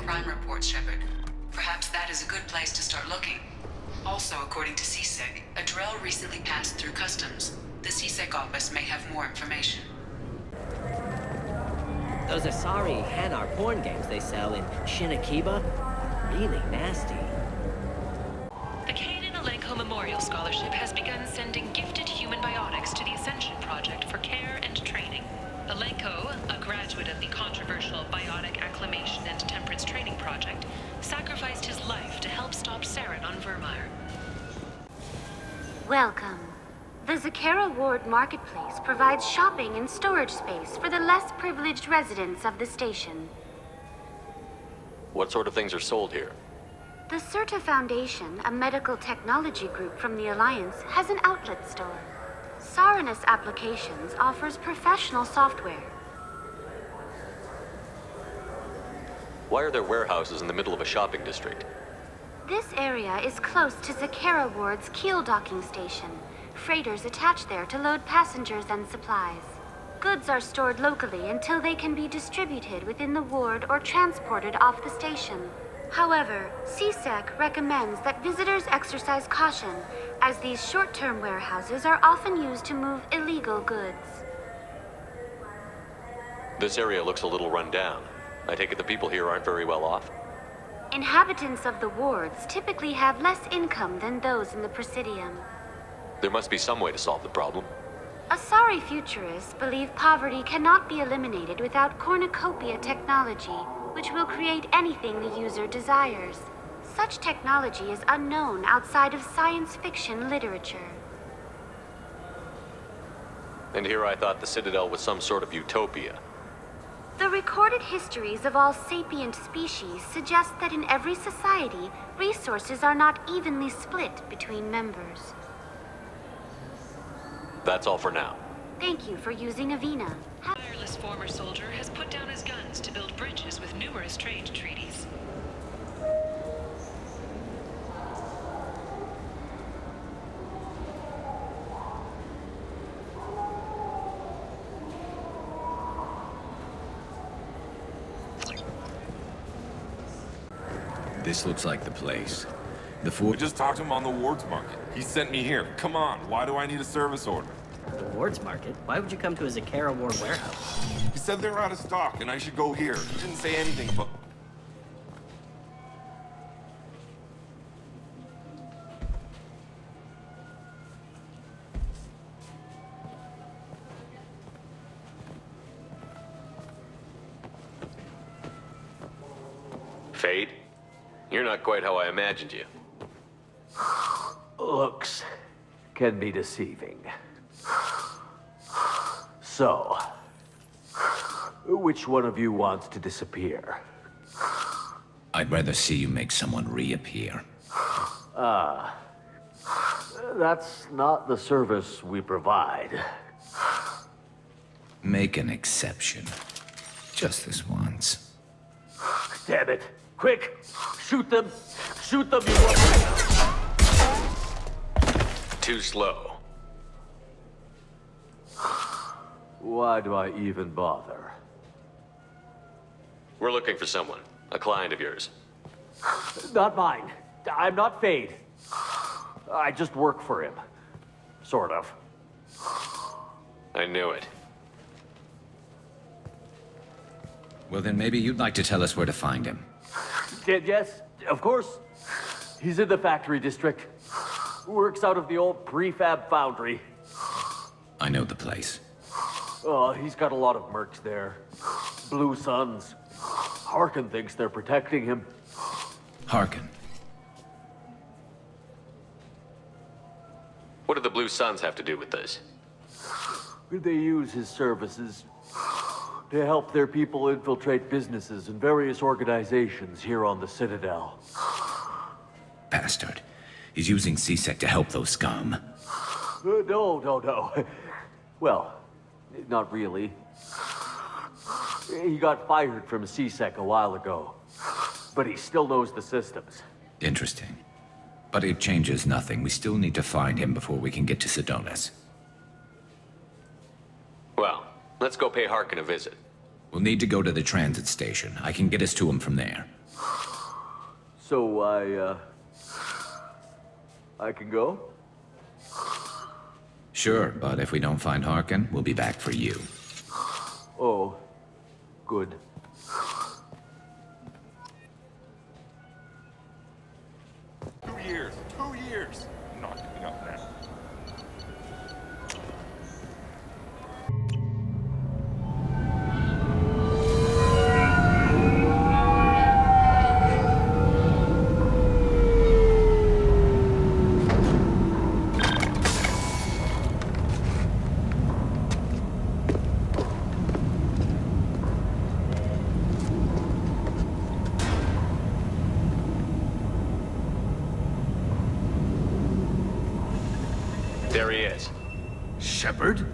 crime reports, Shepard. Perhaps that is a good place to start looking. Also, according to CSEC, a Drell recently passed through customs. The CSEC office may have more information. Those Asari Hanar porn games they sell in Shinakiba? Really nasty. The Kanan Alenko Memorial Scholarship has begun sending gifted human biotics to the Ascension Project for care and training. Alenko, a graduate of the controversial Biotic Acclimation and Temperance Training Project, sacrificed his life to help stop Saren on Virmire. Welcome. The Zakera Ward Marketplace provides shopping and storage space for the less privileged residents of the station. What sort of things are sold here? The Certa Foundation, a medical technology group from the Alliance, has an outlet store. Saranus Applications offers professional software. Why are there warehouses in the middle of a shopping district? This area is close to Zakera Ward's Keel docking station. Freighters attach there to load passengers and supplies. Goods are stored locally until they can be distributed within the ward or transported off the station. However, CSEC recommends that visitors exercise caution, as these short-term warehouses are often used to move illegal goods. This area looks a little run down. I take it the people here aren't very well off? Inhabitants of the wards typically have less income than those in the Presidium. There must be some way to solve the problem. Asari futurists believe poverty cannot be eliminated without cornucopia technology, which will create anything the user desires. Such technology is unknown outside of science fiction literature. And here I thought the Citadel was some sort of utopia. The recorded histories of all sapient species suggest that in every society, resources are not evenly split between members. That's all for now. Thank you for using Avina. A tireless former soldier has put down his guns to build bridges with numerous trade treaties. This looks like the place. We just talked to him on the Wards Market. He sent me here. Come on, why do I need a service order? The Wards Market? Why would you come to a Zakera Ward warehouse? He said they were out of stock and I should go here. He didn't say anything but... Fade? You're not quite how I imagined you. Looks can be deceiving. So, which one of you wants to disappear? I'd rather see you make someone reappear. That's not the service we provide. Make an exception. Just this once. Damn it! Quick! Shoot them! Shoot them, you want... Too slow. Why do I even bother? We're looking for someone. A client of yours. Not mine. I'm not Fade. I just work for him. Sort of. I knew it. Well, then maybe you'd like to tell us where to find him. Yes, of course. He's in the factory district. Works out of the old prefab foundry. I know the place. He's got a lot of mercs there. Blue Suns. Harkin thinks they're protecting him. Harkin. What do the Blue Suns have to do with this? They use his services to help their people infiltrate businesses and various organizations here on the Citadel. Bastard. He's using CSEC to help those scum. No. Well, not really. He got fired from CSEC a while ago, but he still knows the systems. Interesting. But it changes nothing. We still need to find him before we can get to Sidonis. Well, let's go pay Harkin a visit. We'll need to go to the transit station. I can get us to him from there. So I can go? Sure, but if we don't find Harkin, we'll be back for you. Oh, good. 2 years. 2 years. I'm not giving up now. There he is. Shepard?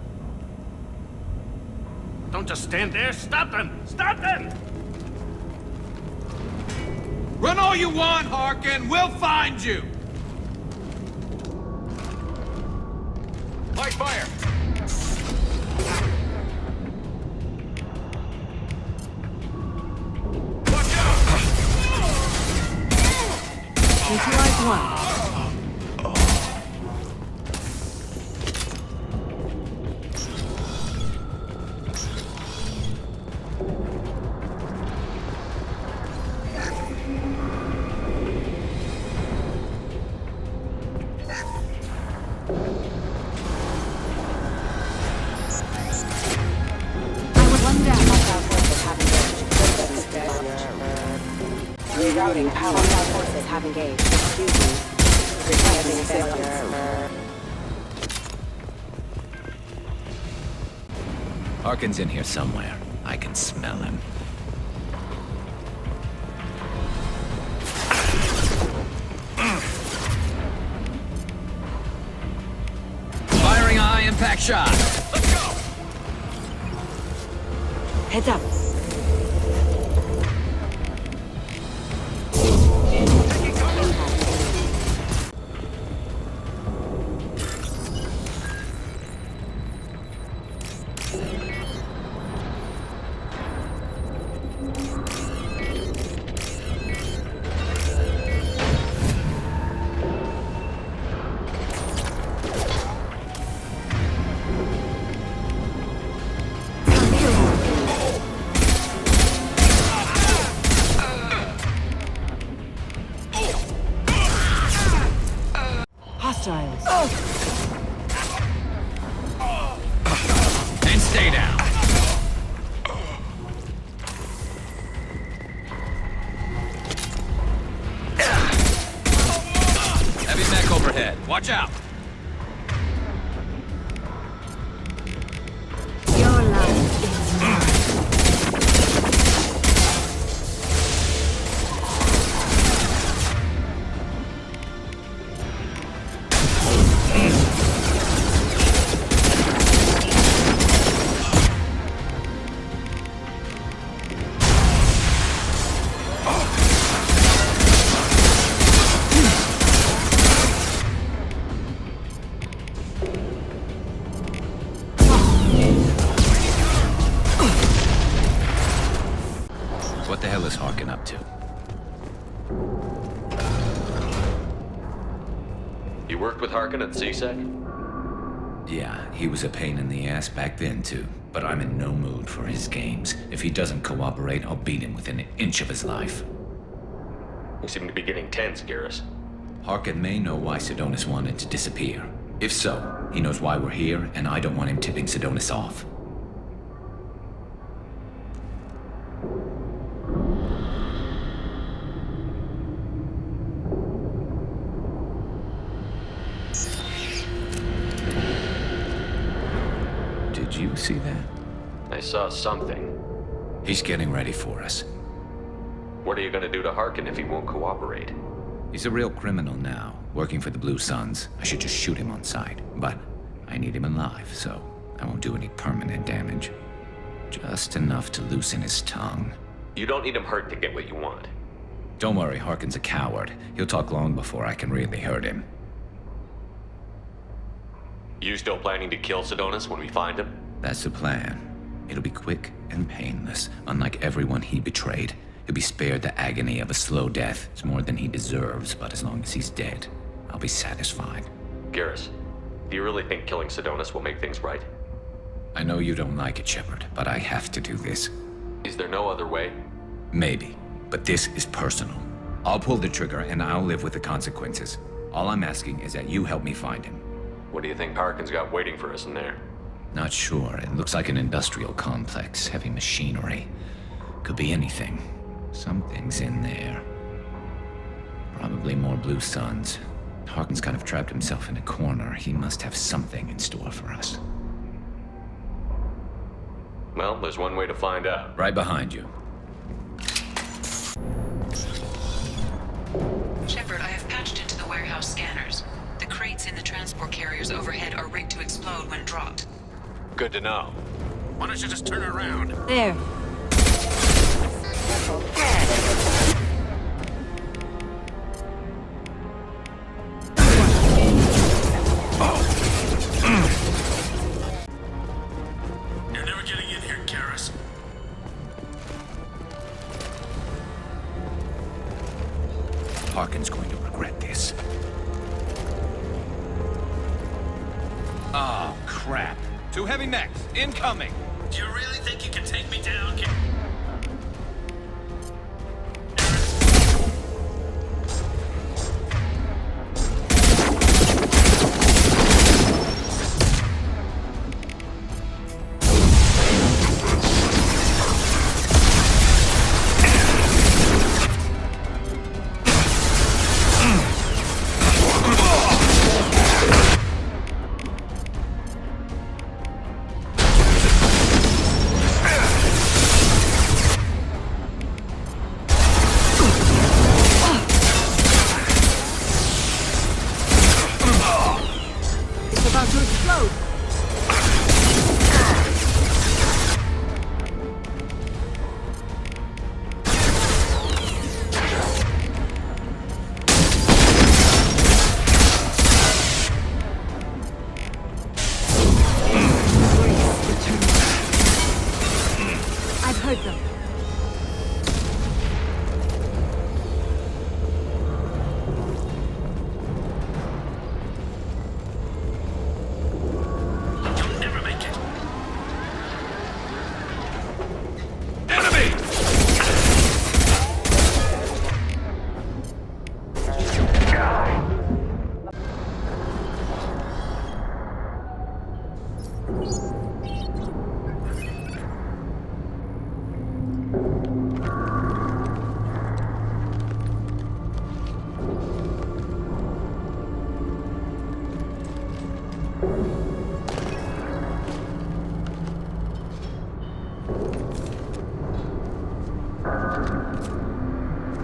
Don't just stand there. Stop them! Stop them! Run all you want, Harkin! We'll find you! Light fire! Watch out! Neutralize one. Rerouting power. Hostile forces have engaged. Excuse me. Requesting assistance. Harkin's in here somewhere. I can smell him. Firing a high-impact shot! Let's go! Heads up. Hostiles. And stay down! Heavy mech overhead. Watch out! Your life is mine. What the hell is Harkin up to? You worked with Harkin at CSEC? Yeah, he was a pain in the ass back then, too. But I'm in no mood for his games. If he doesn't cooperate, I'll beat him within an inch of his life. You seem to be getting tense, Garrus. Harkin may know why Sidonis wanted to disappear. If so, he knows why we're here, and I don't want him tipping Sidonis off. Did you see that? I saw something. He's getting ready for us. What are you gonna do to Harkin if he won't cooperate? He's a real criminal now, working for the Blue Suns. I should just shoot him on sight. But I need him alive, so I won't do any permanent damage. Just enough to loosen his tongue. You don't need him hurt to get what you want. Don't worry, Harkin's a coward. He'll talk long before I can really hurt him. You still planning to kill Sidonis when we find him? That's the plan. It'll be quick and painless, unlike everyone he betrayed. To be spared the agony of a slow death is more than he deserves, but as long as he's dead, I'll be satisfied. Garrus, do you really think killing Sidonis will make things right? I know you don't like it, Shepard, but I have to do this. Is there no other way? Maybe, but this is personal. I'll pull the trigger and I'll live with the consequences. All I'm asking is that you help me find him. What do you think Harkin's got waiting for us in there? Not sure. It looks like an industrial complex, heavy machinery. Could be anything. Something's in there. Probably more Blue Suns. Harkin's kind of trapped himself in a corner. He must have something in store for us. Well, there's one way to find out. Right behind you. Shepard, I have patched into the warehouse scanners. The crates in the transport carriers overhead are rigged to explode when dropped. Good to know. Why don't you just turn around? There. You're never getting in here, Garrus. Harkin's going to regret this. Oh, crap. 2 heavy mechs, incoming! Do you really think you can take me down,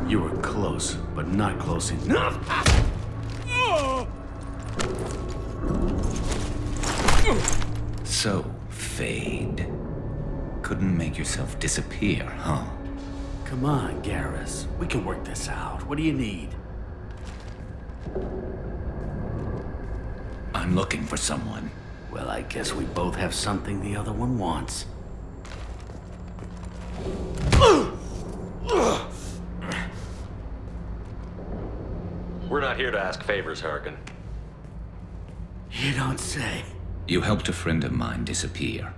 You were close, but not close enough. So, Fade. Couldn't make yourself disappear, huh? Come on, Garrus. We can work this out. What do you need? I'm looking for someone. Well, I guess we both have something the other one wants. We're not here to ask favors, Harkin. You don't say. You helped a friend of mine disappear.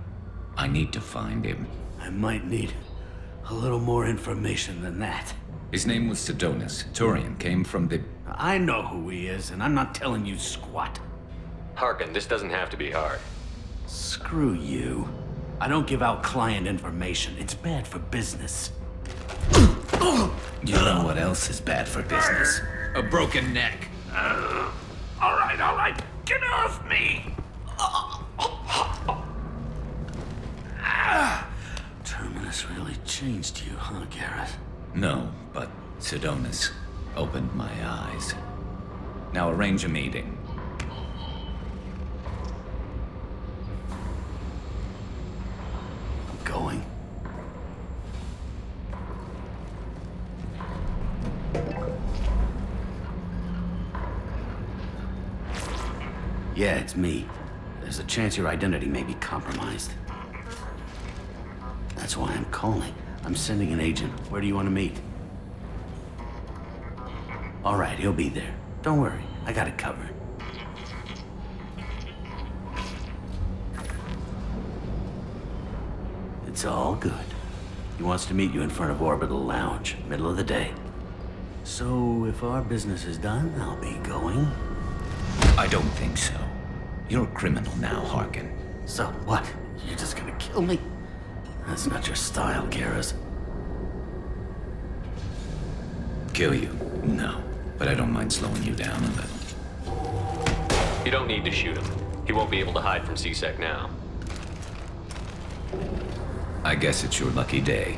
I need to find him. I might need a little more information than that. His name was Sidonis. Turian came from the... I know who he is, and I'm not telling you squat. Harkin, this doesn't have to be hard. Screw you. I don't give out client information. It's bad for business. You know what else is bad for business? A broken neck. All right. Get off me! Terminus really changed you, huh, Garrus? No, but Sidonis opened my eyes. Now arrange a meeting. I'm going. Yeah, it's me. There's a chance your identity may be compromised. That's why I'm calling. I'm sending an agent. Where do you want to meet? All right, he'll be there. Don't worry, I got it covered. It's all good. He wants to meet you in front of Orbital Lounge, middle of the day. So, if our business is done, I'll be going. I don't think so. You're a criminal now, Harkin. So what? You're just gonna kill me? That's not your style, Garrus. Kill you? No. But I don't mind slowing you down a little. You don't need to shoot him. He won't be able to hide from C-Sec now. I guess it's your lucky day.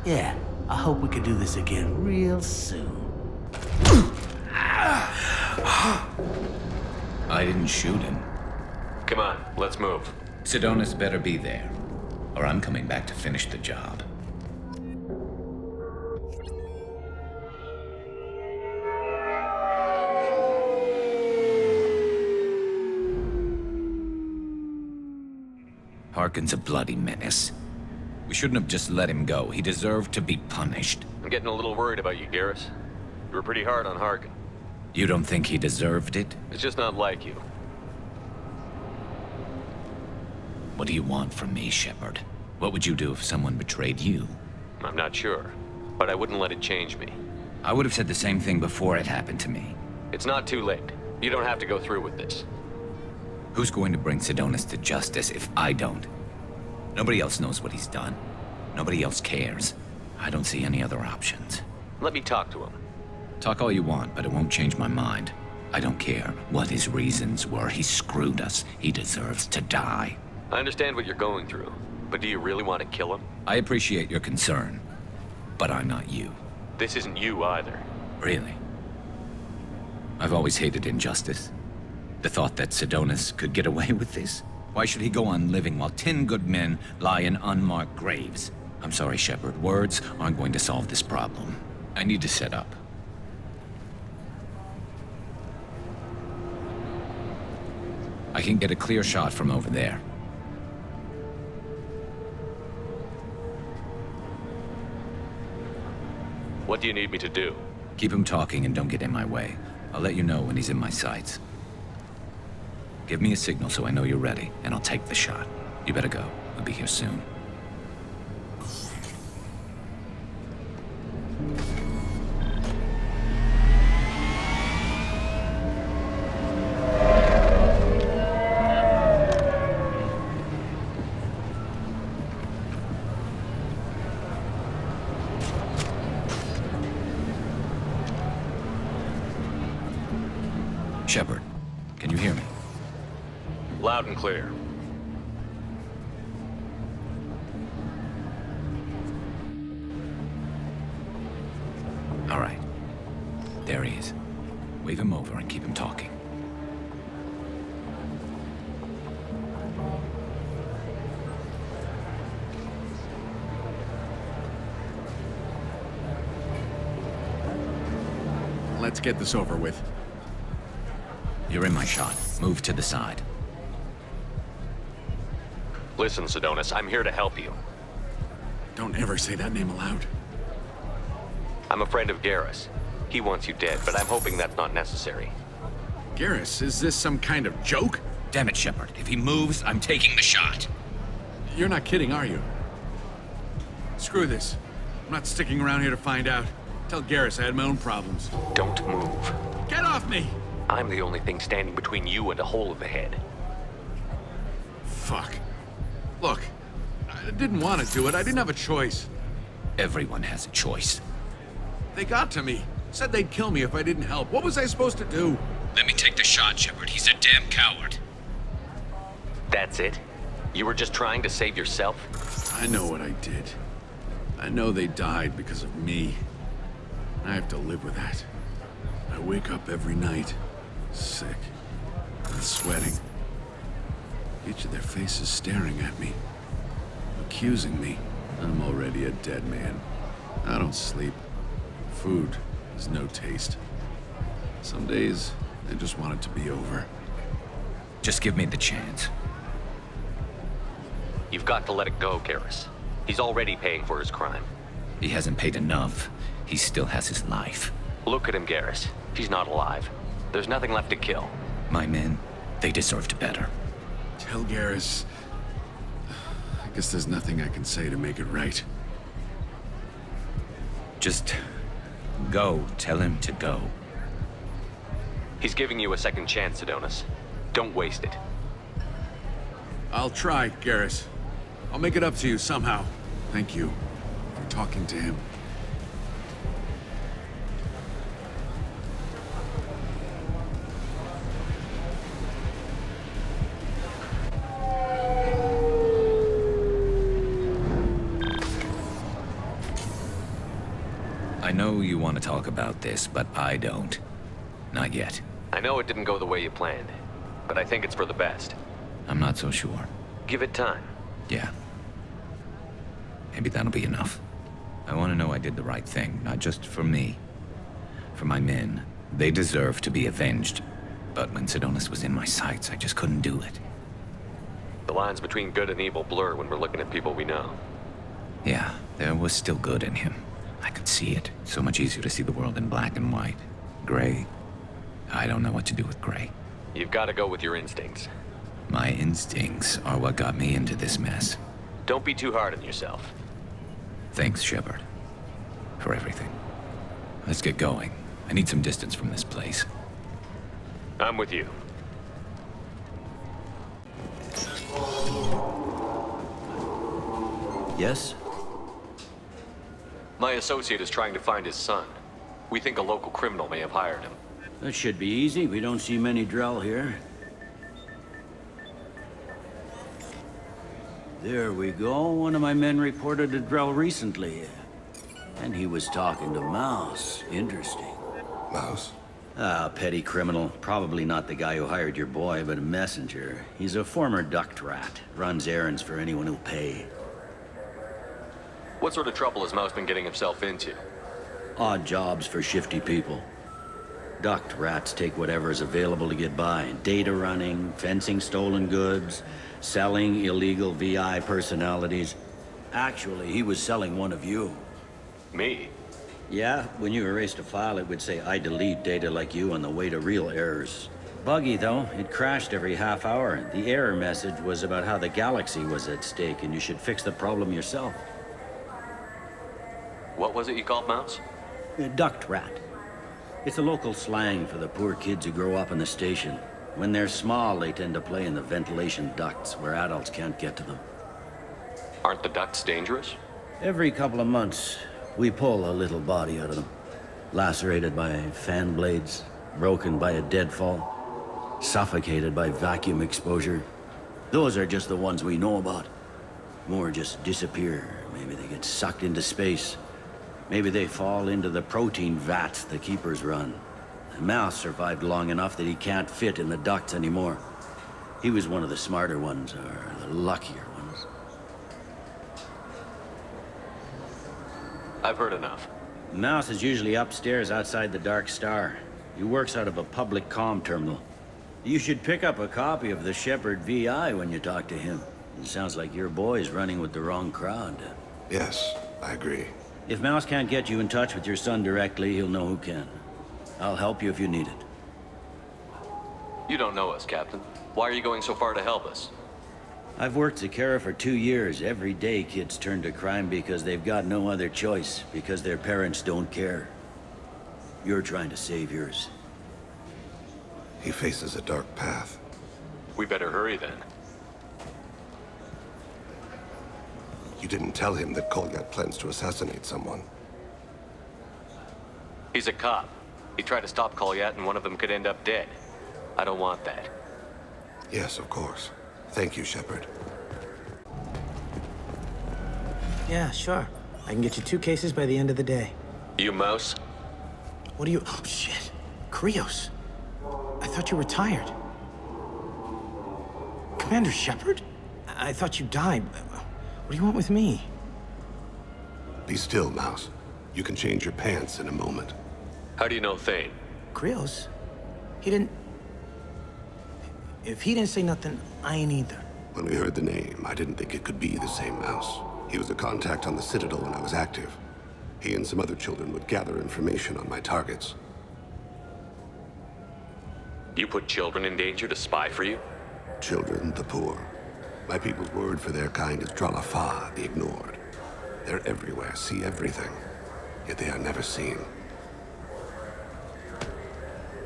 Yeah, I hope we can do this again real soon. I didn't shoot him. Come on, let's move. Sidonis better be there, or I'm coming back to finish the job. Harkin's a bloody menace. We shouldn't have just let him go. He deserved to be punished. I'm getting a little worried about you, Garrus. You were pretty hard on Harkin. You don't think he deserved it? It's just not like you. What do you want from me, Shepard? What would you do if someone betrayed you? I'm not sure, but I wouldn't let it change me. I would have said the same thing before it happened to me. It's not too late. You don't have to go through with this. Who's going to bring Sidonis to justice if I don't? Nobody else knows what he's done. Nobody else cares. I don't see any other options. Let me talk to him. Talk all you want, but it won't change my mind. I don't care what his reasons were. He screwed us. He deserves to die. I understand what you're going through, but do you really want to kill him? I appreciate your concern, but I'm not you. This isn't you either. Really? I've always hated injustice. The thought that Sidonis could get away with this? Why should he go on living while 10 good men lie in unmarked graves? I'm sorry, Shepard. Words aren't going to solve this problem. I need to set up. I can get a clear shot from over there. What do you need me to do? Keep him talking and don't get in my way. I'll let you know when he's in my sights. Give me a signal so I know you're ready, and I'll take the shot. You better go. We'll be here soon. Shepard, can you hear me? Loud and clear. All right. There he is. Wave him over and keep him talking. Let's get this over with. You're in my shot. Move to the side. Listen, Sidonis, I'm here to help you. Don't ever say that name aloud. I'm a friend of Garrus. He wants you dead, but I'm hoping that's not necessary. Garrus, is this some kind of joke? Damn it, Shepard. If he moves, I'm taking the shot. You're not kidding, are you? Screw this. I'm not sticking around here to find out. Tell Garrus I had my own problems. Don't move. Get off me! I'm the only thing standing between you and a hole in the head. Fuck. Look, I didn't want to do it. I didn't have a choice. Everyone has a choice. They got to me. Said they'd kill me if I didn't help. What was I supposed to do? Let me take the shot, Shepard. He's a damn coward. That's it? You were just trying to save yourself? I know what I did. I know they died because of me. I have to live with that. I wake up every night, sick, and sweating. Each of their faces staring at me, accusing me. I'm already a dead man. I don't sleep. Food has no taste. Some days, I just want it to be over. Just give me the chance. You've got to let it go, Garrus. He's already paying for his crime. He hasn't paid enough. He still has his life. Look at him, Garrus. He's not alive. There's nothing left to kill. My men, they deserved better. Tell Garrus... I guess there's nothing I can say to make it right. Just... go. Tell him to go. He's giving you a second chance, Adonis. Don't waste it. I'll try, Garrus. I'll make it up to you somehow. Thank you for talking to him. I know you want to talk about this, but I don't. Not yet. I know it didn't go the way you planned, but I think it's for the best. I'm not so sure. Give it time. Yeah. Maybe that'll be enough. I want to know I did the right thing, not just for me. For my men. They deserve to be avenged. But when Sidonis was in my sights, I just couldn't do it. The lines between good and evil blur when we're looking at people we know. Yeah, there was still good in him. I could see it. So much easier to see the world in black and white. Gray. I don't know what to do with Gray. You've got to go with your instincts. My instincts are what got me into this mess. Don't be too hard on yourself. Thanks, Shepard. For everything. Let's get going. I need some distance from this place. I'm with you. Yes? My associate is trying to find his son. We think a local criminal may have hired him. That should be easy. We don't see many Drell here. There we go. One of my men reported a Drell recently. And he was talking to Mouse. Interesting. Mouse? Ah, petty criminal. Probably not the guy who hired your boy, but a messenger. He's a former duct rat. Runs errands for anyone who'll pay. What sort of trouble has Mouse been getting himself into? Odd jobs for shifty people. Duct rats take whatever is available to get by. Data running, fencing stolen goods, selling illegal VI personalities. Actually, he was selling one of you. Me? Yeah, when you erased a file, it would say, I delete data like you on the way to real errors. Buggy, though. It crashed every half hour. The error message was about how the galaxy was at stake, and you should fix the problem yourself. What was it you called Mouse? A duct rat. It's a local slang for the poor kids who grow up in the station. When they're small, they tend to play in the ventilation ducts where adults can't get to them. Aren't the ducts dangerous? Every couple of months, we pull a little body out of them. Lacerated by fan blades, broken by a deadfall, suffocated by vacuum exposure. Those are just the ones we know about. More just disappear. Maybe they get sucked into space. Maybe they fall into the protein vats the Keepers run. Mouse survived long enough that he can't fit in the ducts anymore. He was one of the smarter ones, or the luckier ones. I've heard enough. Mouse is usually upstairs outside the Dark Star. He works out of a public comm terminal. You should pick up a copy of the Shepard VI when you talk to him. It sounds like your boy's running with the wrong crowd. Yes, I agree. If Mouse can't get you in touch with your son directly, he'll know who can. I'll help you if you need it. You don't know us, Captain. Why are you going so far to help us? I've worked Zakera for 2 years. Every day kids turn to crime because they've got no other choice, because their parents don't care. You're trying to save yours. He faces a dark path. We better hurry then. You didn't tell him that Kolyat plans to assassinate someone. He's a cop. He tried to stop Kolyat and one of them could end up dead. I don't want that. Yes, of course. Thank you, Shepard. Yeah, sure. I can get you 2 cases by the end of the day. You Mouse? What do you... Oh, shit. Krios. I thought you retired. Commander Shepard? I thought you died. What do you want with me? Be still, Mouse. You can change your pants in a moment. How do you know Thane? Krios? He didn't... If he didn't say nothing, I ain't either. When we heard the name, I didn't think it could be the same Mouse. He was a contact on the Citadel when I was active. He and some other children would gather information on my targets. You put children in danger to spy for you? Children, the poor. My people's word for their kind is Dralafa, the ignored. They're everywhere, see everything, yet they are never seen.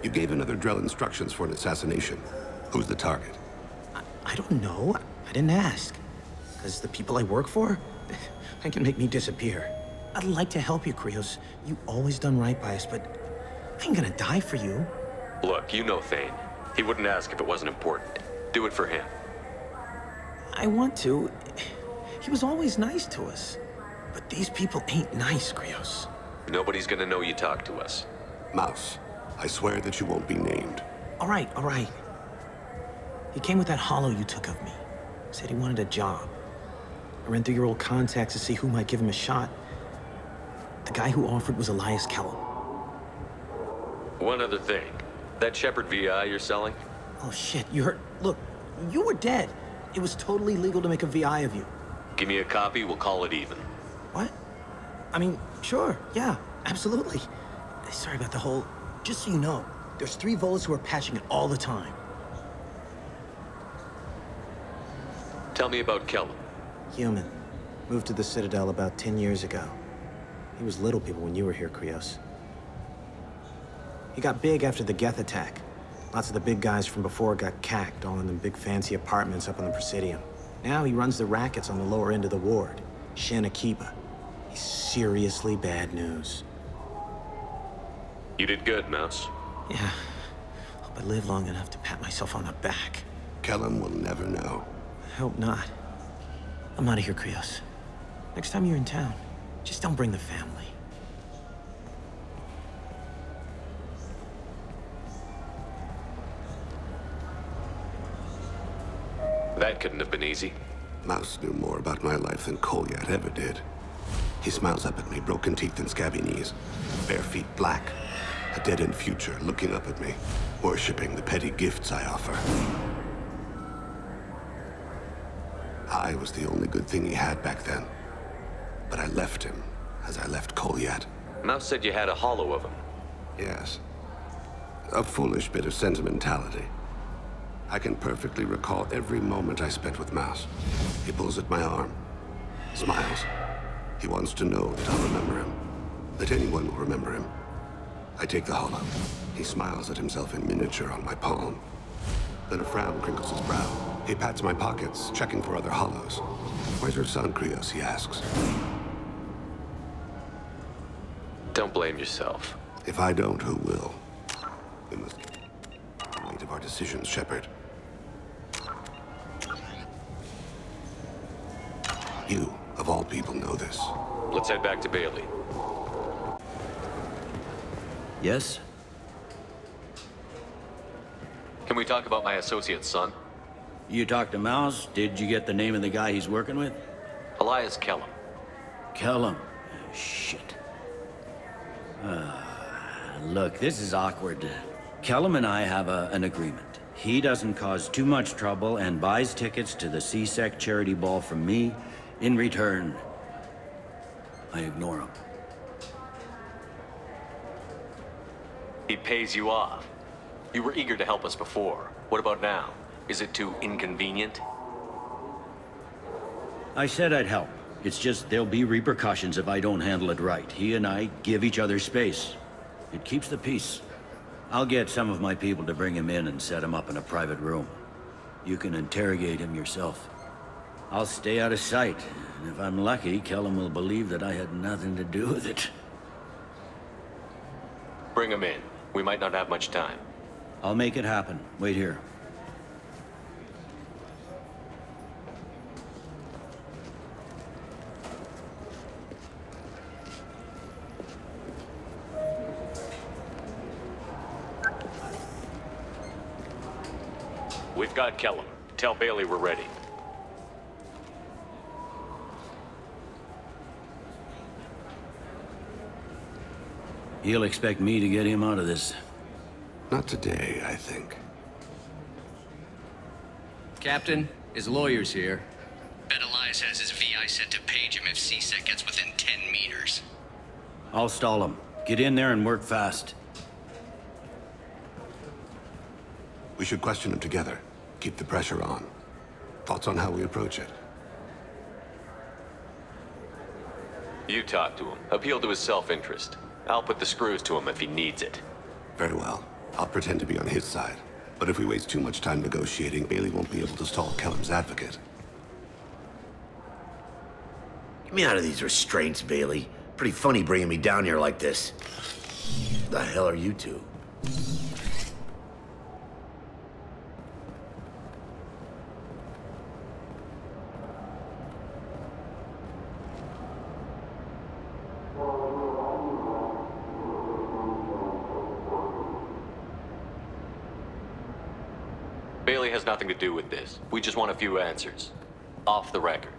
You gave another Drell instructions for an assassination. Who's the target? I don't know. I didn't ask. Because the people I work for, they can make me disappear. I'd like to help you, Krios. You always done right by us, but I ain't gonna die for you. Look, you know Thane. He wouldn't ask if it wasn't important. Do it for him. I want to. He was always nice to us. But these people ain't nice, Krios. Nobody's gonna know you talked to us. Mouse, I swear that you won't be named. All right, all right. He came with that hollow you took of me. Said he wanted a job. I ran through your old contacts to see who might give him a shot. The guy who offered was Elias Kellum. One other thing. That Shepard VI you're selling? Oh shit, you heard? Look, you were dead. It was totally legal to make a VI of you. Give me a copy, we'll call it even. What? I mean, sure, yeah, absolutely. Sorry about the whole... Just so you know, there's 3 Volas who are patching it all the time. Tell me about Kellum. Human. Moved to the Citadel about 10 years ago. He was little people when you were here, Krios. He got big after the Geth attack. Lots of the big guys from before got cacked, all in them big fancy apartments up on the Presidium. Now he runs the rackets on the lower end of the ward, Shin Akiba. He's seriously bad news. You did good, Mouse. Yeah. Hope I live long enough to pat myself on the back. Kellum will never know. I hope not. I'm out of here, Krios. Next time you're in town, just don't bring the family. That couldn't have been easy. Mouse knew more about my life than Kolyat ever did. He smiles up at me, broken teeth and scabby knees. Bare feet black. A dead-end future looking up at me, worshipping the petty gifts I offer. I was the only good thing he had back then. But I left him, as I left Kolyat. Mouse said you had a hollow of him. Yes. A foolish bit of sentimentality. I can perfectly recall every moment I spent with Mouse. He pulls at my arm, smiles. He wants to know that I'll remember him, that anyone will remember him. I take the hollow. He smiles at himself in miniature on my palm. Then a frown crinkles his brow. He pats my pockets, checking for other hollows. Where's your son, Krios, he asks. Don't blame yourself. If I don't, who will? We must the weight of our decisions, Shepard. You, of all people, know this. Let's head back to Bailey. Yes? Can we talk about my associate's son? You talked to Mouse? Did you get the name of the guy he's working with? Elias Kellum. Kellum. Shit. Look, this is awkward. Kellum and I have an agreement. He doesn't cause too much trouble and buys tickets to the CSEC charity ball from me. In return, I ignore him. He pays you off. You were eager to help us before. What about now? Is it too inconvenient? I said I'd help. It's just there'll be repercussions if I don't handle it right. He and I give each other space. It keeps the peace. I'll get some of my people to bring him in and set him up in a private room. You can interrogate him yourself. I'll stay out of sight, and if I'm lucky, Kellum will believe that I had nothing to do with it. Bring him in. We might not have much time. I'll make it happen. Wait here. We've got Kellum. Tell Bailey we're ready. He'll expect me to get him out of this. Not today, I think. Captain, his lawyer's here. Bet Elias has his VI set to page him if CSEC gets within 10 meters. I'll stall him. Get in there and work fast. We should question him together. Keep the pressure on. Thoughts on how we approach it? You talk to him. Appeal to his self-interest. I'll put the screws to him if he needs it. Very well. I'll pretend to be on his side. But if we waste too much time negotiating, Bailey won't be able to stall Kellum's advocate. Get me out of these restraints, Bailey. Pretty funny bringing me down here like this. The hell are you two? Bailey has nothing to do with this. We just want a few answers. Off the record.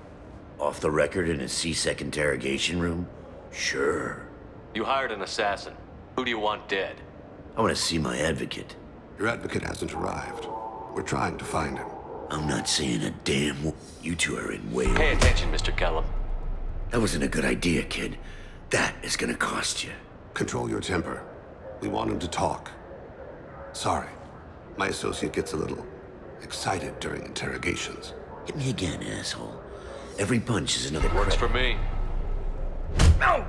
Off the record in a C-Sec interrogation room? Sure. You hired an assassin. Who do you want dead? I want to see my advocate. Your advocate hasn't arrived. We're trying to find him. I'm not saying a damn You two are in way... Pay attention, Mr. Kellum. That wasn't a good idea, kid. That is gonna cost you. Control your temper. We want him to talk. Sorry. My associate gets a little excited during interrogations. Hit me again, asshole. Every punch is another... Works for me. No!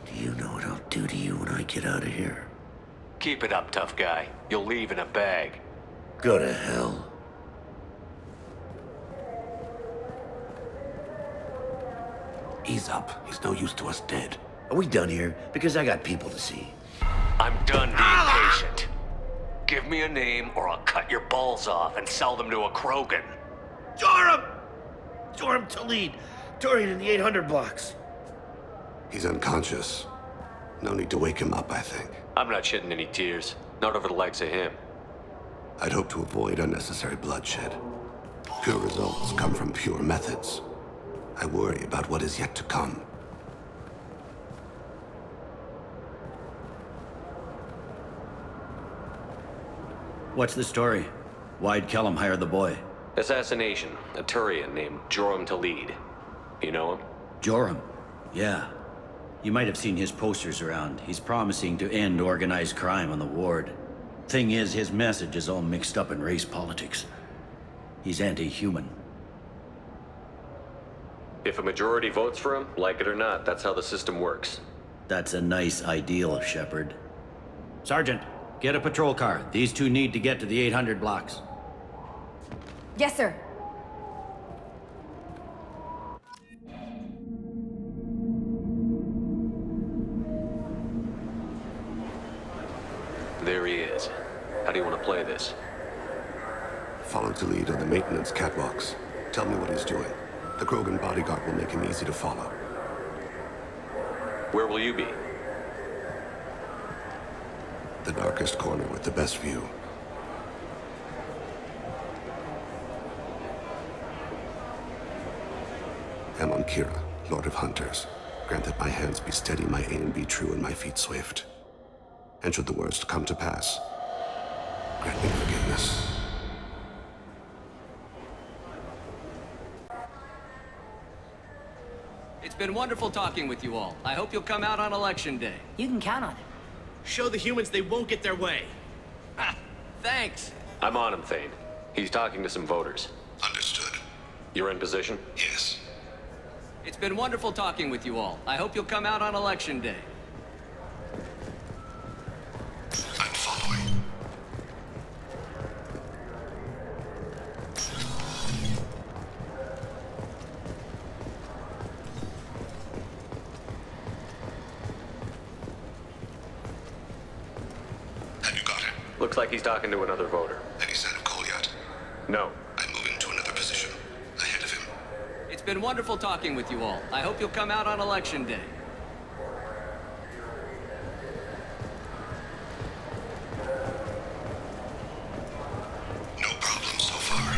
Do you know what I'll do to you when I get out of here? Keep it up, tough guy. You'll leave in a bag. Go to hell. Ease up. He's no use to us dead. Are we done here? Because I got people to see. I'm done being patient. Give me a name or I'll cut your balls off and sell them to a Krogan. Joram! Joram Talid. Turian in the 800 blocks. He's unconscious. No need to wake him up, I think. I'm not shedding any tears. Not over the likes of him. I'd hope to avoid unnecessary bloodshed. Pure results come from pure methods. I worry about what is yet to come. What's the story? Why'd Kellum hire the boy? Assassination. A Turian named Joram Talid. You know him? Joram? Yeah. You might have seen his posters around. He's promising to end organized crime on the ward. Thing is, his message is all mixed up in race politics. He's anti-human. If a majority votes for him, like it or not, that's how the system works. That's a nice ideal, Shepard. Sergeant, get a patrol car. These two need to get to the 800 blocks. Yes, sir. There he is. How do you want to play this? Follow Talid on the maintenance catwalks. Tell me what he's doing. The Krogan bodyguard will make him easy to follow. Where will you be? The darkest corner with the best view. Amon Kira, Lord of Hunters. Grant that my hands be steady, my aim be true, and my feet swift. And should the worst come to pass, grant me forgiveness. It's been wonderful talking with you all. I hope you'll come out on Election Day. You can count on it. Show the humans they won't get their way. Ah, thanks. I'm on him, Thane. He's talking to some voters. Understood. You're in position? Yes. It's been wonderful talking with you all. I hope you'll come out on Election Day. I'm following. Have you got him? Looks like he's talking to another voter. Any sign of Cole yet? No. I'm moving to another position. Ahead of him. It's been wonderful talking with you all. I hope you'll come out on Election Day. No problem so far.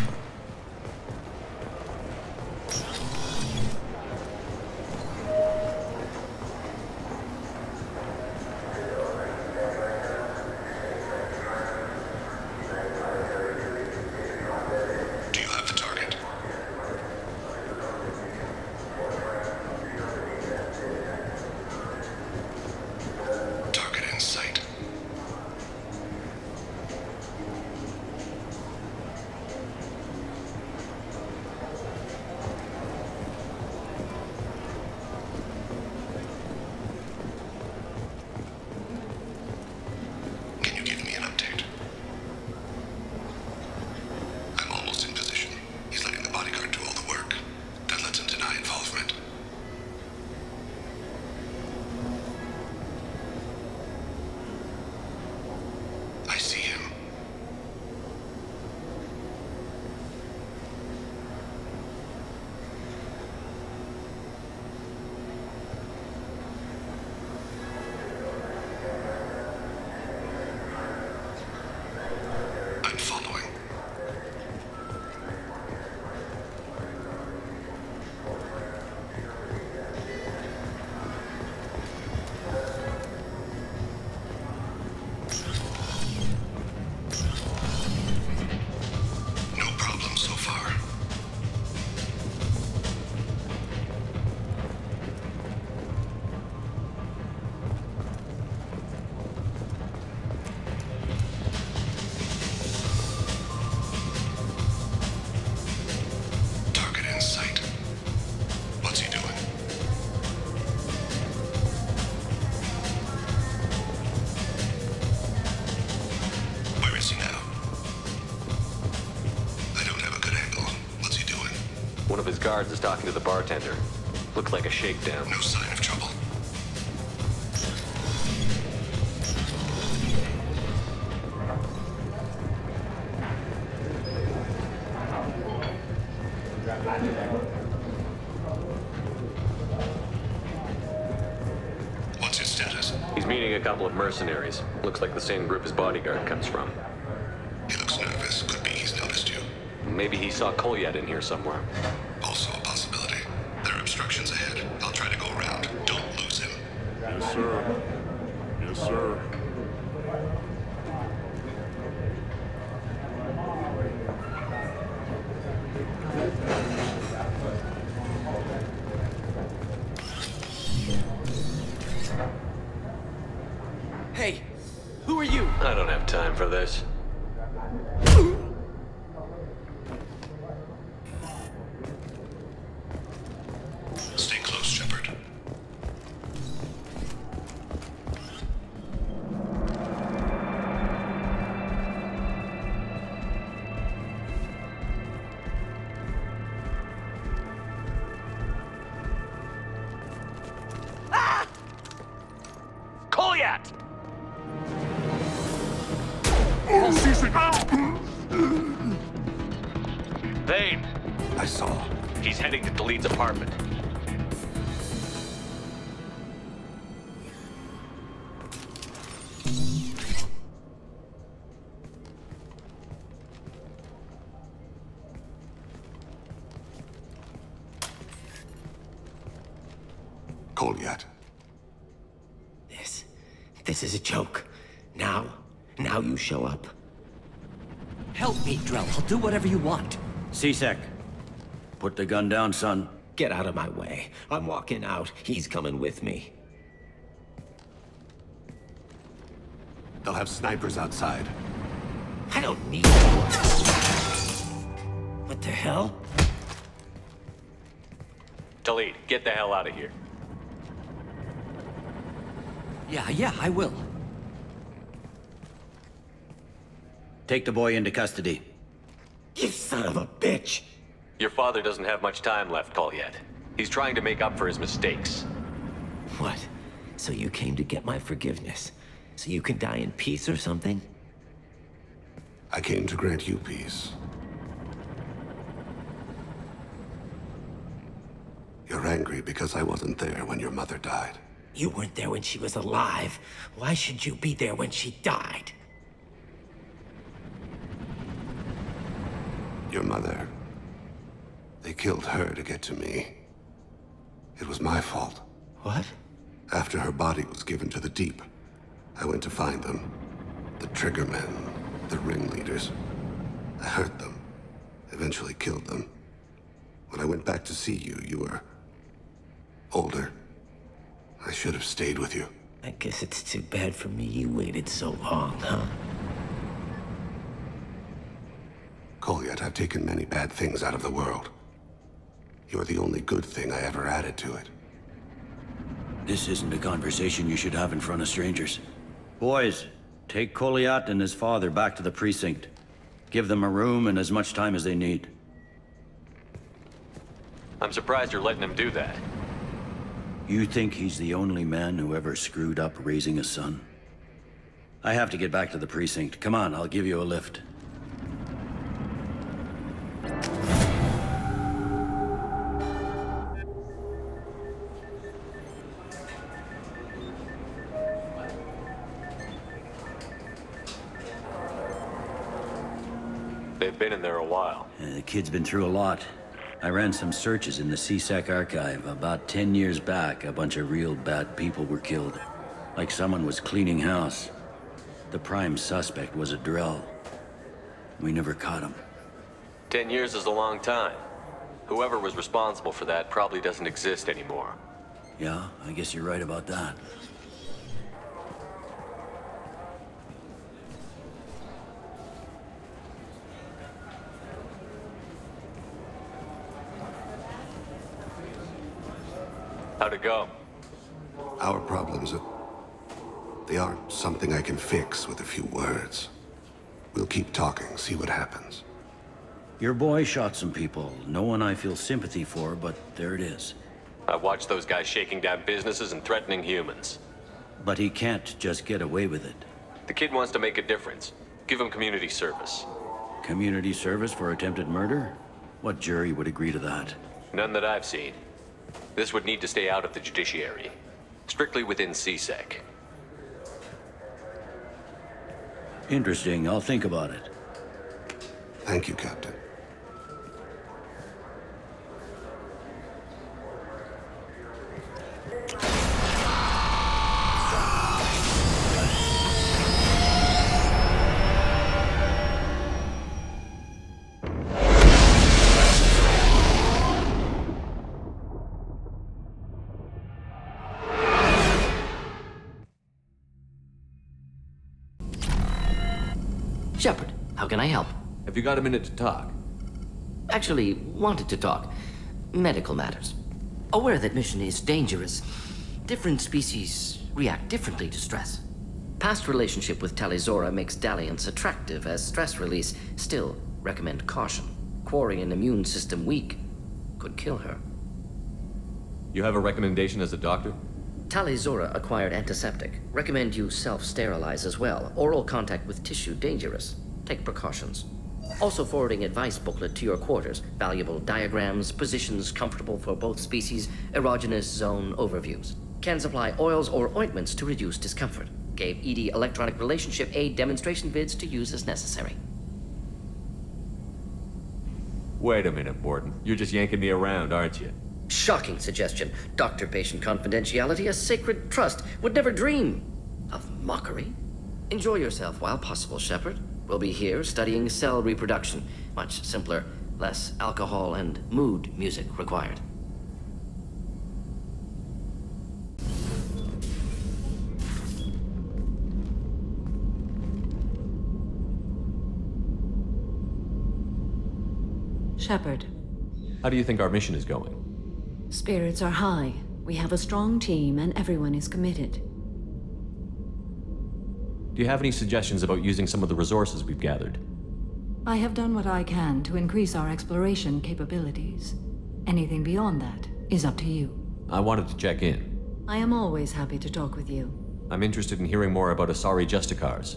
Do you have the target? One of his guards is talking to the bartender. Looks like a shakedown. No sign of trouble. What's his status? He's meeting a couple of mercenaries. Looks like the same group his bodyguard comes from. He looks nervous. Could be he's noticed you. Maybe he saw Kolyat in here somewhere. Also a possibility. There are obstructions ahead. I'll try to go around. Don't lose him. Yes, sir. Yes, sir. Hey, who are you? I don't have time for this. Stay close, Shepard. Kolyat! Vane! I saw. He's heading to Delete's apartment. Kolyat. This is a joke. Now you show up. Help me, Drell. I'll do whatever you want. C-Sec. Put the gun down, son. Get out of my way. I'm walking out. He's coming with me. They'll have snipers outside. I don't need you. What the hell? Delete, get the hell out of here. Yeah, I will. Take the boy into custody. You son of a bitch! Your father doesn't have much time left, Kolyat. He's trying to make up for his mistakes. What? So you came to get my forgiveness? So you can die in peace or something? I came to grant you peace. You're angry because I wasn't there when your mother died. You weren't there when she was alive. Why should you be there when she died? Your mother. They killed her to get to me. It was my fault. What? After her body was given to the Deep, I went to find them. The Triggermen, the ringleaders. I hurt them. Eventually killed them. When I went back to see you, you were older. I should have stayed with you. I guess it's too bad for me you waited so long, huh? Kolyat, I've taken many bad things out of the world. You're the only good thing I ever added to it. This isn't a conversation you should have in front of strangers. Boys, take Kolyat and his father back to the precinct. Give them a room and as much time as they need. I'm surprised you're letting him do that. You think he's the only man who ever screwed up raising a son? I have to get back to the precinct. Come on, I'll give you a lift. They've been in there a while. The kid's been through a lot. I ran some searches in the C-Sec archive. About 10 years back, a bunch of real bad people were killed. Like someone was cleaning house. The prime suspect was a Drell. We never caught him. 10 years is a long time. Whoever was responsible for that probably doesn't exist anymore. Yeah, I guess you're right about that. How'd it go? Our problems they aren't something I can fix with a few words. We'll keep talking, see what happens. Your boy shot some people. No one I feel sympathy for, but there it is. I watched those guys shaking down businesses and threatening humans. But he can't just get away with it. The kid wants to make a difference. Give him community service. Community service for attempted murder? What jury would agree to that? None that I've seen. This would need to stay out of the judiciary. Strictly within CSEC. Interesting. I'll think about it. Thank you, Captain. Shepard, how can I help? Have you got a minute to talk? Actually, wanted to talk. Medical matters. Aware that mission is dangerous. Different species react differently to stress. Past relationship with Talizora makes dalliance attractive as stress release. Still, recommend caution. Quarry an immune system weak could kill her. You have a recommendation as a doctor? Talizora acquired antiseptic. Recommend you self-sterilize as well. Oral contact with tissue dangerous. Take precautions. Also forwarding advice booklet to your quarters. Valuable diagrams, positions comfortable for both species, erogenous zone overviews. Can supply oils or ointments to reduce discomfort. Gave ED electronic relationship aid demonstration vids to use as necessary. Wait a minute, Borden. You're just yanking me around, aren't you? Shocking suggestion. Doctor-patient confidentiality, a sacred trust. Would never dream of mockery. Enjoy yourself while possible, Shepard. We'll be here studying cell reproduction. Much simpler, less alcohol and mood music required. Shepard, How do you think our mission is going? spirits are high. We have a strong team and everyone is committed. Do you have any suggestions about using some of the resources we've gathered? I have done what I can to increase our exploration capabilities. Anything beyond that is up to you. I wanted to check in. I am always happy to talk with you. I'm interested in hearing more about Asari Justicars.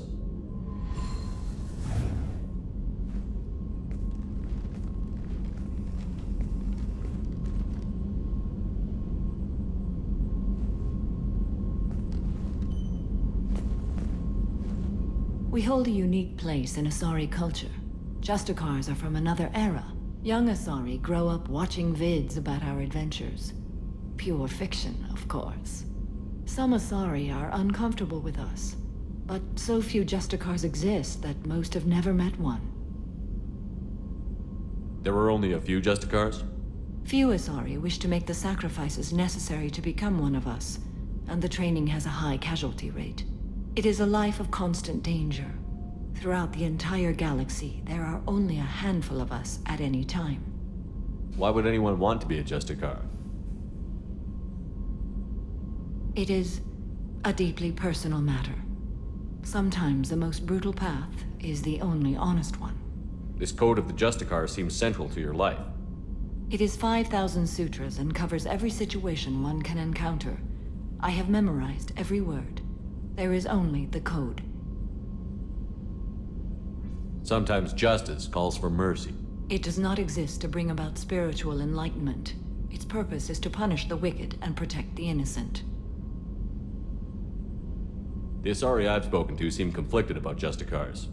We hold a unique place in Asari culture. Justicars are from another era. Young Asari grow up watching vids about our adventures. Pure fiction, of course. Some Asari are uncomfortable with us, but so few Justicars exist that most have never met one. There were only a few Justicars? Few Asari wish to make the sacrifices necessary to become one of us, and the training has a high casualty rate. It is a life of constant danger. Throughout the entire galaxy, there are only a handful of us at any time. Why would anyone want to be a Justicar? It is a deeply personal matter. Sometimes the most brutal path is the only honest one. This code of the Justicar seems central to your life. It is 5,000 sutras and covers every situation one can encounter. I have memorized every word. There is only the code. Sometimes justice calls for mercy. It does not exist to bring about spiritual enlightenment. Its purpose is to punish the wicked and protect the innocent. The Asari I've spoken to seem conflicted about Justicars.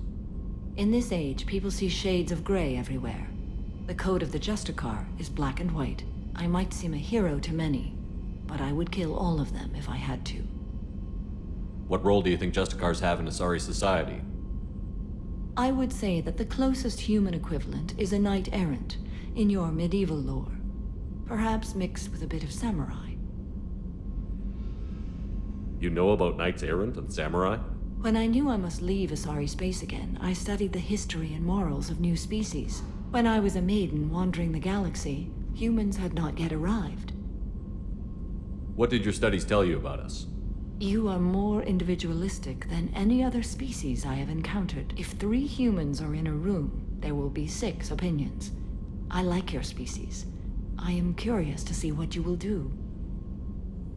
In this age, people see shades of gray everywhere. The code of the Justicar is black and white. I might seem a hero to many, but I would kill all of them if I had to. What role do you think Justicars have in Asari society? I would say that the closest human equivalent is a knight-errant in your medieval lore. Perhaps mixed with a bit of samurai. You know about Knights Errant and Samurai? When I knew I must leave Asari space again, I studied the history and morals of new species. When I was a maiden wandering the galaxy, humans had not yet arrived. What did your studies tell you about us? You are more individualistic than any other species I have encountered. If 3 humans are in a room, there will be 6 opinions. I like your species. I am curious to see what you will do.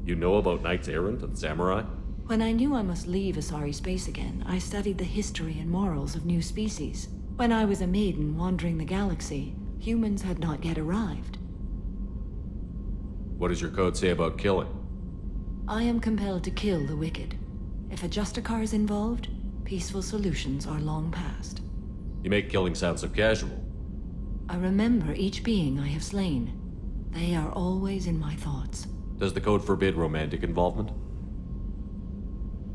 You know about knights errant and samurai? When I knew I must leave Asari space again, I studied the history and morals of new species. When I was a maiden wandering the galaxy, humans had not yet arrived. What does your code say about killing? I am compelled to kill the wicked. If a Justicar is involved, peaceful solutions are long past. You make killing sound so casual. I remember each being I have slain. They are always in my thoughts. Does the code forbid romantic involvement?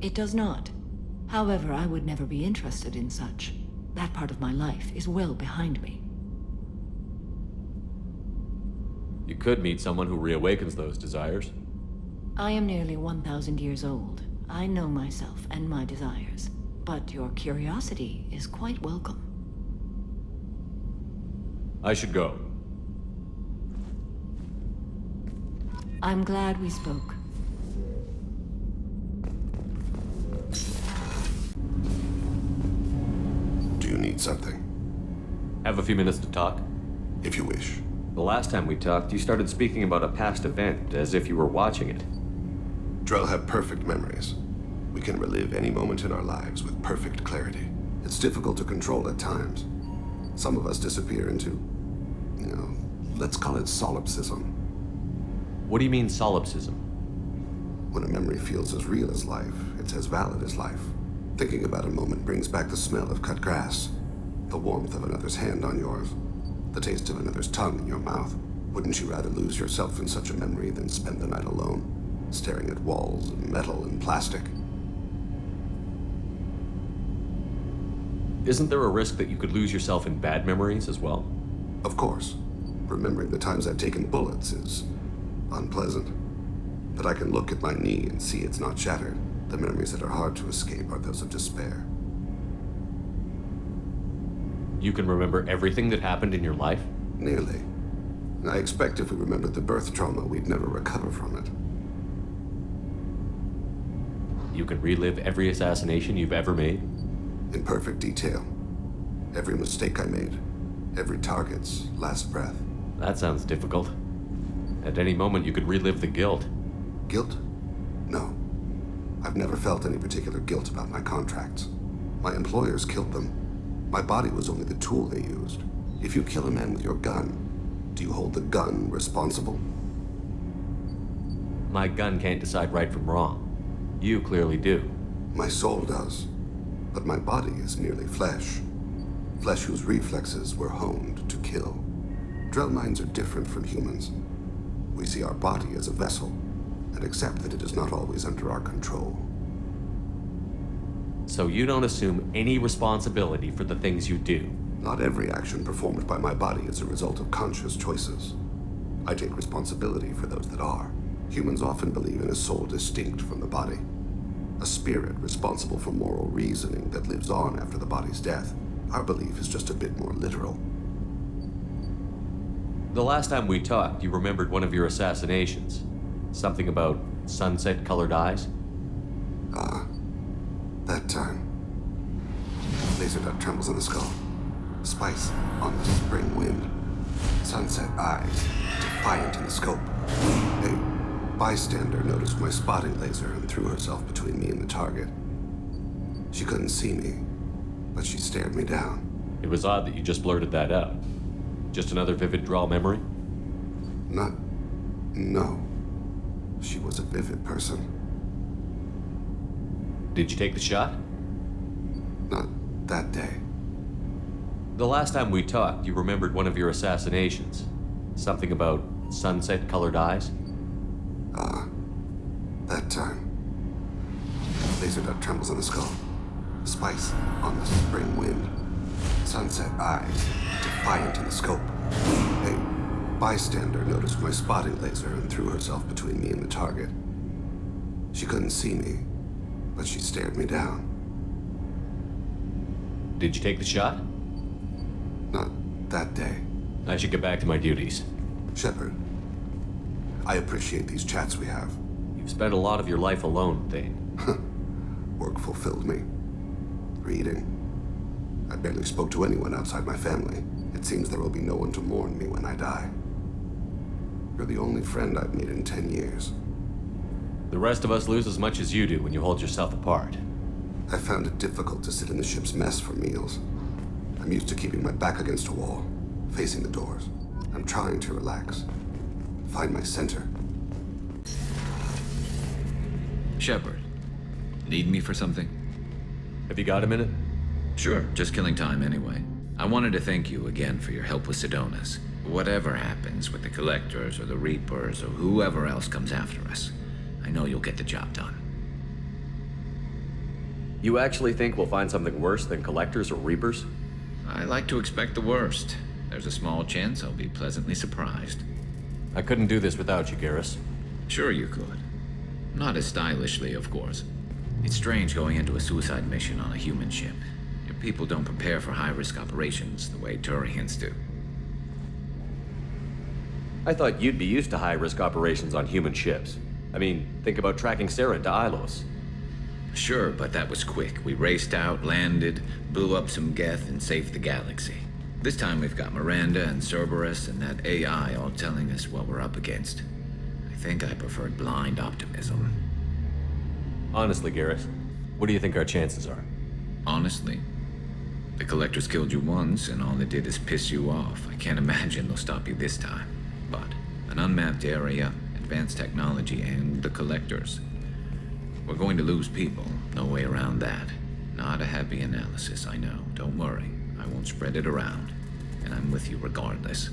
It does not. However, I would never be interested in such. That part of my life is well behind me. You could meet someone who reawakens those desires. I am nearly 1,000 years old. I know myself and my desires. But your curiosity is quite welcome. I should go. I'm glad we spoke. Do you need something? Have a few minutes to talk? If you wish. The last time we talked, you started speaking about a past event, as if you were watching it. Drell have perfect memories. We can relive any moment in our lives with perfect clarity. It's difficult to control at times. Some of us disappear into, let's call it solipsism. What do you mean, solipsism? When a memory feels as real as life, it's as valid as life. Thinking about a moment brings back the smell of cut grass, the warmth of another's hand on yours, the taste of another's tongue in your mouth. Wouldn't you rather lose yourself in such a memory than spend the night alone, staring at walls and metal and plastic? Isn't there a risk that you could lose yourself in bad memories as well? Of course. Remembering the times I've taken bullets is unpleasant. But I can look at my knee and see it's not shattered. The memories that are hard to escape are those of despair. You can remember everything that happened in your life? Nearly. I expect if we remembered the birth trauma, we'd never recover from it. You can relive every assassination you've ever made? In perfect detail. Every mistake I made. Every target's last breath. That sounds difficult. At any moment, you could relive the guilt. Guilt? No. I've never felt any particular guilt about my contracts. My employers killed them. My body was only the tool they used. If you kill a man with your gun, do you hold the gun responsible? My gun can't decide right from wrong. You clearly do. My soul does. But my body is merely flesh. Flesh whose reflexes were honed to kill. Drell minds are different from humans. We see our body as a vessel, and accept that it is not always under our control. So you don't assume any responsibility for the things you do? Not every action performed by my body is a result of conscious choices. I take responsibility for those that are. Humans often believe in a soul distinct from the body. A spirit responsible for moral reasoning that lives on after the body's death. Our belief is just a bit more literal. The last time we talked, you remembered one of your assassinations. Something about sunset-colored eyes? Ah, that time. Laser dot trembles on the skull. Spice on the spring wind. Sunset eyes, defiant in the scope. A bystander noticed my spotting laser and threw herself between me and the target. She couldn't see me, but she stared me down. It was odd that you just blurted that out. Just another vivid Drell memory? No. She was a vivid person. Did you take the shot? Not that day. The last time we talked, you remembered one of your assassinations. Something about sunset-colored eyes? Ah, that time. Laser dot trembles on the skull. Spice on the spring wind. Sunset eyes, defiant in the scope. A bystander noticed my spotting laser and threw herself between me and the target. She couldn't see me, but she stared me down. Did you take the shot? Not that day. I should get back to my duties. Shepard, I appreciate these chats we have. You've spent a lot of your life alone, Thane. Work fulfilled me. Reading. I barely spoke to anyone outside my family. It seems there will be no one to mourn me when I die. You're the only friend I've made in 10 years. The rest of us lose as much as you do when you hold yourself apart. I found it difficult to sit in the ship's mess for meals. I'm used to keeping my back against a wall, facing the doors. I'm trying to relax, find my center. Shepard, need me for something? Have you got a minute? Sure, just killing time anyway. I wanted to thank you again for your help with Sidonis. Whatever happens with the Collectors or the Reapers or whoever else comes after us, I know you'll get the job done. You actually think we'll find something worse than Collectors or Reapers? I like to expect the worst. There's a small chance I'll be pleasantly surprised. I couldn't do this without you, Garrus. Sure you could. Not as stylishly, of course. It's strange going into a suicide mission on a human ship. Your people don't prepare for high-risk operations the way Turians do. I thought you'd be used to high-risk operations on human ships. I mean, think about tracking Saren to Ilos. Sure, but that was quick. We raced out, landed, blew up some Geth, and saved the galaxy. This time we've got Miranda and Cerberus and that AI all telling us what we're up against. I think I preferred blind optimism. Honestly, Garrus, what do you think our chances are? Honestly? The Collectors killed you once, and all they did is piss you off. I can't imagine they'll stop you this time. But an unmapped area, advanced technology, and the Collectors. We're going to lose people. No way around that. Not a happy analysis, I know. Don't worry. I won't spread it around. And I'm with you regardless.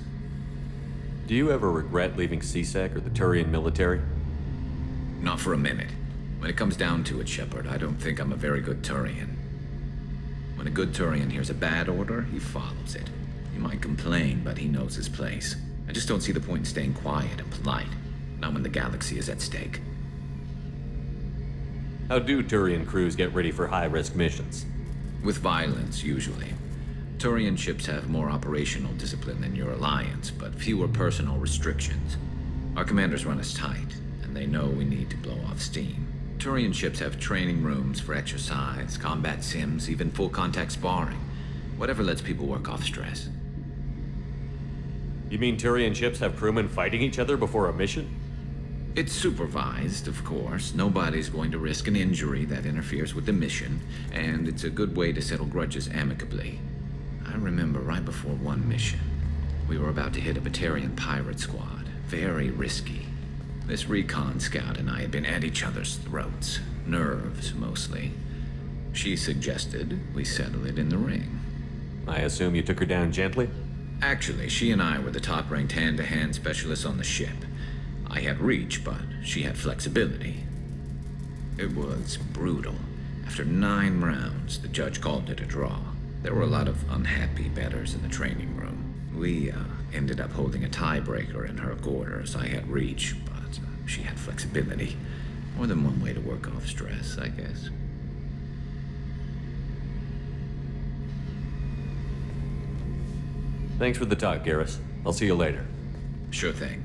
Do you ever regret leaving C-Sec or the Turian military? Not for a minute. When it comes down to it, Shepard, I don't think I'm a very good Turian. When a good Turian hears a bad order, he follows it. He might complain, but he knows his place. I just don't see the point in staying quiet and polite. Not when the galaxy is at stake. How do Turian crews get ready for high-risk missions? With violence, usually. Turian ships have more operational discipline than your alliance, but fewer personal restrictions. Our commanders run us tight, and they know we need to blow off steam. Turian ships have training rooms for exercise, combat sims, even full-contact sparring. Whatever lets people work off stress. You mean Turian ships have crewmen fighting each other before a mission? It's supervised, of course. Nobody's going to risk an injury that interferes with the mission, and it's a good way to settle grudges amicably. I remember right before one mission, we were about to hit a Batarian pirate squad. Very risky. This recon scout and I had been at each other's throats. Nerves, mostly. She suggested we settle it in the ring. I assume you took her down gently? Actually, she and I were the top-ranked hand-to-hand specialists on the ship. I had reach, but she had flexibility. It was brutal. After 9 rounds, the judge called it a draw. There were a lot of unhappy bettors in the training room. We ended up holding a tiebreaker in her quarters. I had reach, but she had flexibility. More than one way to work off stress, I guess. Thanks for the talk, Garrus. I'll see you later. Sure thing.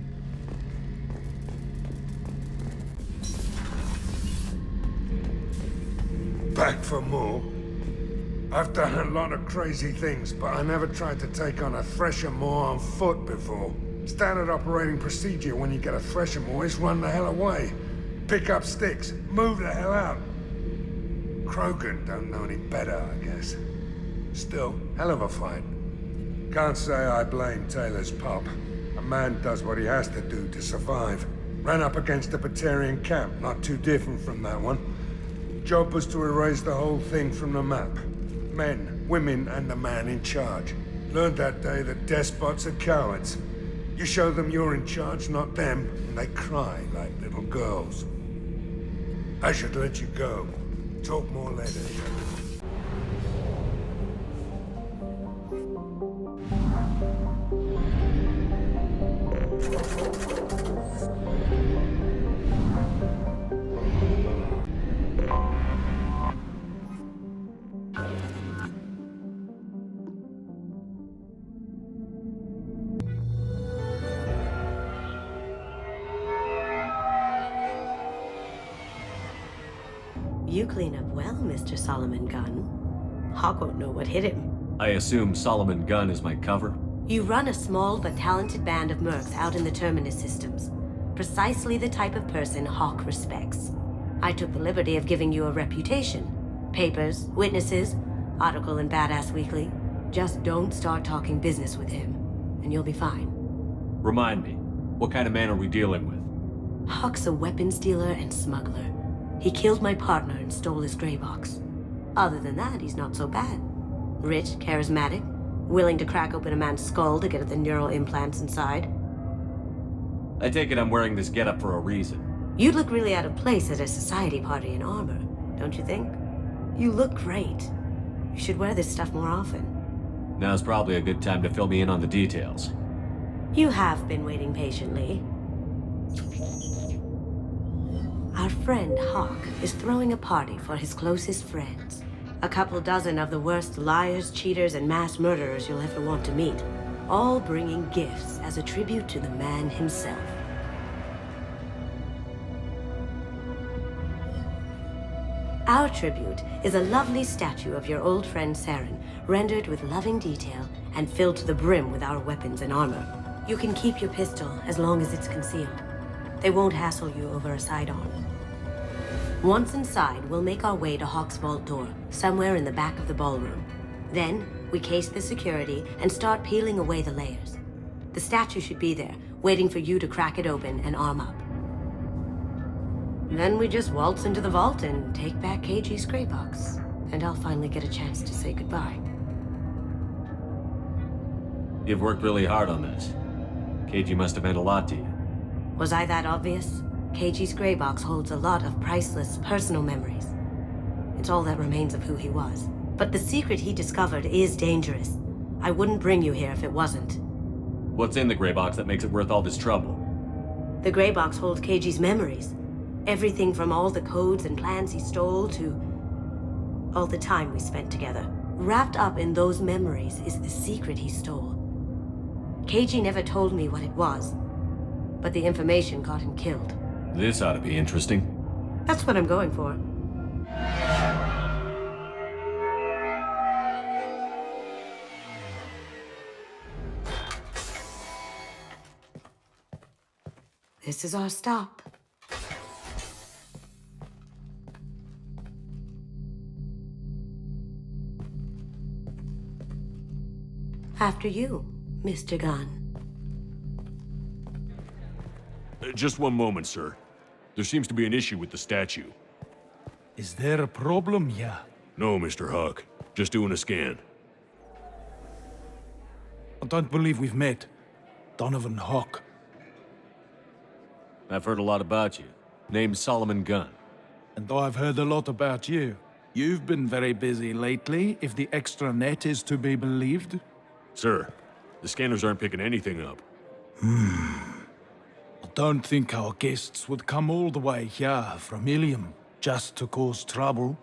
Back for more? I've done a lot of crazy things, but I never tried to take on a Thresher-Maw on foot before. Standard operating procedure when you get a Thresher-Maw is run the hell away. Pick up sticks, move the hell out. Krogan don't know any better, I guess. Still, hell of a fight. Can't say I blame Taylor's pup. A man does what he has to do to survive. Ran up against a Batarian camp, not too different from that one. Job was to erase the whole thing from the map. Men, women, and the man in charge. Learned that day that despots are cowards. You show them you're in charge, not them, and they cry like little girls. I should let you go. Talk more later. You clean up well, Mr. Solomon Gunn. Hawk won't know what hit him. I assume Solomon Gunn is my cover? You run a small but talented band of mercs out in the Terminus systems. Precisely the type of person Hawk respects. I took the liberty of giving you a reputation. Papers, witnesses, article in Badass Weekly. Just don't start talking business with him, and you'll be fine. Remind me, what kind of man are we dealing with? Hawk's a weapons dealer and smuggler. He killed my partner and stole his gray box. Other than that, he's not so bad. Rich, charismatic, willing to crack open a man's skull to get at the neural implants inside. I take it I'm wearing this getup for a reason. You'd look really out of place at a society party in armor, don't you think? You look great. You should wear this stuff more often. Now's probably a good time to fill me in on the details. You have been waiting patiently. Our friend Hawk is throwing a party for his closest friends. A couple dozen of the worst liars, cheaters, and mass murderers you'll ever want to meet. All bringing gifts as a tribute to the man himself. Our tribute is a lovely statue of your old friend Saren, rendered with loving detail and filled to the brim with our weapons and armor. You can keep your pistol as long as it's concealed. They won't hassle you over a sidearm. Once inside, we'll make our way to Hawk's vault door, somewhere in the back of the ballroom. Then, we case the security and start peeling away the layers. The statue should be there, waiting for you to crack it open and arm up. Then we just waltz into the vault and take back KG's gray box. And I'll finally get a chance to say goodbye. You've worked really hard on this. KG must have meant a lot to you. Was I that obvious? KG's gray box holds a lot of priceless personal memories. It's all that remains of who he was. But the secret he discovered is dangerous. I wouldn't bring you here if it wasn't. What's in the gray box that makes it worth all this trouble? The gray box holds KG's memories. Everything from all the codes and plans he stole to all the time we spent together. Wrapped up in those memories is the secret he stole. KG never told me what it was, but the information got him killed. This ought to be interesting. That's what I'm going for. This is our stop. After you, Mr. Gunn. Just one moment, sir. There seems to be an issue with the statue. Is there a problem here? No, Mr. Hawk. Just doing a scan. I don't believe we've met. Donovan Hawk. I've heard a lot about you. Name's Solomon Gunn. And I've heard a lot about you. You've been very busy lately, if the extranet is to be believed. Sir, the scanners aren't picking anything up. I don't think our guests would come all the way here from Ilium just to cause trouble.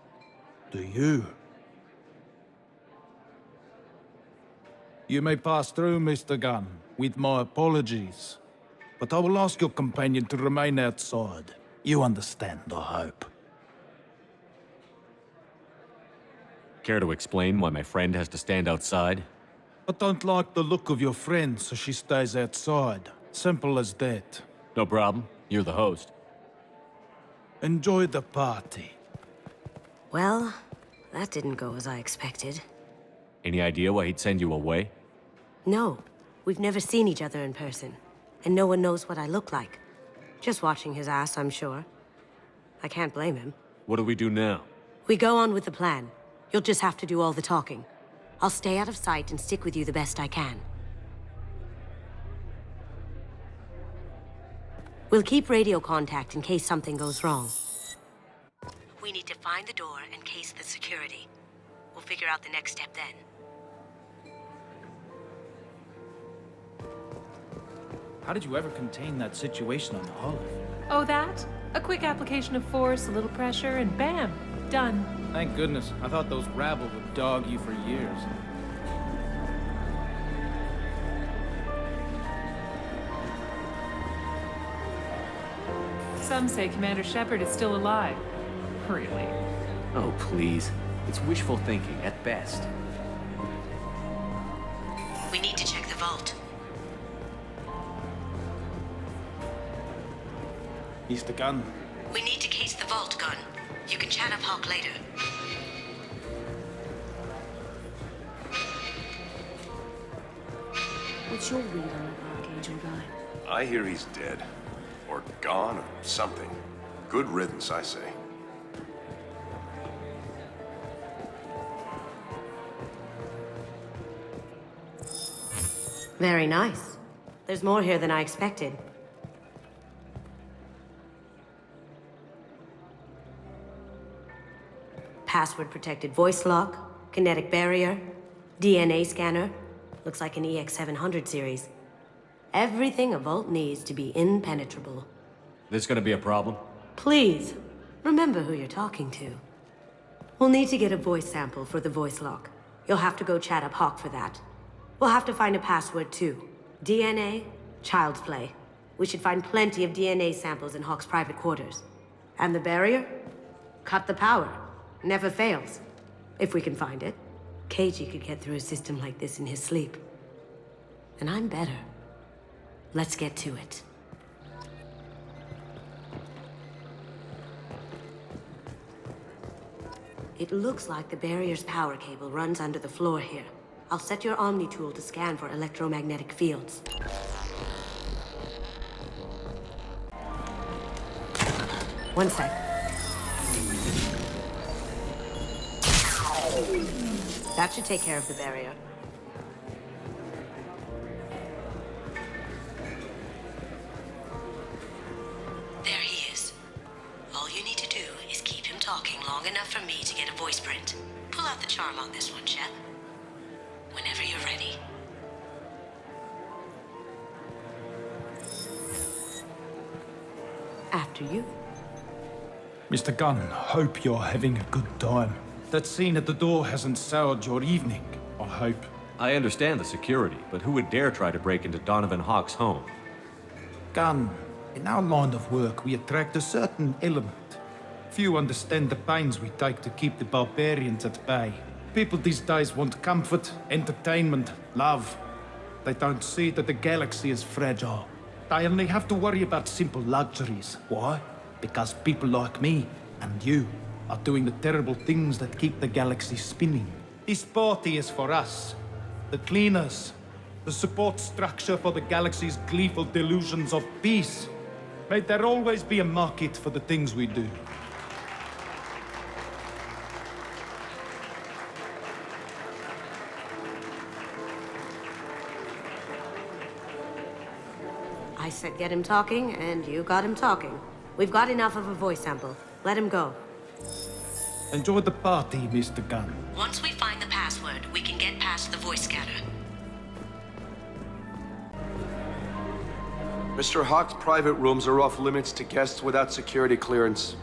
Do you? You may pass through, Mr. Gunn, with my apologies. But I will ask your companion to remain outside. You understand, I hope. Care to explain why my friend has to stand outside? I don't like the look of your friend, so she stays outside. Simple as that. No problem. You're the host. Enjoy the party. Well, that didn't go as I expected. Any idea why he'd send you away? No, we've never seen each other in person. And no one knows what I look like. Just watching his ass, I'm sure. I can't blame him. What do we do now? We go on with the plan. You'll just have to do all the talking. I'll stay out of sight and stick with you the best I can. We'll keep radio contact in case something goes wrong. We need to find the door and case the security. We'll figure out the next step then. How did you ever contain that situation on Olive? Oh, that? A quick application of force, a little pressure, and bam! Done. Thank goodness. I thought those rabble would dog you for years. Some say Commander Shepard is still alive. Really? Oh, please. It's wishful thinking, at best. vault. Mr. Gunn. We need to case the vault, Gunn. You can chat up Hawk later. What's your read on that Archangel guy? I hear he's dead. Or gone, or something. Good riddance, I say. Very nice. There's more here than I expected. Password-protected voice lock, kinetic barrier, DNA scanner. Looks like an EX-700 series. Everything a vault needs to be impenetrable. This gonna be a problem? Please, remember who you're talking to. We'll need to get a voice sample for the voice lock. You'll have to go chat up Hawk for that. We'll have to find a password too. DNA, child's play. We should find plenty of DNA samples in Hawk's private quarters. And the barrier? Cut the power. Never fails. If we can find it. KG could get through a system like this in his sleep. And I'm better. Let's get to it. It looks like the barrier's power cable runs under the floor here. I'll set your Omni tool to scan for electromagnetic fields. One sec. That should take care of the barrier. There he is. All you need to do is keep him talking long enough for me to get a voice print. Pull out the charm on this one, Chet. Whenever you're ready. After you. Mr. Gunn, hope you're having a good time. That scene at the door hasn't soured your evening, I hope. I understand the security, but who would dare try to break into Donovan Hawk's home? Gunn, in our line of work, we attract a certain element. Few understand the pains we take to keep the barbarians at bay. People these days want comfort, entertainment, love. They don't see that the galaxy is fragile. They only have to worry about simple luxuries. Why? Because people like me and you are doing the terrible things that keep the galaxy spinning. This party is for us, the cleaners, the support structure for the galaxy's gleeful delusions of peace. May there always be a market for the things we do. I said get him talking, and you got him talking. We've got enough of a voice sample. Let him go. Enjoy the party, Mr. Gunn. Once we find the password, we can get past the voice scanner. Mr. Hawk's private rooms are off limits to guests without security clearance.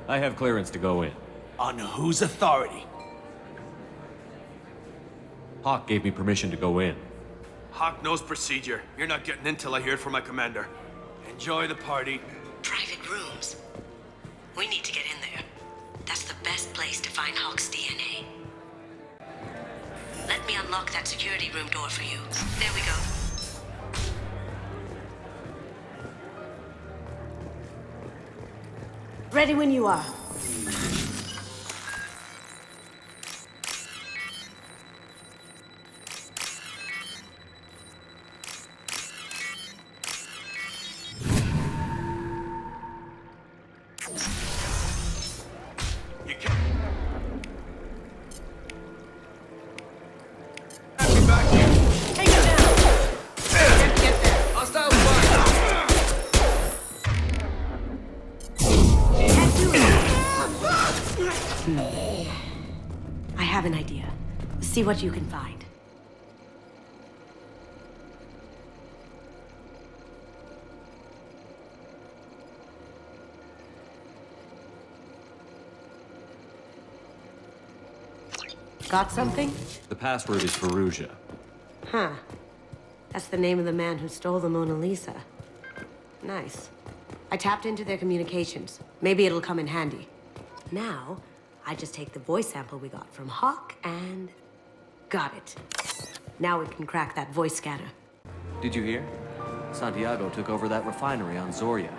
I have clearance to go in. On whose authority? Hawk gave me permission to go in. Hawk knows procedure. You're not getting in till I hear it from my commander. Enjoy the party. Private rooms. We need to get in there. That's the best place to find Hawk's DNA. Let me unlock that security room door for you. There we go. Ready when you are. I have an idea. See what you can find. Got something? The password is Verusia. Huh. That's the name of the man who stole the Mona Lisa. Nice. I tapped into their communications. Maybe it'll come in handy. Now, I just take the voice sample we got from Hawk and... got it. Now it can crack that voice scanner. Did you hear? Santiago took over that refinery on Zoria.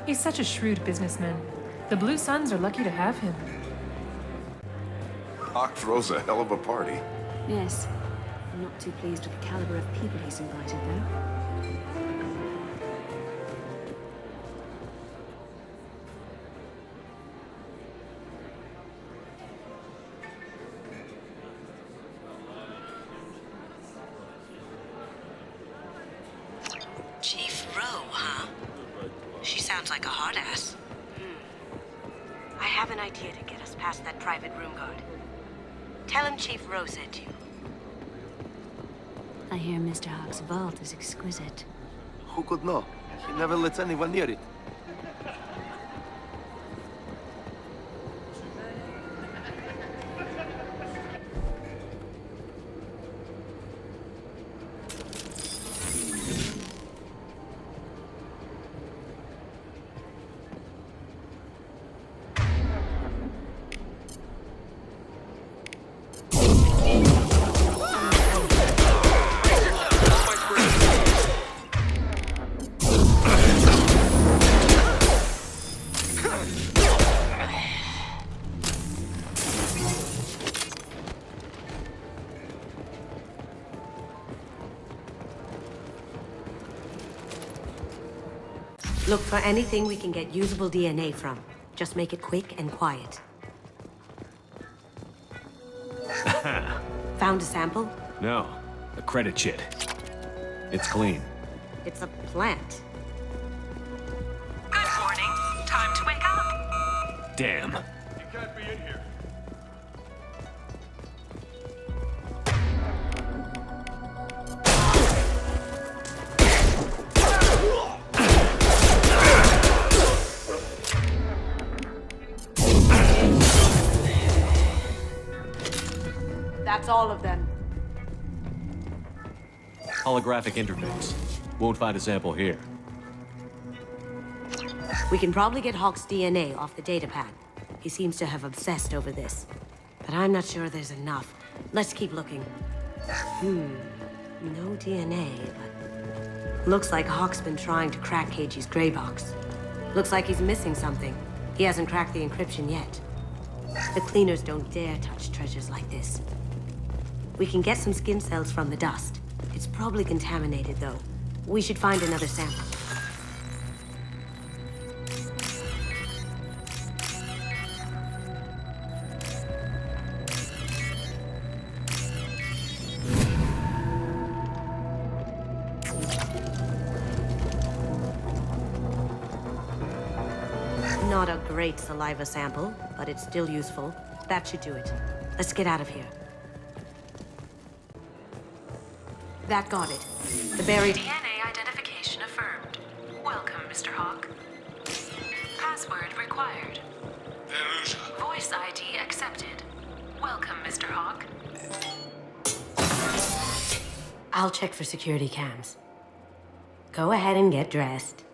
He's such a shrewd businessman. The Blue Suns are lucky to have him. Hawk throws a hell of a party. Yes. I'm not too pleased with the caliber of people he's invited, though. Chief Rowe, huh? She sounds like a hard ass. I have an idea to get us past that private room guard. Tell him Chief Rowe sent you. I hear Mr. Hawk's vault is exquisite. Who could know? He never lets anyone near it. Look for anything we can get usable DNA from. Just make it quick and quiet. Found a sample? No, a credit chit. It's clean. It's a plant. Good morning. Time to wake up. Damn. You can't be in here. That's all of them. Holographic interface. Won't find a sample here. We can probably get Hawk's DNA off the datapad. He seems to have obsessed over this. But I'm not sure there's enough. Let's keep looking. No DNA, but... Looks like Hawk's been trying to crack Keiji's gray box. Looks like he's missing something. He hasn't cracked the encryption yet. The cleaners don't dare touch treasures like this. We can get some skin cells from the dust. It's probably contaminated, though. We should find another sample. Not a great saliva sample, but it's still useful. That should do it. Let's get out of here. That got it. The buried... DNA identification affirmed. Welcome, Mr. Hawk. Password required. Voice ID accepted. Welcome, Mr. Hawk. I'll check for security cams. Go ahead and get dressed.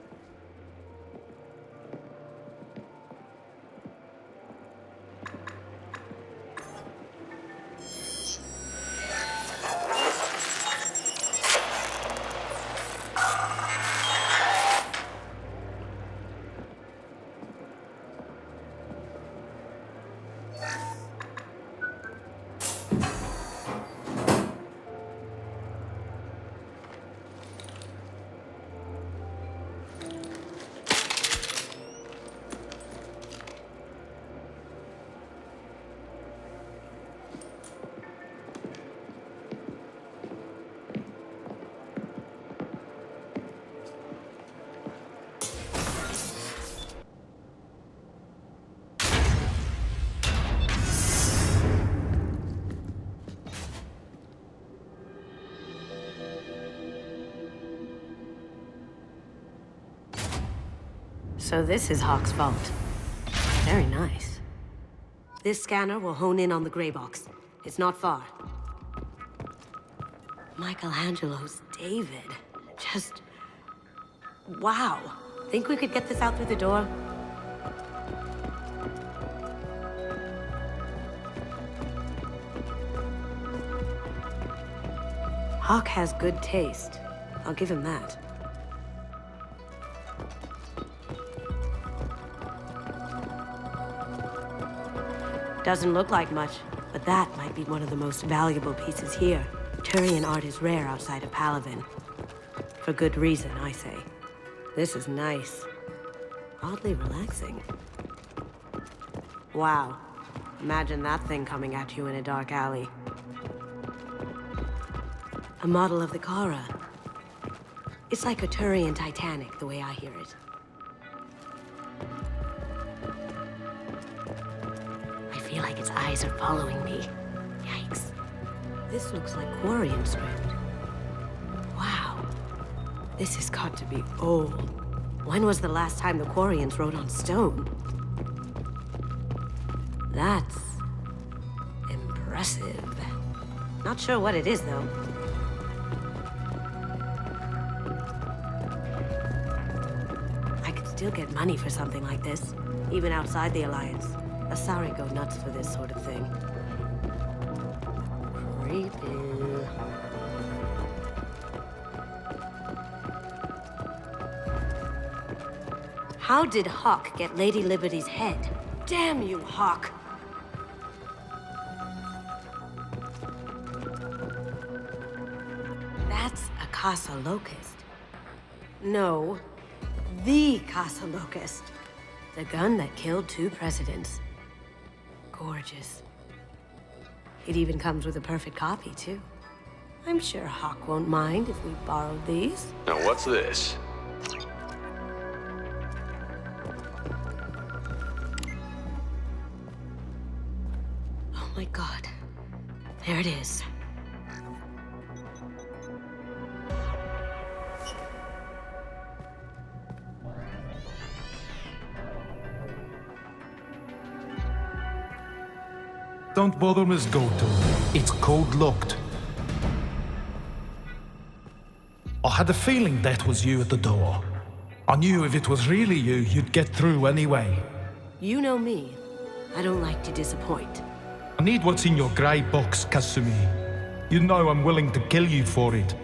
So this is Hawk's vault. Very nice. This scanner will hone in on the gray box. It's not far. Michelangelo's David. Just... wow. Think we could get this out through the door? Hawk has good taste. I'll give him that. Doesn't look like much, but that might be one of the most valuable pieces here. Turian art is rare outside of Palaven. For good reason, I say. This is nice. Oddly relaxing. Wow. Imagine that thing coming at you in a dark alley. A model of the Kara. It's like a Turian Titanic, the way I hear it. I feel like its eyes are following me. Yikes. This looks like Quarian script. Wow. This has got to be old. When was the last time the Quarians wrote on stone? That's impressive. Not sure what it is, though. I could still get money for something like this, even outside the Alliance. Asari go nuts for this sort of thing. Creepy. How did Hawk get Lady Liberty's head? Damn you, Hawk! That's a Casa Locust. No, the Casa Locust. The gun that killed 2 presidents. Gorgeous. It even comes with a perfect copy, too. I'm sure Hawk won't mind if we borrowed these. Now what's this? Oh my god. There it is. Don't bother, Miss Goto. It's code-locked. I had a feeling that was you at the door. I knew if it was really you, you'd get through anyway. You know me. I don't like to disappoint. I need what's in your grey box, Kasumi. You know I'm willing to kill you for it.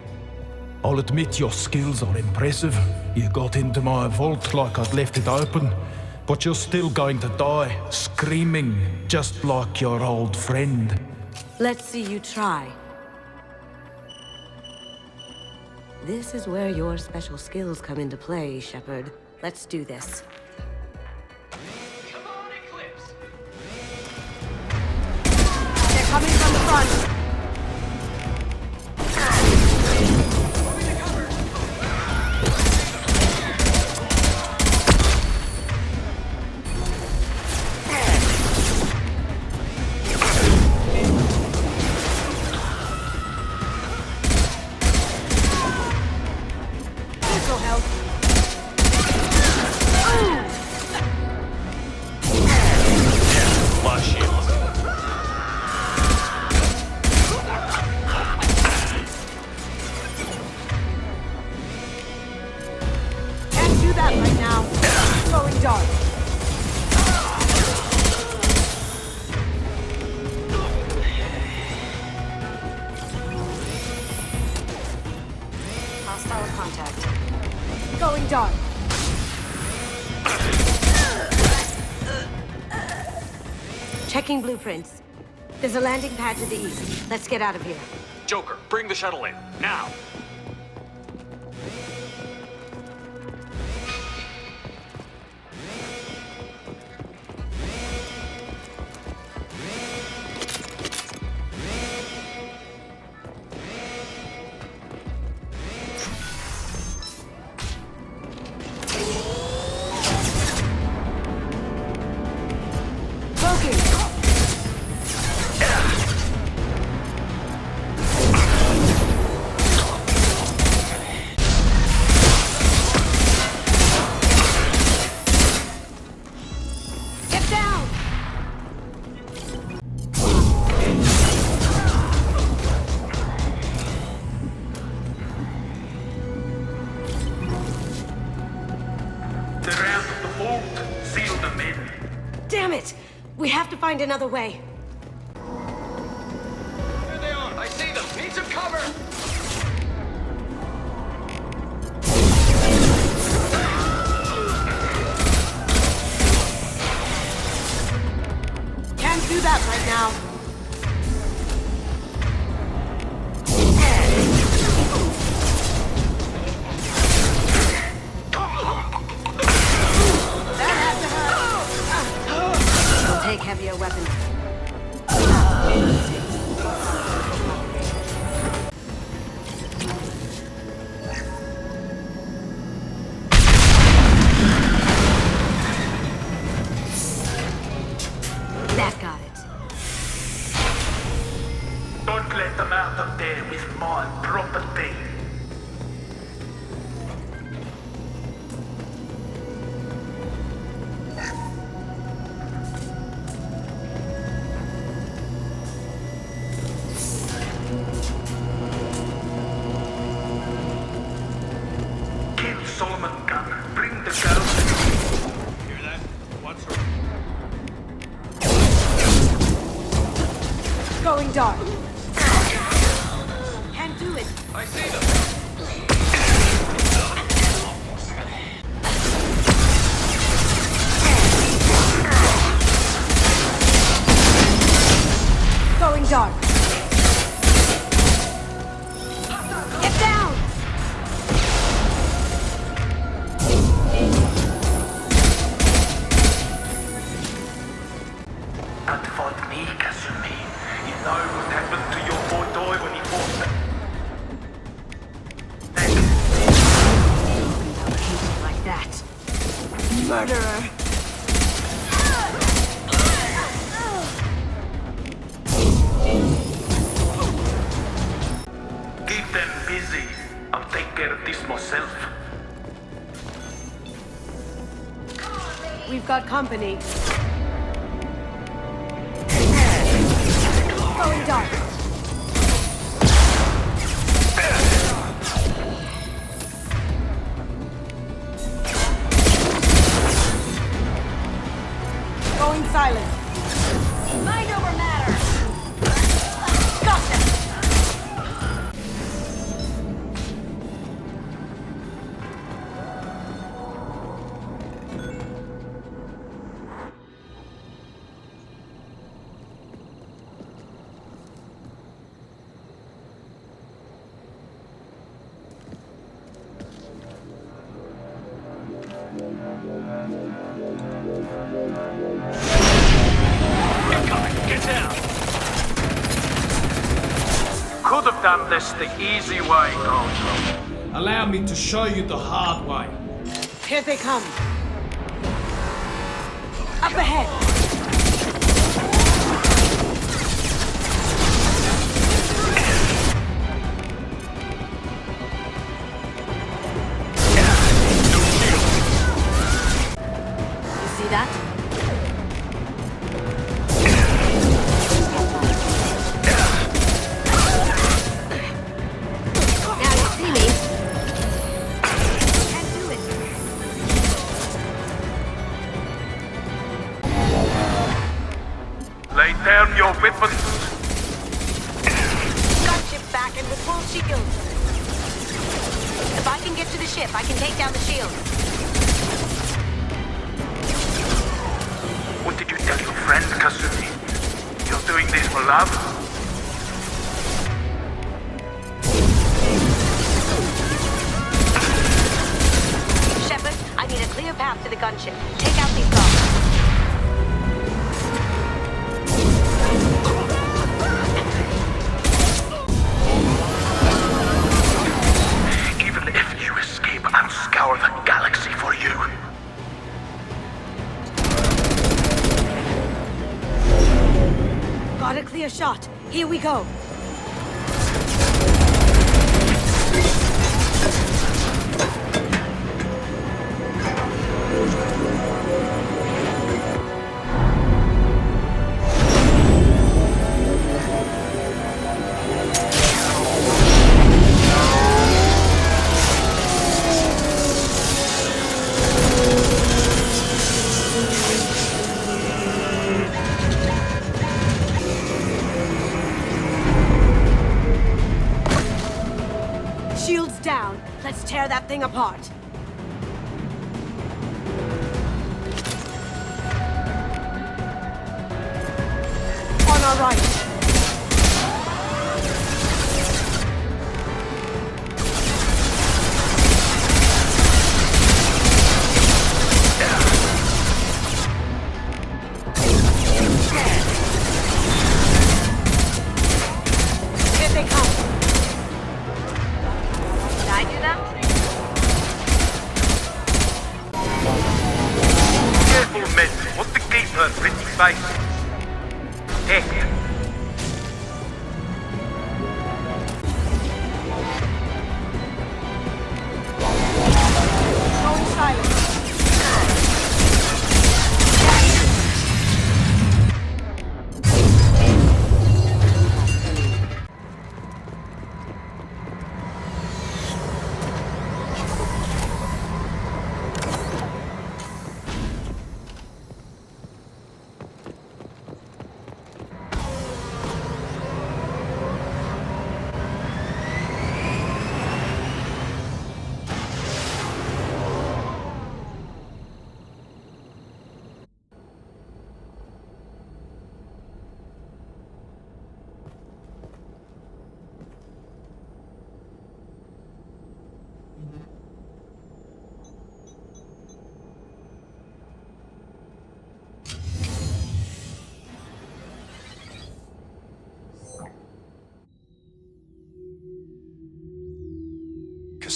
I'll admit your skills are impressive. You got into my vault like I'd left it open. But you're still going to die, screaming, just like your old friend. Let's see you try. This is where your special skills come into play, Shepard. Let's do this. Come on, Eclipse! They're coming from the front! Checking blueprints. There's a landing pad to the east. Let's get out of here. Joker, bring the shuttle in, now! Find another way. There they are! I see them! Need some cover! on, gun. Bring the girl to me. Hear that? What's her... Going dark. Can't do it. I see them. Going dark. Get down! That fought me, Kasumi. You know what happened to your boy Doi when he fought Like that. Murderer. Keep them busy. I'll take care of this myself. We've got company. Going dark. Going silent. Mind over matter. Gotcha. Get down! Could have done this the easy way, Gojo. Allow me to show you the hard way. Here they come. Up ahead. You see that? Now you see me. Can't do it. Lay down your weapons. Gunship back and with full shield. If I can get to the ship, I can take down the shield. What did you tell your friend, Kasumi? You're doing this for love? Shepard, I need a clear path to the gunship. Take out these guards. Even if you escape, I'll scour the galaxy for you. Got a clear shot. Here we go. Shields down. Let's tear that thing apart. On our right. Here they come. Did I do that? Careful, men. Want to keep her pretty face. Heck. Going silent.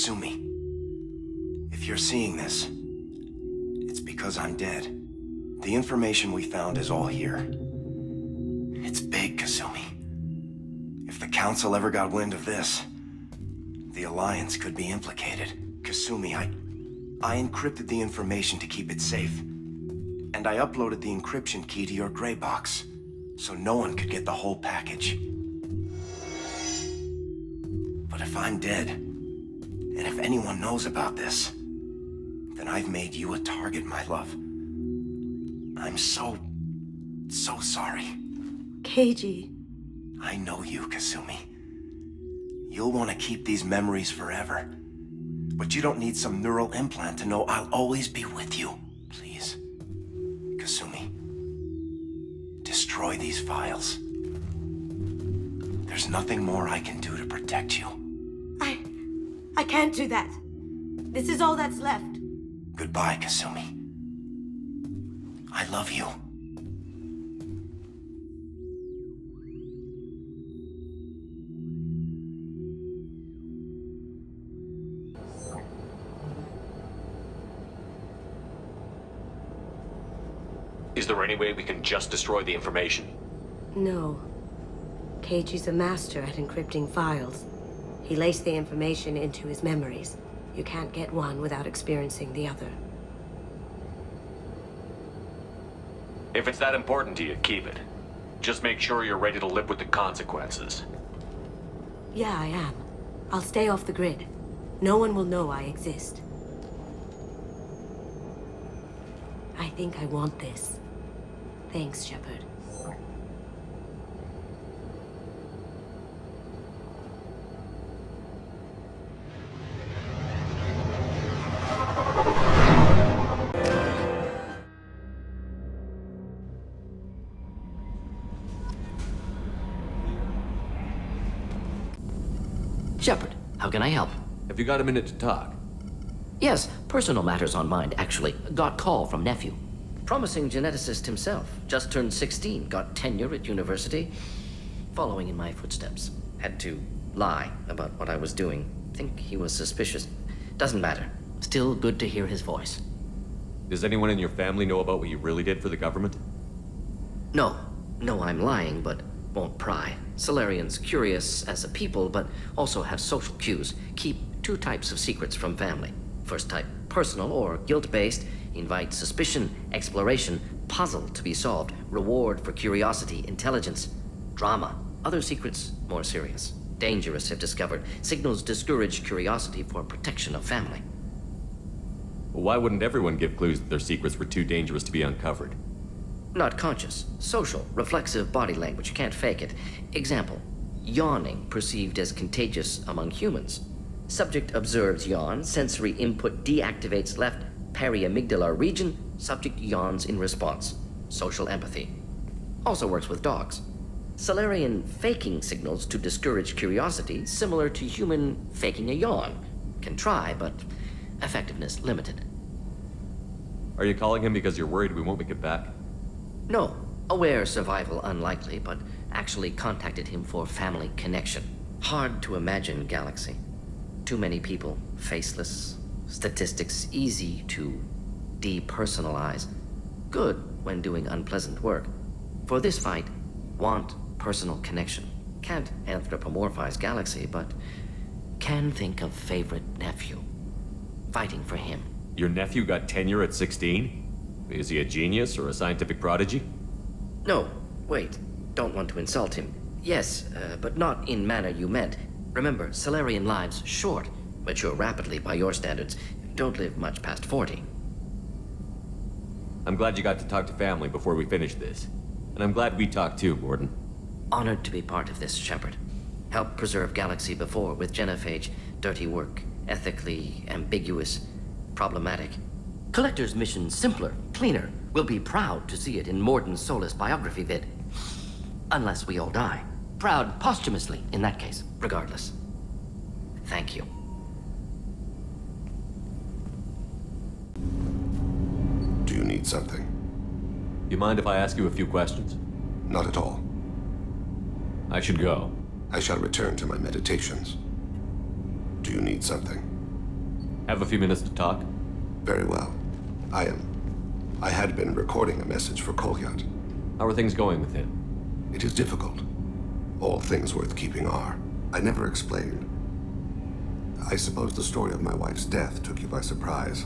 Kasumi, if you're seeing this, it's because I'm dead. The information we found is all here. It's big, Kasumi. If the Council ever got wind of this, the Alliance could be implicated. Kasumi, I encrypted the information to keep it safe. And I uploaded the encryption key to your gray box, so no one could get the whole package. But if I'm dead, and if anyone knows about this, then I've made you a target, my love. I'm so sorry. Keiji. I know you, Kasumi. You'll want to keep these memories forever. But you don't need some neural implant to know I'll always be with you. Please, Kasumi, destroy these files. There's nothing more I can do to protect you. I can't do that. This is all that's left. Goodbye, Kasumi. I love you. Is there any way we can just destroy the information? No. Keiji's a master at encrypting files. He laced the information into his memories. You can't get one without experiencing the other. If it's that important to you, keep it. Just make sure you're ready to live with the consequences. Yeah, I am. I'll stay off the grid. No one will know I exist. I think I want this. Thanks, Shepard. Shepard, how can I help? Have you got a minute to talk? Yes, personal matters on mind, actually. Got call from nephew. Promising geneticist himself. Just turned 16, got tenure at university. Following in my footsteps. Had to lie about what I was doing. Think he was suspicious. Doesn't matter. Still good to hear his voice. Does anyone in your family know about what you really did for the government? No. No, I'm lying, but won't pry. Solarians curious as a people, but also have social cues. Keep two types of secrets from family. First type, personal or guilt-based. Invite suspicion, exploration, puzzle to be solved, reward for curiosity, intelligence, drama. Other secrets, more serious. Dangerous if discovered. Signals discourage curiosity for protection of family. Well, why wouldn't everyone give clues that their secrets were too dangerous to be uncovered? Not conscious. Social, reflexive body language. Can't fake it. Example, yawning perceived as contagious among humans. Subject observes yawn, sensory input deactivates left periamygdalar region, subject yawns in response. Social empathy. Also works with dogs. Solarian faking signals to discourage curiosity, similar to human faking a yawn. Can try, but effectiveness limited. Are you calling him because you're worried we won't make it back? No. Aware survival unlikely, but actually contacted him for family connection. Hard to imagine galaxy. Too many people, faceless. Statistics easy to depersonalize. Good when doing unpleasant work. For this fight, want personal connection. Can't anthropomorphize galaxy, but can think of favorite nephew. Fighting for him. Your nephew got tenure at 16? Is he a genius or a scientific prodigy? No, wait. Don't want to insult him. Yes, but not in manner you meant. Remember, Solarian lives short. Mature rapidly by your standards. Don't live much past 40. I'm glad you got to talk to family before we finish this. And I'm glad we talked too, Gordon. Honored to be part of this, Shepard. Helped preserve Galaxy before with Genophage. Dirty work. Ethically ambiguous. Problematic. Collector's mission simpler, cleaner. We'll be proud to see it in Mordin Solus biography vid. Unless we all die. Proud posthumously, in that case, regardless. Thank you. Do you need something? You mind if I ask you a few questions? Not at all. I should go. I shall return to my meditations. Do you need something? Have a few minutes to talk? Very well. I had been recording a message for Kolyat. How are things going with him? It is difficult. All things worth keeping are. I never explained. I suppose the story of my wife's death took you by surprise.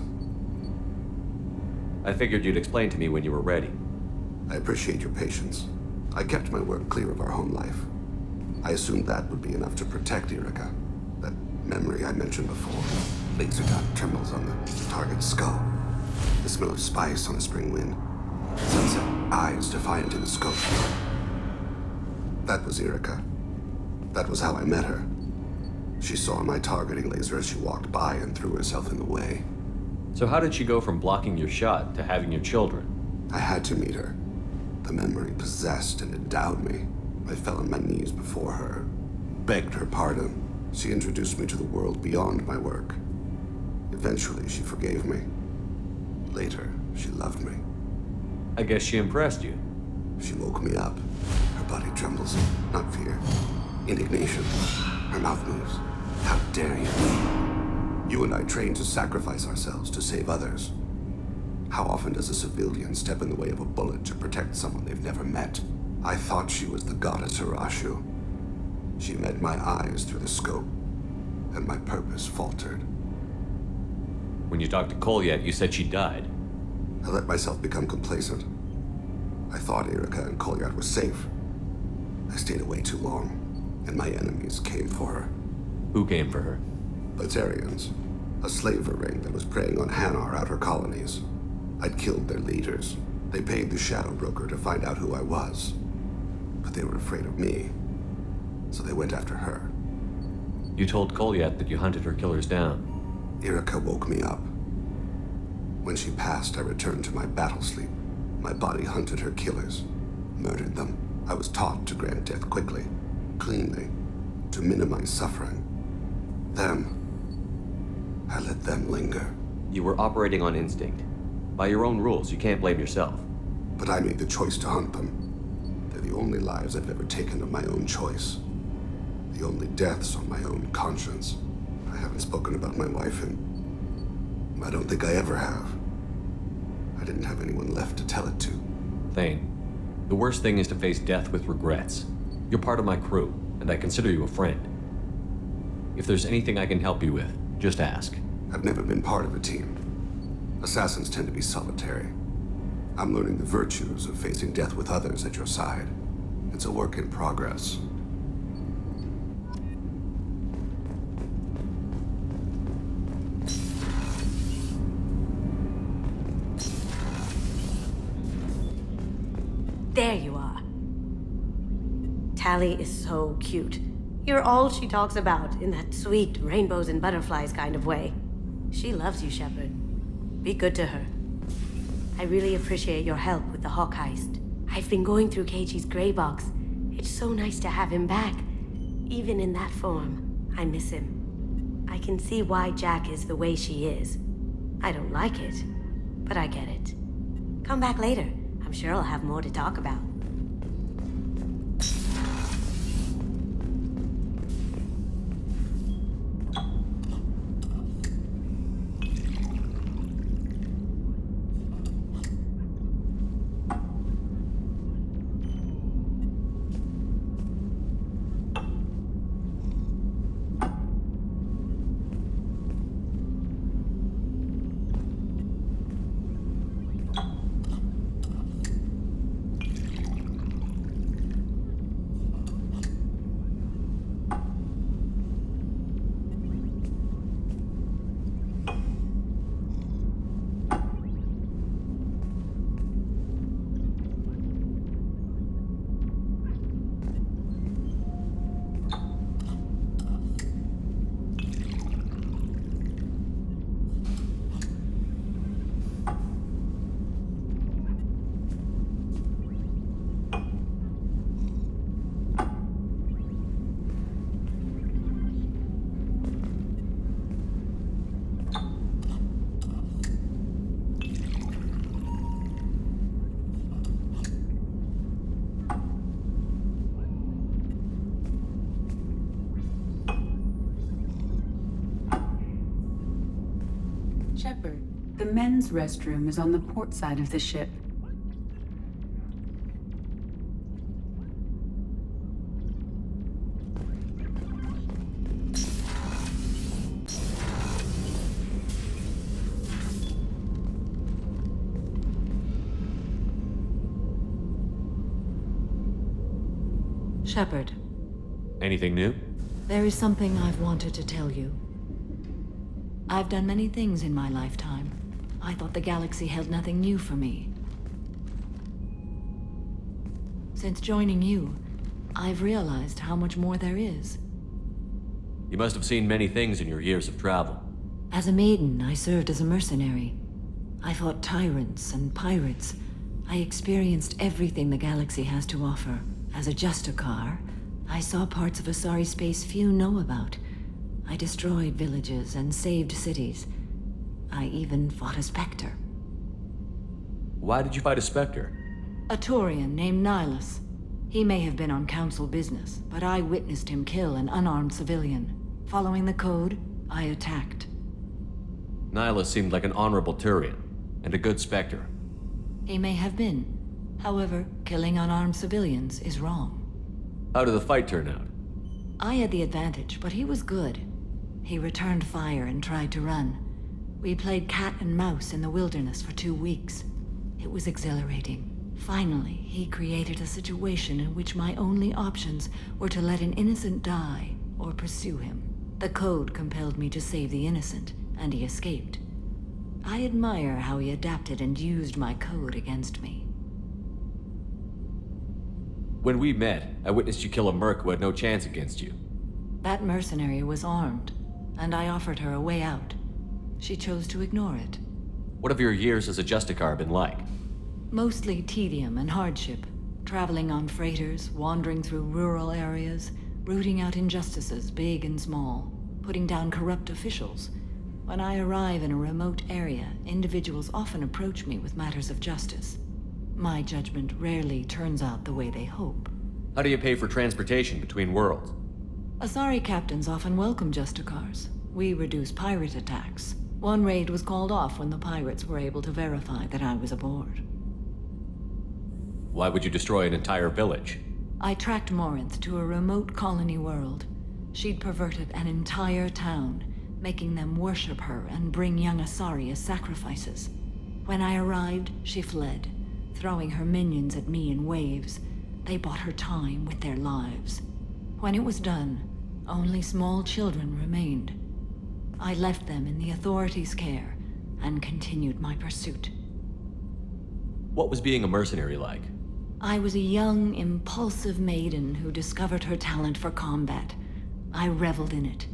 I figured you'd explain to me when you were ready. I appreciate your patience. I kept my work clear of our home life. I assumed that would be enough to protect Irika. That memory I mentioned before. Laser gun trembles on the target's skull. The smell of spice on a spring wind. Sunset eyes defiant in the scope. That was Irika. That was how I met her. She saw my targeting laser as she walked by and threw herself in the way. So how did she go from blocking your shot to having your children? I had to meet her. The memory possessed and endowed me. I fell on my knees before her, begged her pardon. She introduced me to the world beyond my work. Eventually, she forgave me. Later, she loved me. I guess she impressed you. She woke me up. Her body trembles. Not fear. Indignation. Her mouth moves. How dare you? You and I trained to sacrifice ourselves to save others. How often does a civilian step in the way of a bullet to protect someone they've never met? I thought she was the goddess Arashu. She met my eyes through the scope, and my purpose faltered. When you talked to Kolyat, you said she died. I let myself become complacent. I thought Irika and Kolyat were safe. I stayed away too long, and my enemies came for her. Who came for her? Batarians. A slaver ring that was preying on Hanar outer colonies. I'd killed their leaders. They paid the Shadow Broker to find out who I was. But they were afraid of me, so they went after her. You told Kolyat that you hunted her killers down. Irika woke me up. When she passed, I returned to my battle sleep. My body hunted her killers, murdered them. I was taught to grant death quickly, cleanly, to minimize suffering. Them, I let them linger. You were operating on instinct. By your own rules, you can't blame yourself. But I made the choice to hunt them. They're the only lives I've ever taken of my own choice. The only deaths on my own conscience. I haven't spoken about my wife, and I don't think I ever have. I didn't have anyone left to tell it to. Thane, the worst thing is to face death with regrets. You're part of my crew, and I consider you a friend. If there's anything I can help you with, just ask. I've never been part of a team. Assassins tend to be solitary. I'm learning the virtues of facing death with others at your side. It's a work in progress. There you are. Tally is so cute. You're all she talks about in that sweet rainbows and butterflies kind of way. She loves you, Shepard. Be good to her. I really appreciate your help with the Hawk heist. I've been going through Keiichi's gray box. It's so nice to have him back. Even in that form, I miss him. I can see why Jack is the way she is. I don't like it, but I get it. Come back later. I'm sure I'll have more to talk about. The men's restroom is on the port side of the ship. Shepard, Anything new? there is something I've wanted to tell you. I've done many things in my lifetime. I thought the galaxy held nothing new for me. Since joining you, I've realized how much more there is. You must have seen many things in your years of travel. As a maiden, I served as a mercenary. I fought tyrants and pirates. I experienced everything the galaxy has to offer. As a Justicar, I saw parts of Asari space few know about. I destroyed villages and saved cities. I even fought a Spectre. Why did you fight a Spectre? A Turian named Nihilus. He may have been on council business, but I witnessed him kill an unarmed civilian. Following the code, I attacked. Nihilus seemed like an honorable Turian, and a good Spectre. He may have been. However, killing unarmed civilians is wrong. How did the fight turn out? I had the advantage, but he was good. He returned fire and tried to run. We played cat and mouse in the wilderness for 2 weeks. It was exhilarating. Finally, he created a situation in which my only options were to let an innocent die or pursue him. The code compelled me to save the innocent, and he escaped. I admire how he adapted and used my code against me. When we met, I witnessed you kill a merc who had no chance against you. That mercenary was armed, and I offered her a way out. She chose to ignore it. What have your years as a Justicar been like? Mostly tedium and hardship. Traveling on freighters, wandering through rural areas, rooting out injustices, big and small, putting down corrupt officials. When I arrive in a remote area, individuals often approach me with matters of justice. My judgment rarely turns out the way they hope. How do you pay for transportation between worlds? Asari captains often welcome Justicars. We reduce pirate attacks. One raid was called off when the pirates were able to verify that I was aboard. Why would you destroy an entire village? I tracked Morinth to a remote colony world. She'd perverted an entire town, making them worship her and bring young Asari as sacrifices. When I arrived, she fled, throwing her minions at me in waves. They bought her time with their lives. When it was done, only small children remained. I left them in the authorities' care and continued my pursuit. What was being a mercenary like? I was a young, impulsive maiden who discovered her talent for combat. I reveled in it,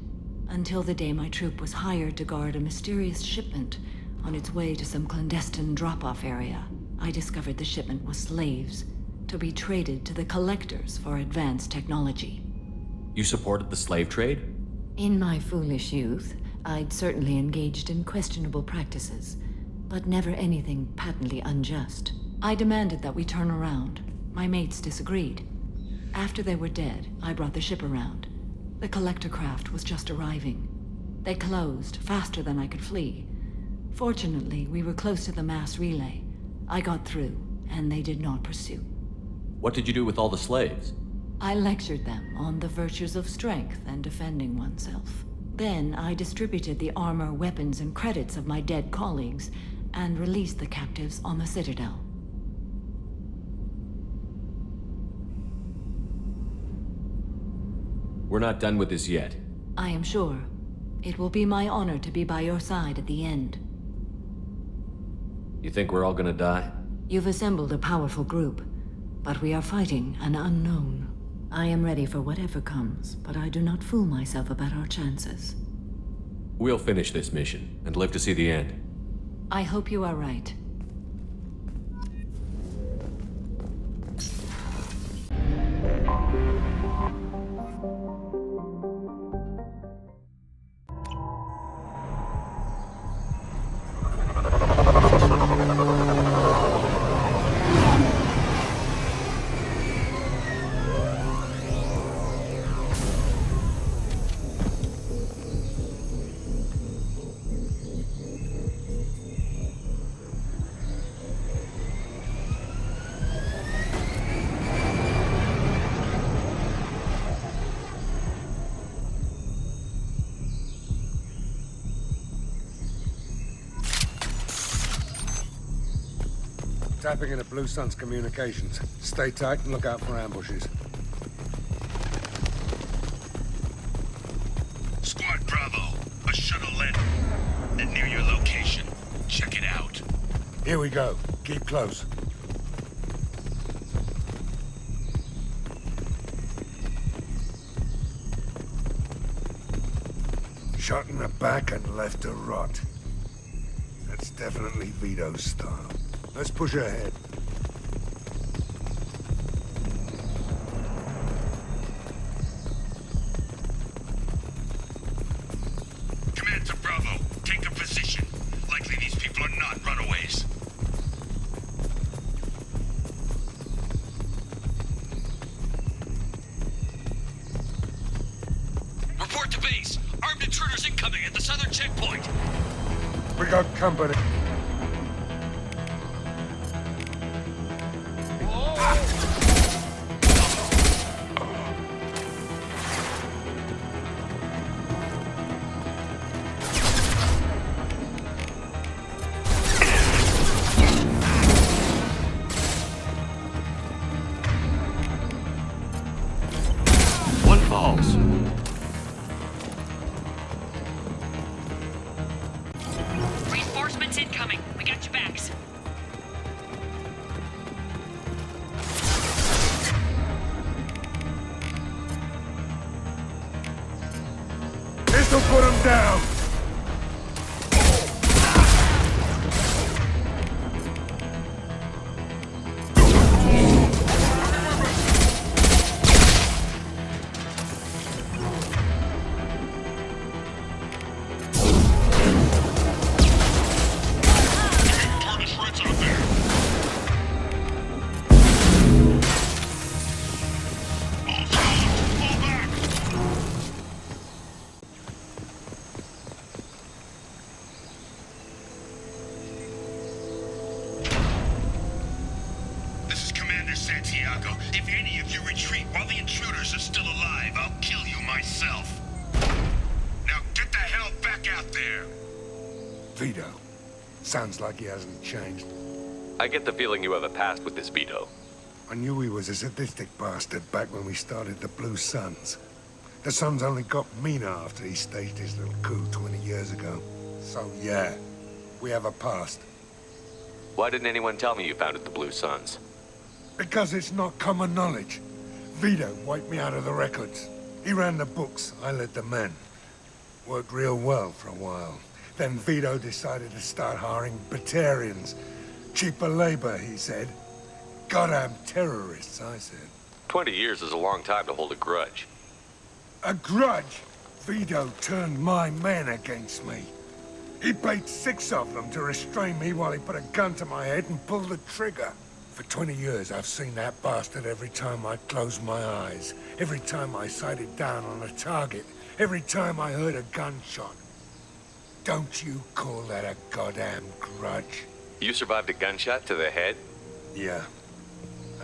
until the day my troop was hired to guard a mysterious shipment on its way to some clandestine drop-off area. I discovered the shipment was slaves, to be traded to the Collectors for advanced technology. You supported the slave trade? In my foolish youth, I'd certainly engaged in questionable practices, but never anything patently unjust. I demanded that we turn around. My mates disagreed. After they were dead, I brought the ship around. The Collector craft was just arriving. They closed faster than I could flee. Fortunately, we were close to the mass relay. I got through, and they did not pursue. What did you do with all the slaves? I lectured them on the virtues of strength and defending oneself. Then I distributed the armor, weapons, and credits of my dead colleagues, and released the captives on the Citadel. We're not done with this yet. I am sure. It will be my honor to be by your side at the end. You think we're all gonna die? You've assembled a powerful group, but we are fighting an unknown. I am ready for whatever comes, but I do not fool myself about our chances. We'll finish this mission and live to see the end. I hope you are right. Tapping into Blue Sun's communications. Stay tight and look out for ambushes. Squad Bravo, a shuttle landed near your location. Check it out. Here we go. Keep close. Shot in the back and left to rot. That's definitely Vito's style. Let's push ahead. Command to Bravo, take a position. Likely these people are not runaways. Report to base. Armed intruders incoming at the southern checkpoint. We got company. One falls. Reinforcements incoming. We got your backs. This'll put him down. This is Commander Santiago. If any of you retreat while the intruders are still alive, I'll kill you myself. Now get the hell back out there! Vito. Sounds like he hasn't changed. I get the feeling you have a past with this Vito. I knew he was a sadistic bastard back when we started the Blue Suns. The Suns only got meaner after he staged his little coup 20 years ago. So yeah, we have a past. Why didn't anyone tell me you founded the Blue Suns? Because it's not common knowledge. Vito wiped me out of the records. He ran the books, I led the men. Worked real well for a while. Then Vito decided to start hiring Batarians. Cheaper labor, he said. Goddamn terrorists, I said. 20 years is a long time to hold a grudge. A grudge? Vito turned my men against me. He paid 6 of them to restrain me while he put a gun to my head and pulled the trigger. For 20 years, I've seen that bastard every time I closed my eyes. Every time I sighted down on a target. Every time I heard a gunshot. Don't you call that a goddamn grudge? You survived a gunshot to the head? Yeah.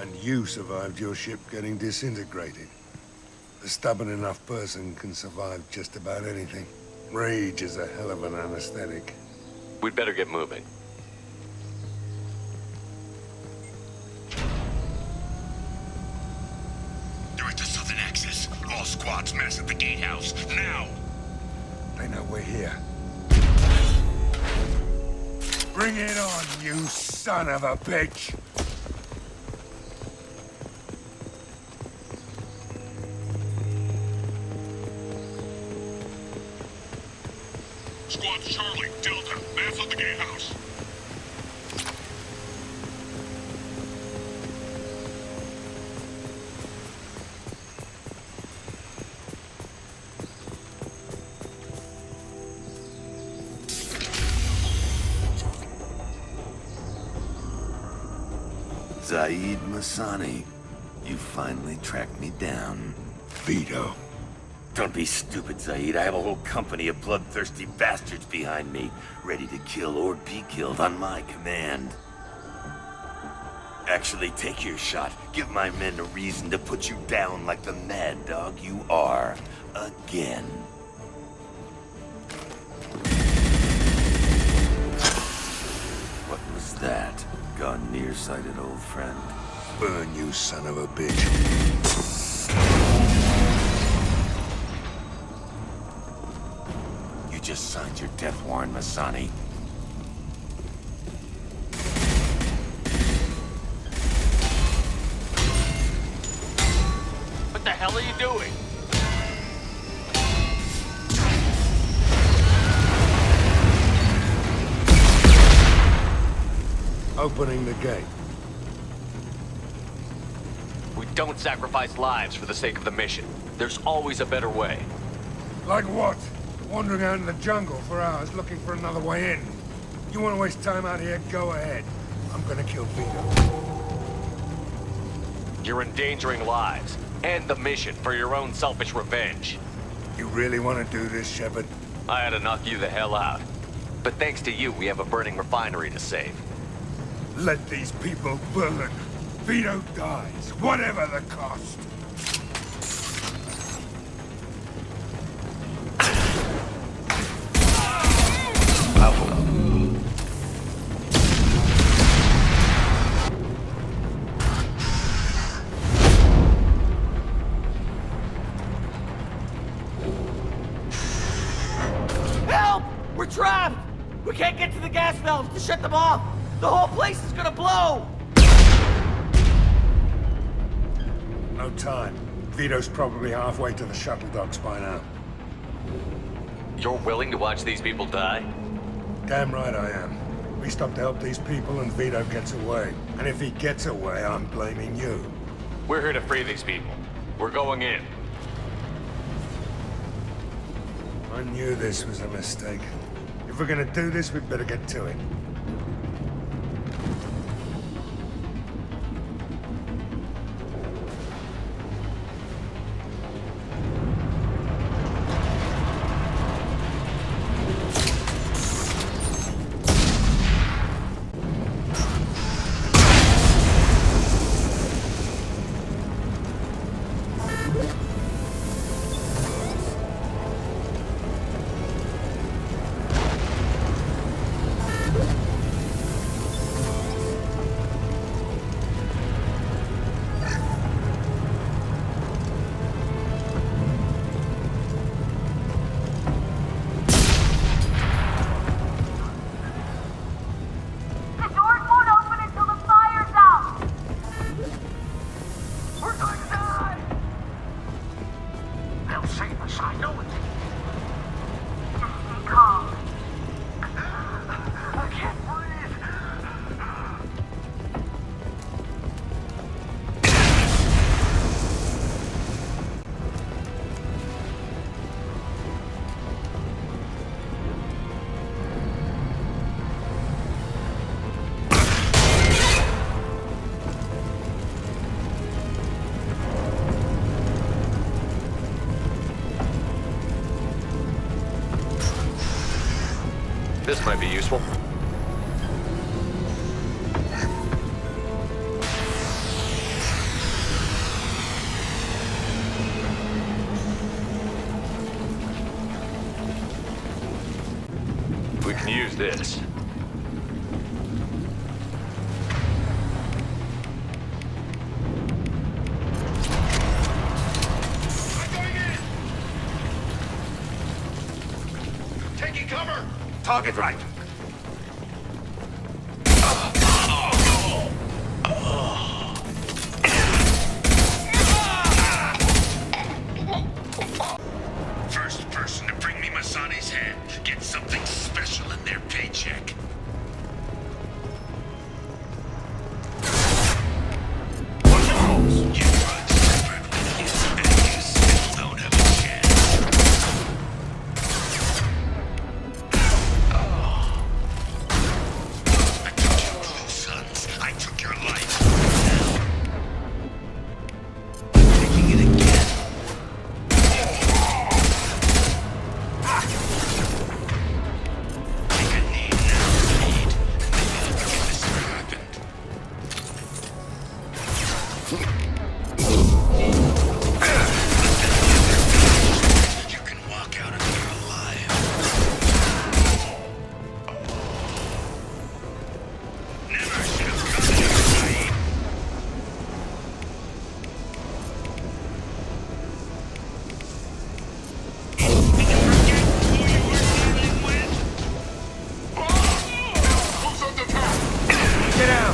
And you survived your ship getting disintegrated. A stubborn enough person can survive just about anything. Rage is a hell of an anesthetic. We'd better get moving. Direct to Southern Access. All squads mass at the gatehouse. Now! They know we're here. Bring it on, you son of a bitch! Squad Charlie, Delta, mass at the gatehouse. Zaid Masani, you finally tracked me down. Vito. Don't be stupid, Zaid. I have a whole company of bloodthirsty bastards behind me, ready to kill or be killed on my command. Actually, take your shot. Give my men a reason to put you down like the mad dog you are. Again. What was that? Gone nearsighted, old friend? Burn, you son of a bitch. You just signed your death warrant, Masani. What the hell are you doing? Opening the gate. We don't sacrifice lives for the sake of the mission. There's always a better way. Like what? Wandering out in the jungle for hours looking for another way in. You want to waste time out here? Go ahead. I'm gonna kill Vito. You're endangering lives and the mission for your own selfish revenge. You really want to do this, Shepard? I had to knock you the hell out. But thanks to you, we have a burning refinery to save. Let these people burn. Vito dies, whatever the cost. Help! We're trapped! We can't get to the gas valves to shut them off! The whole place is gonna blow! No time. Vito's probably halfway to the shuttle docks by now. You're willing to watch these people die? Damn right I am. We stop to help these people and Vito gets away. And if he gets away, I'm blaming you. We're here to free these people. We're going in. I knew this was a mistake. If we're gonna do this, we'd better get to it. This might be useful. We can use this. Taking cover! Target right. First person to bring me Masani's head gets something special in their paycheck.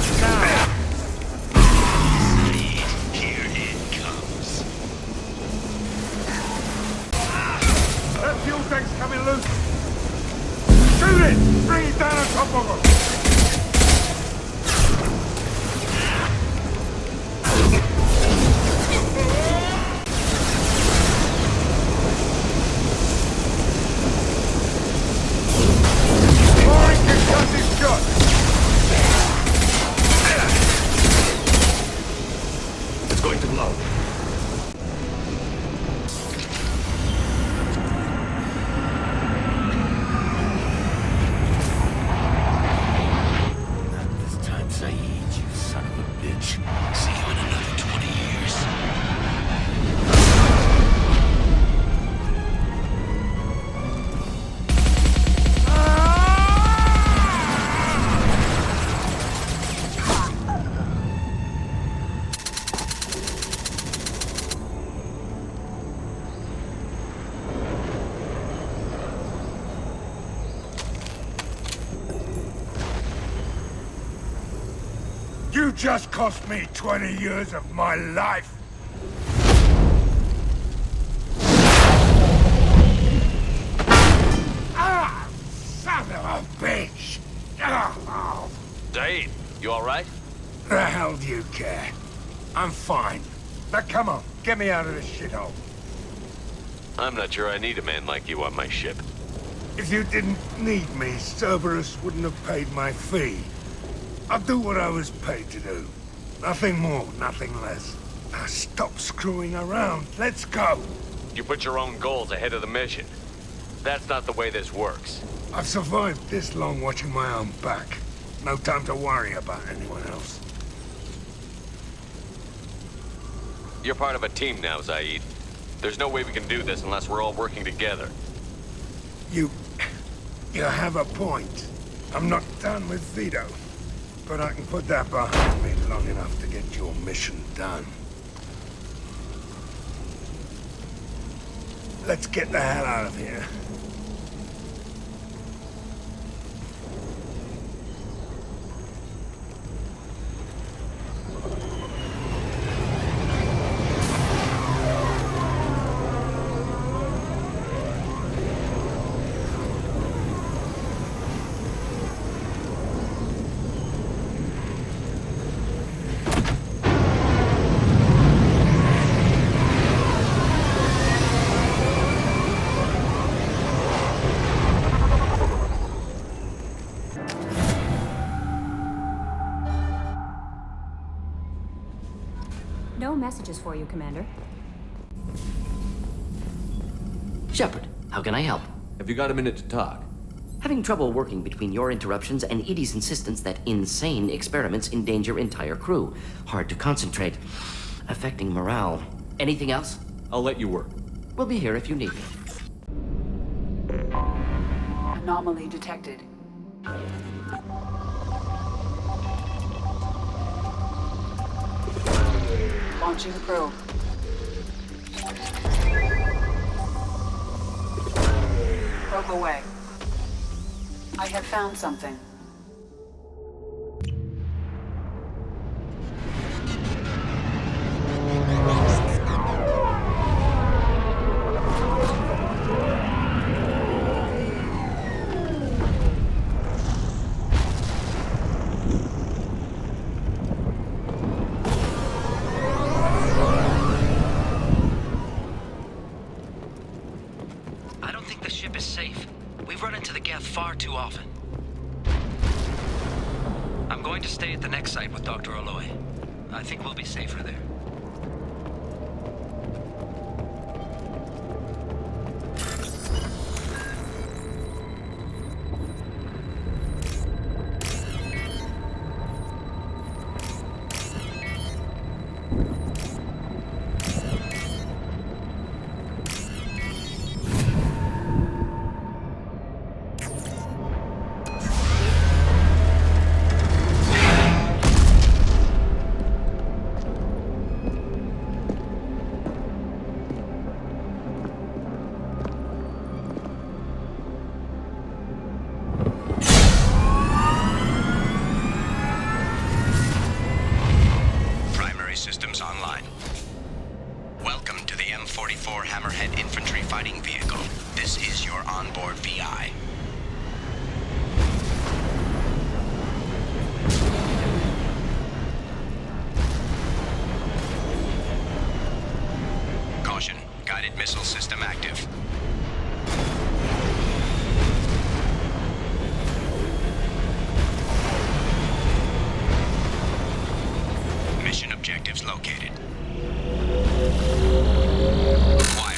us now! Here it comes. That fuel tank's coming loose! Shoot it! Bring it down on top of us! It's going to blow. Not this time, Saeed, you son of a bitch. See you in another 20 years. You just cost me 20 years of my life! Ah! Son of a bitch! Oh. Saeed, you alright? The hell do you care? I'm fine. Now come on, get me out of this shithole. I'm not sure I need a man like you on my ship. If you didn't need me, Cerberus wouldn't have paid my fee. I'll do what I was paid to do. Nothing more, nothing less. Now stop screwing around. Let's go. You put your own goals ahead of the mission. That's not the way this works. I've survived this long watching my own back. No time to worry about anyone else. You're part of a team now, Saeed. There's no way we can do this unless we're all working together. You have a point. I'm not done with Vito. But I can put that behind me long enough to get your mission done. Let's get the hell out of here. No messages for you, Commander. Shepard, how can I help? Have you got a minute to talk? Having trouble working between your interruptions and EDI's insistence that insane experiments endanger entire crew. Hard to concentrate. Affecting morale. Anything else? I'll let you work. We'll be here if you need me. Anomaly detected. Launching probe. Probe away. I have found something. Far too often. I'm going to stay at the next site with Dr. Aloy. I think we'll be safer there. Warhead infantry fighting vehicle. This is your onboard VI. Caution, guided missile system active. Mission objectives located. Acquired.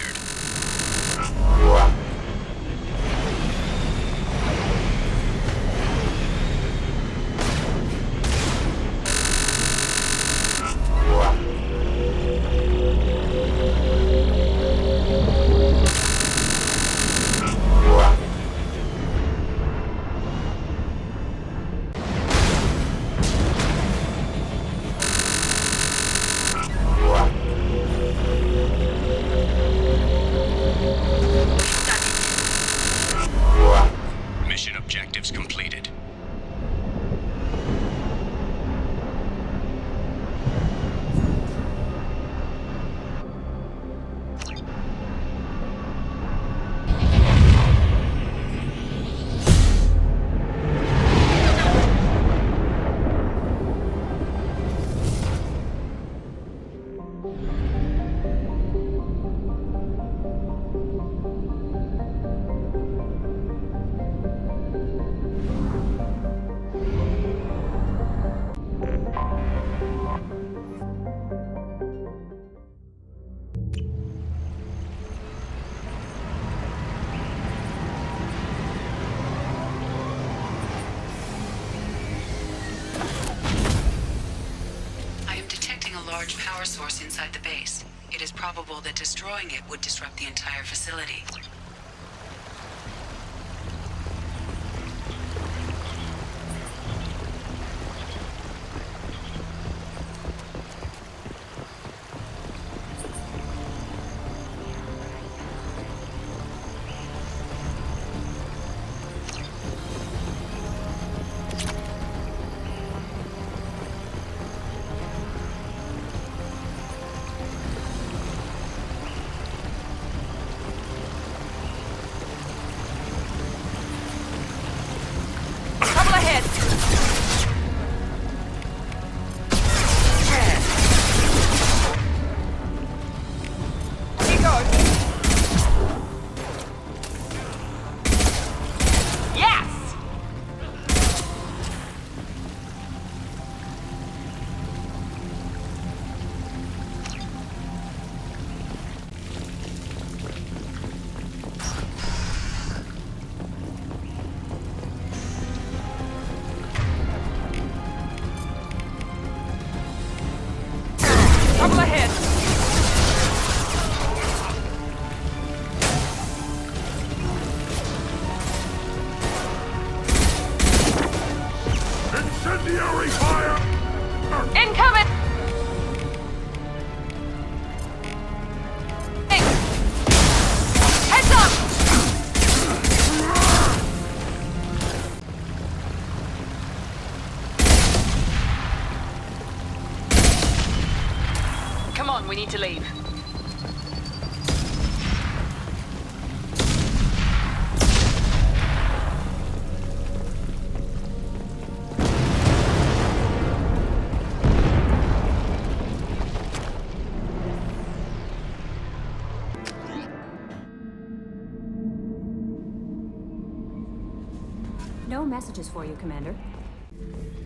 Mission objectives completed. I am detecting a large power source inside the base. It is probable that destroying it would disrupt the entire facility. Incendiary fire! Incoming! Heads up! Come on, we need to leave. No messages for you, Commander.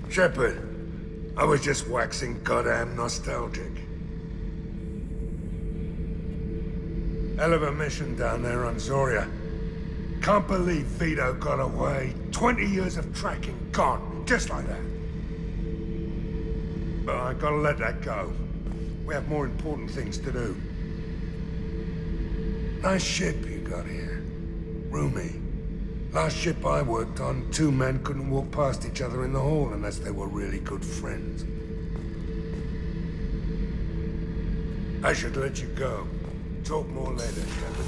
Shepard, I was just waxing goddamn nostalgic. Hell of a mission down there on Zoria. Can't believe Vito got away. 20 years of tracking gone, just like that. But I gotta let that go. We have more important things to do. Nice ship you got here. Roomy. Last ship I worked on, two men couldn't walk past each other in the hall unless they were really good friends. I should let you go. Talk more later, Shepard.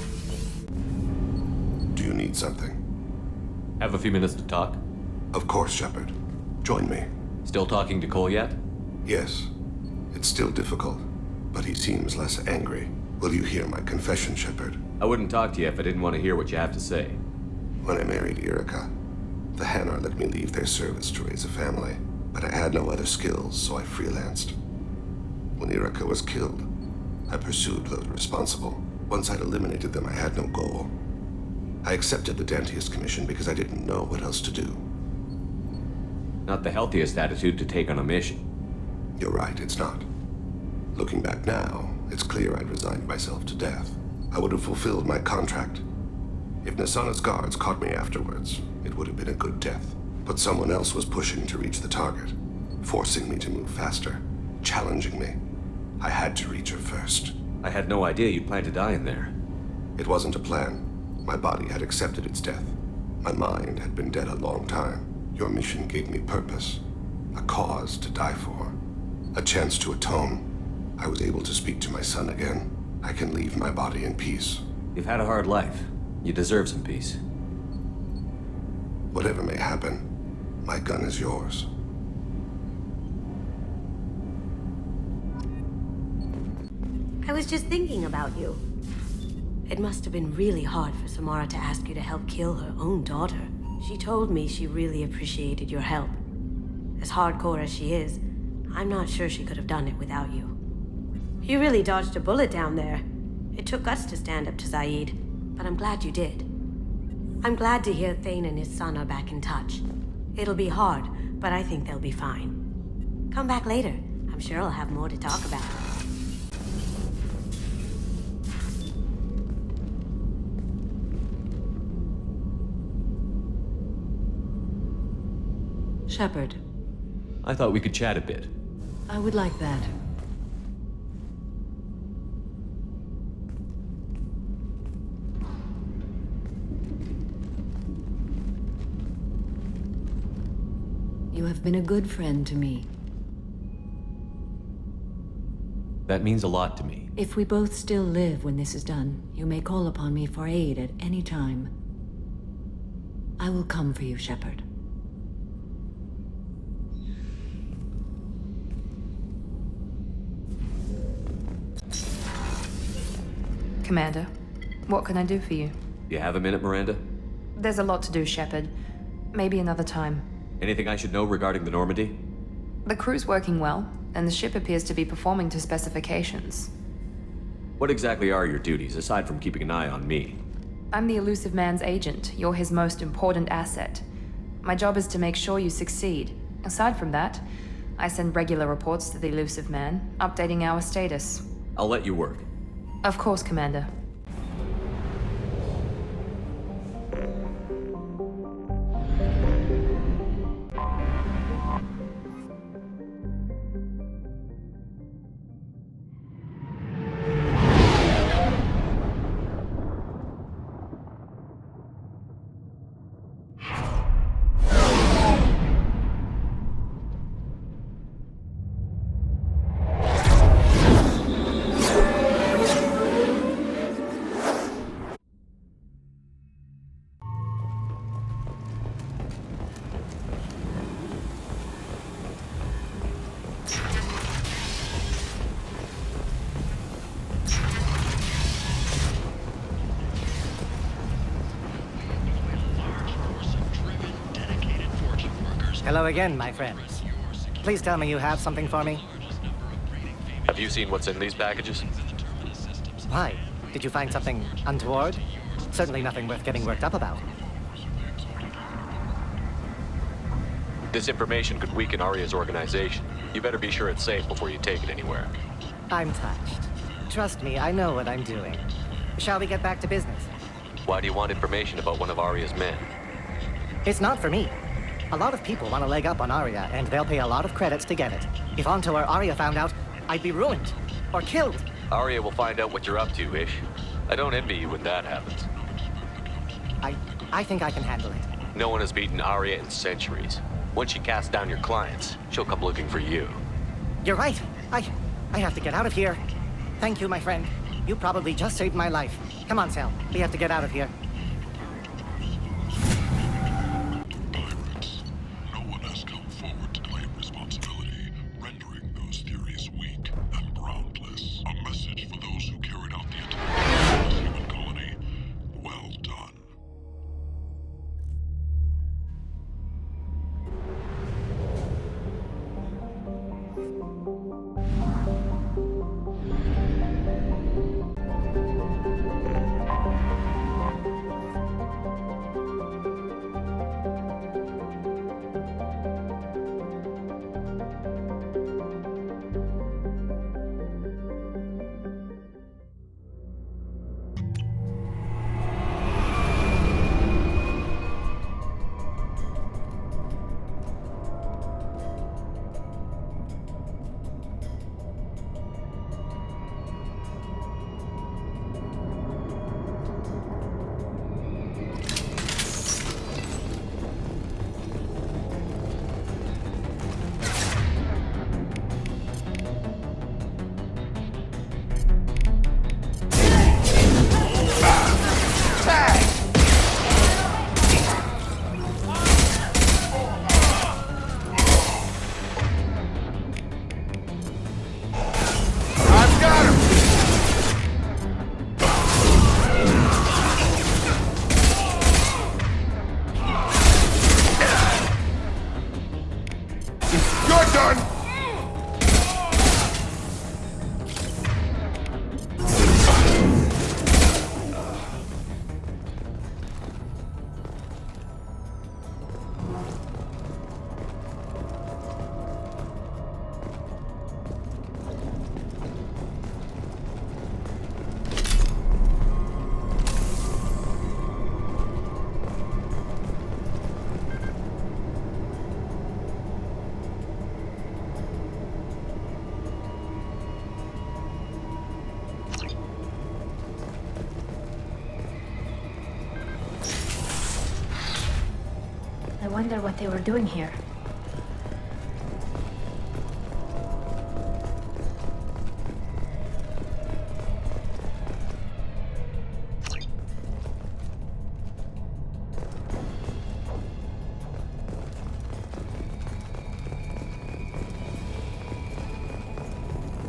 Do you need something? Have a few minutes to talk? Of course, Shepard. Join me. Still talking to Cole yet? Yes. It's still difficult, but he seems less angry. Will you hear my confession, Shepard? I wouldn't talk to you if I didn't want to hear what you have to say. When I married Irika, the Hanar let me leave their service to raise a family, but I had no other skills, so I freelanced. When Irika was killed, I pursued those responsible. Once I'd eliminated them, I had no goal. I accepted the Dantius Commission because I didn't know what else to do. Not the healthiest attitude to take on a mission. You're right, it's not. Looking back now, it's clear I'd resigned myself to death. I would have fulfilled my contract. If Nasana's guards caught me afterwards, it would have been a good death. But someone else was pushing to reach the target, forcing me to move faster, challenging me. I had to reach her first. I had no idea you'd plan to die in there. It wasn't a plan. My body had accepted its death. My mind had been dead a long time. Your mission gave me purpose, a cause to die for, a chance to atone. I was able to speak to my son again. I can leave my body in peace. You've had a hard life. You deserve some peace. Whatever may happen, my gun is yours. I was just thinking about you. It must have been really hard for Samara to ask you to help kill her own daughter. She told me she really appreciated your help. As hardcore as she is, I'm not sure she could have done it without you. You really dodged a bullet down there. It took guts to stand up to Zaid, but I'm glad you did. I'm glad to hear Thane and his son are back in touch. It'll be hard, but I think they'll be fine. Come back later. I'm sure I'll have more to talk about. Shepard. I thought we could chat a bit. I would like that. You have been a good friend to me. That means a lot to me. If we both still live when this is done, you may call upon me for aid at any time. I will come for you, Shepard. Commander, what can I do for you? You have a minute, Miranda? There's a lot to do, Shepard. Maybe another time. Anything I should know regarding the Normandy? The crew's working well, and the ship appears to be performing to specifications. What exactly are your duties, aside from keeping an eye on me? I'm the Elusive Man's agent. You're his most important asset. My job is to make sure you succeed. Aside from that, I send regular reports to the Elusive Man, updating our status. I'll let you work. Of course, Commander. Hello again, my friend. Please tell me you have something for me. Have you seen what's in these packages? Why? Did you find something untoward? Certainly nothing worth getting worked up about. This information could weaken Aria's organization. You better be sure it's safe before you take it anywhere. I'm touched. Trust me, I know what I'm doing. Shall we get back to business? Why do you want information about one of Aria's men? It's not for me. A lot of people want a leg up on Aria, and they'll pay a lot of credits to get it. If Onto or Aria found out, I'd be ruined. Or killed. Aria will find out what you're up to, Ish. I don't envy you when that happens. I think I can handle it. No one has beaten Aria in centuries. Once she casts down your clients, she'll come looking for you. You're right. I have to get out of here. Thank you, my friend. You probably just saved my life. Come on, Sal. We have to get out of here. Rendering those theories weak and groundless. A message for those who carried out the wonder what they were doing here.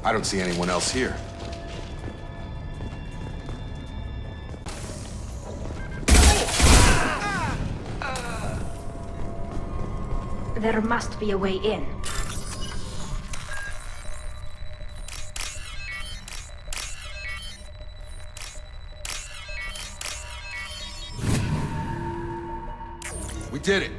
I don't see anyone else here. There must be a way in. We did it.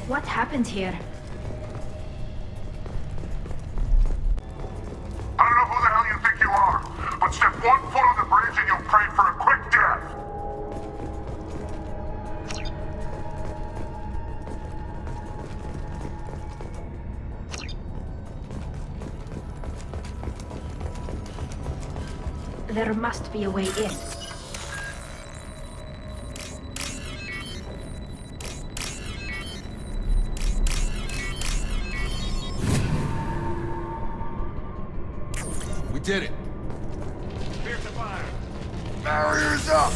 What happened here? I don't know who the hell you think you are, but step 1 foot on the bridge and you'll pray for a quick death. There must be a way in. We did it. Here's the fire. Barriers up!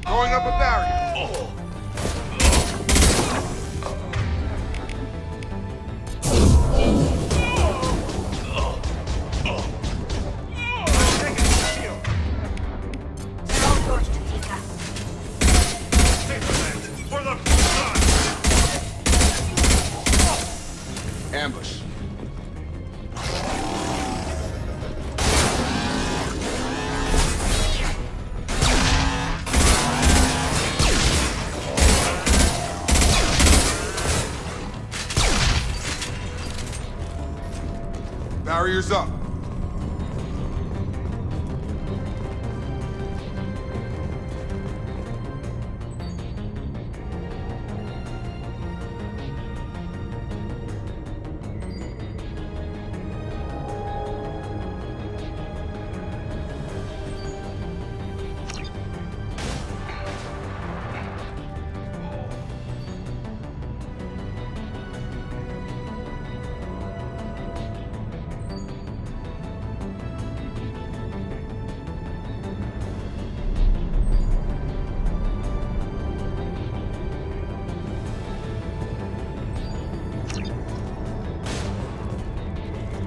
Going up a barrier. Ambush. Barriers up.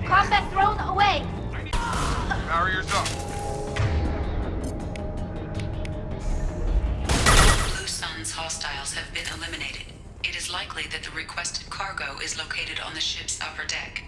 Combat drone away! Barriers up. Blue Sun's hostiles have been eliminated. It is likely that the requested cargo is located on the ship's upper deck.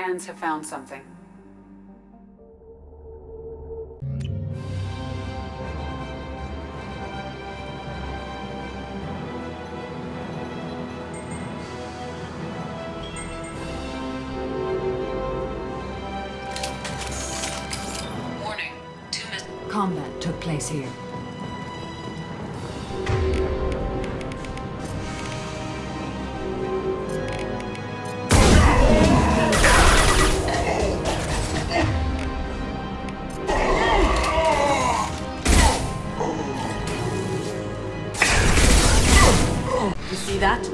Scans have found something. Warning. Combat took place here. You see that?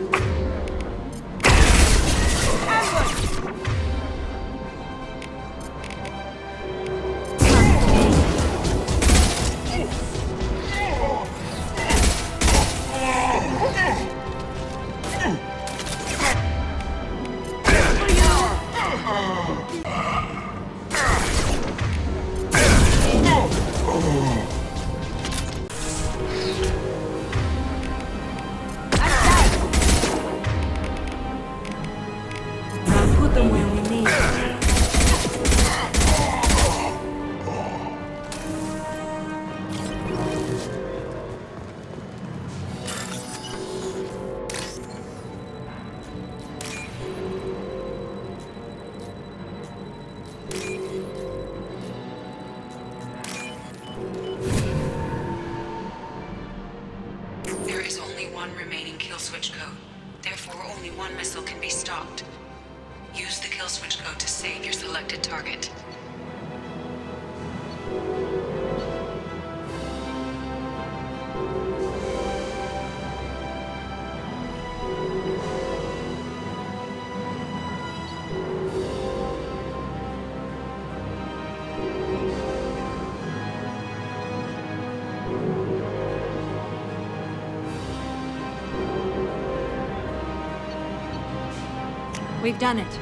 Put them where we need. There is only one remaining kill switch code. Therefore, only one missile can be stopped. Use the kill switch code to save your selected target. We've done it.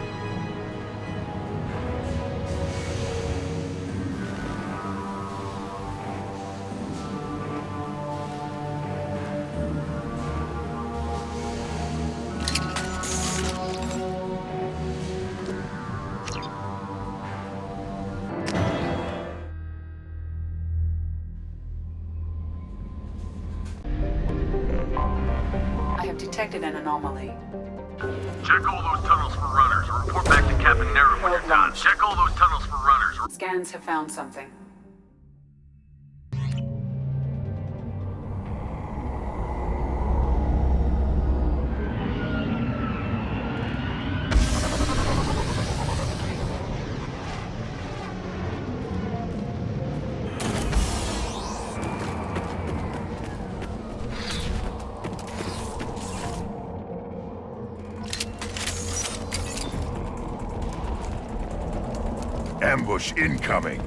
I have detected an anomaly. Check all those tunnels for runners. Report back to Captain Nero when you're done. Check all those tunnels for runners. Scans have found something. Ambush incoming.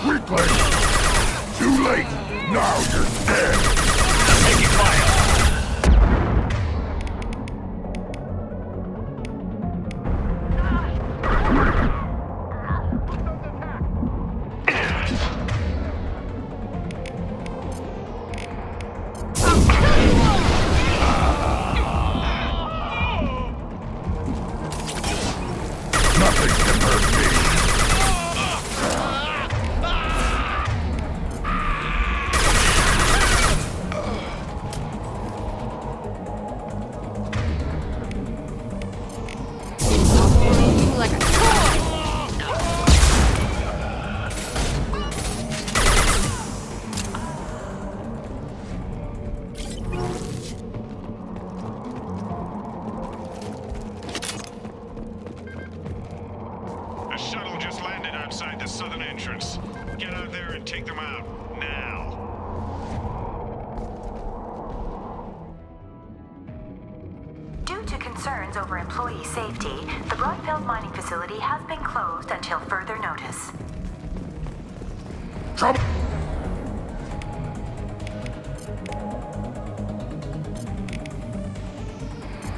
Reclaim. Too late. Now you're dead. Taking fire. Nothing can hurt me. Like a toy! A shuttle just landed outside the southern entrance. Get out there and take them out. Now. Due to concerns over employee safety, the Broadfield mining facility has been closed until further notice. Trouble.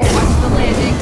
Watch the landing.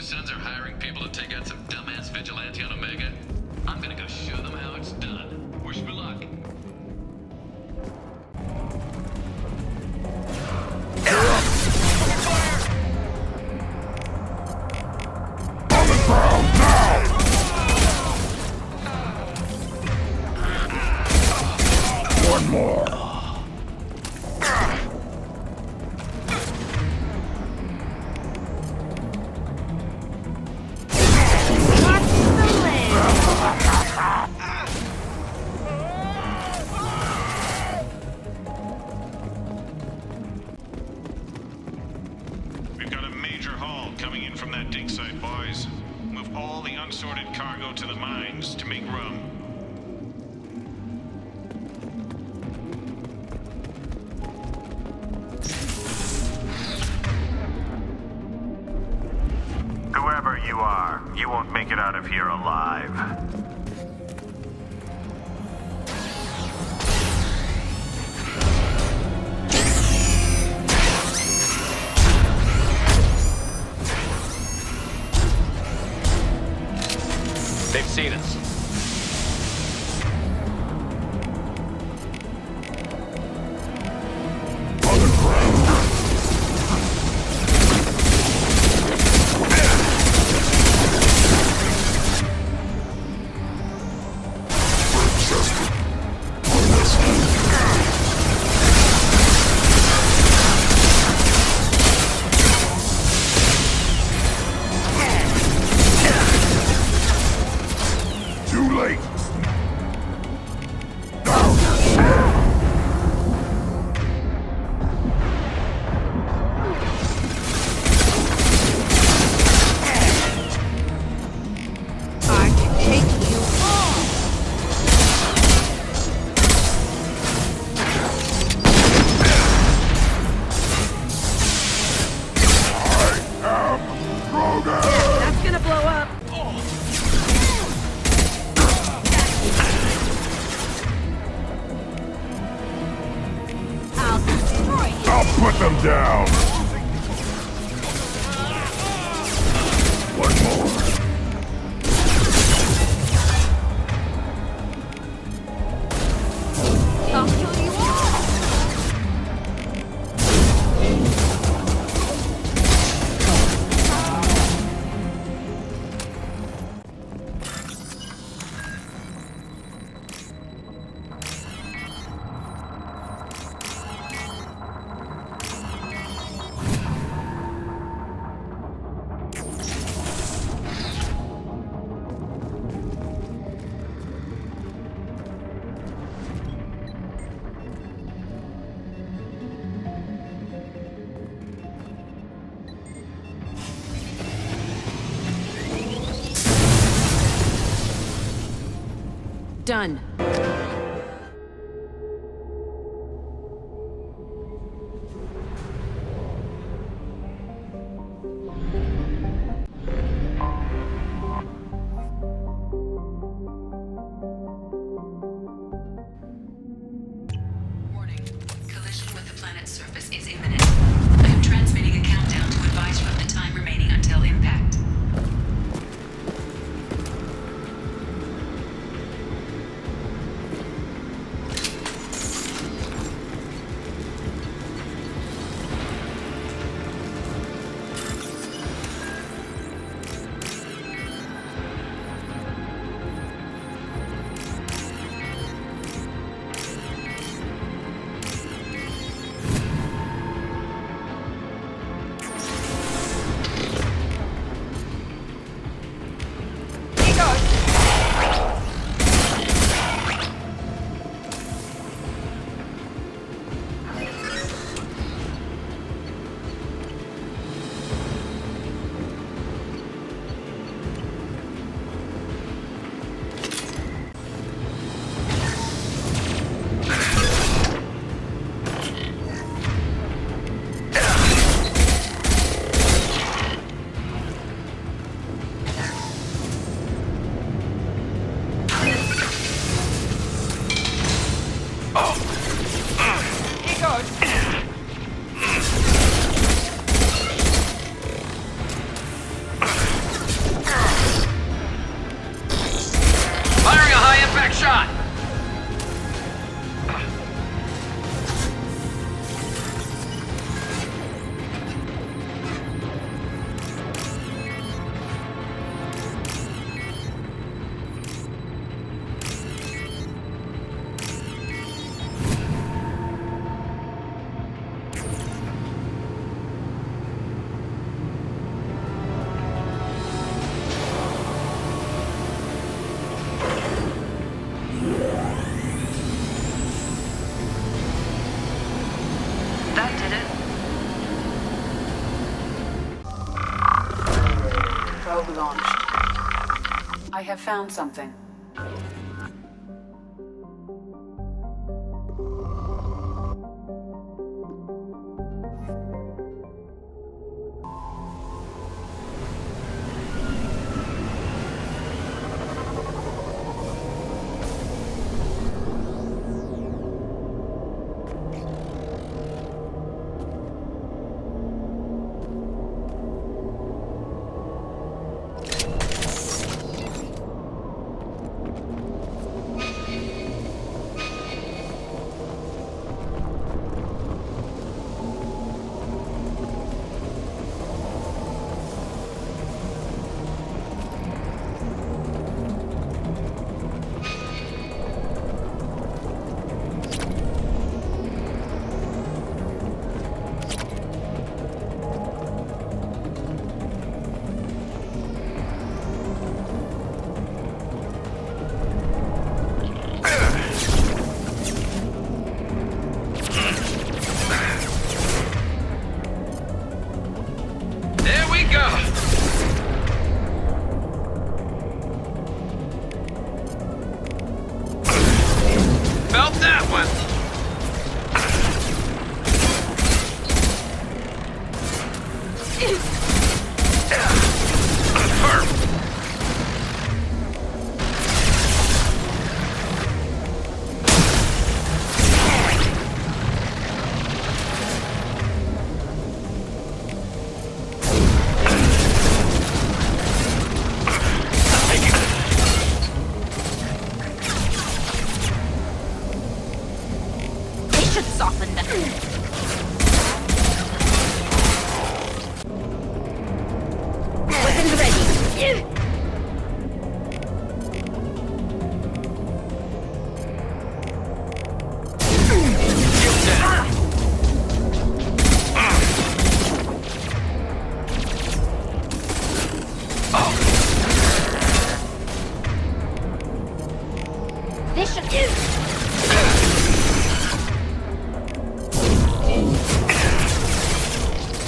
Sons are hiring people to take out some dumbass vigilante on Omega. I'm gonna go show them how it's done. Wish me luck. On the ground now! One more. We've got a major haul coming in from that dig site, boys. Move all the unsorted cargo to the mines to make room. Whoever you are, you won't make it out of here alive. They've seen us. On the ground. Too late. I can take you on. That's gonna blow up. I'll destroy you. I'll put them down. One more. I'll kill you all. Done. Warning. Collision with the planet's surface is imminent. I am transmitting a countdown to advise you of the time remaining until impact. probe launched. I have found something.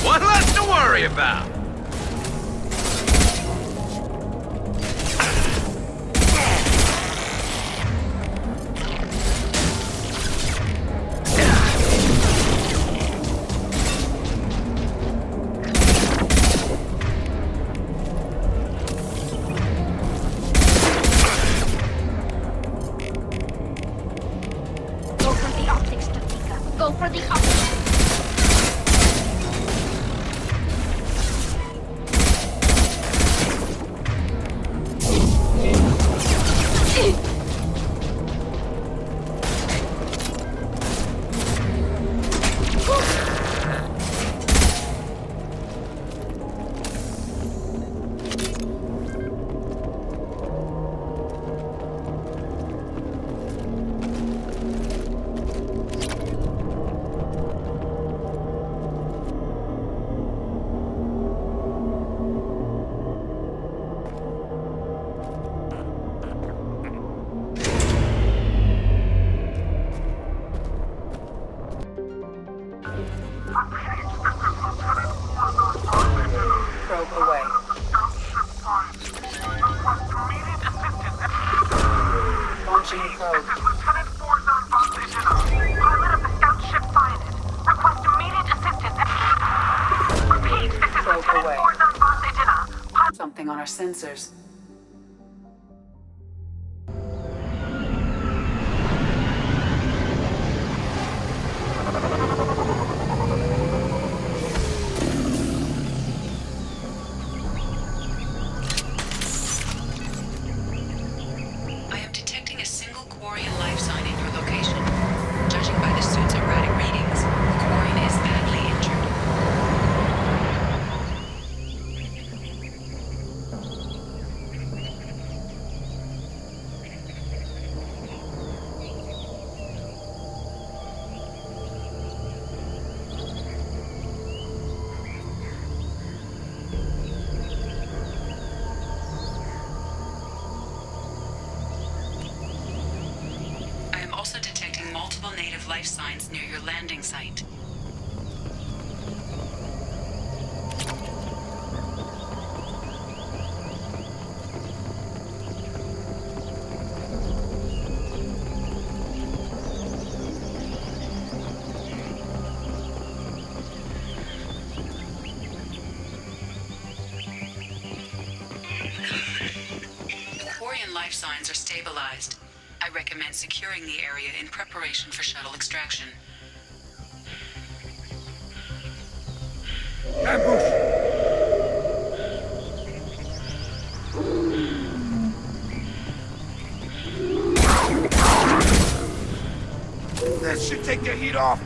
One less to worry about. Go for the optics, Tatika. Go for the optics. Probe away. Launching probe. Pilot of the scout ship Violet. Request immediate assistance. Repeat, this is Probe Lieutenant away. Forzan Von Sedina. Something on our sensors. I am detecting a single Quarian life sign in your location. Judging by the suit's erratic readings, the Quarian is badly injured. I am also detecting multiple native life signs near your landing site. are stabilized. I recommend securing the area in preparation for shuttle extraction. That should take the heat off.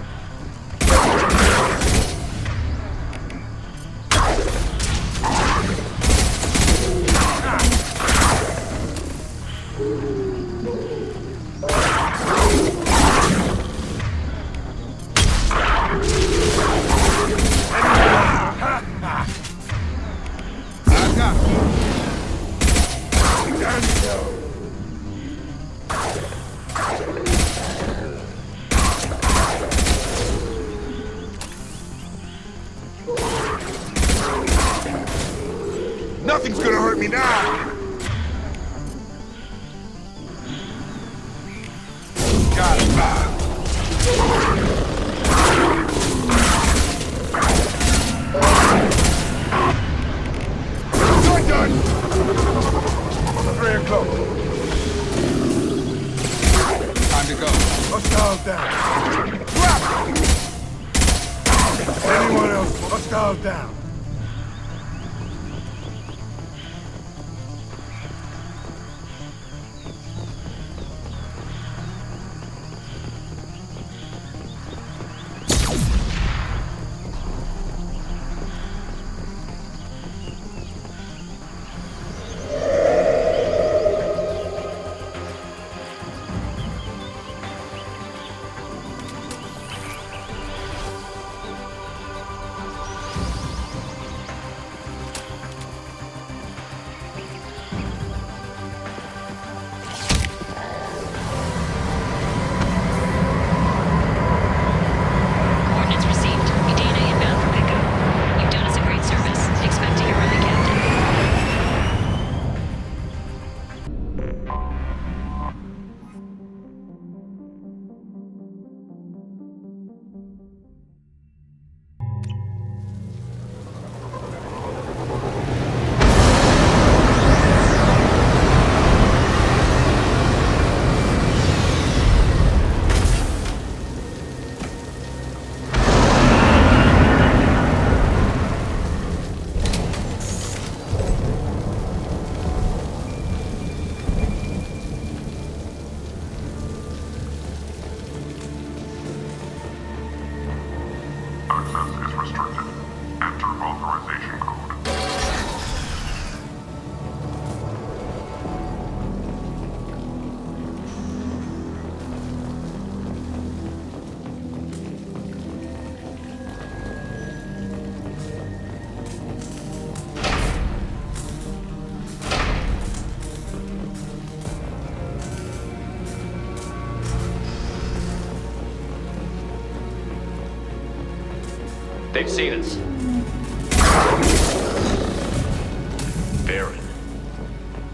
Nothing's gonna hurt me now! Got it. You're done! 3 o'clock. Time to go. Hostiles down. Crap! Anyone else? Hostiles down. They've seen us. Baron.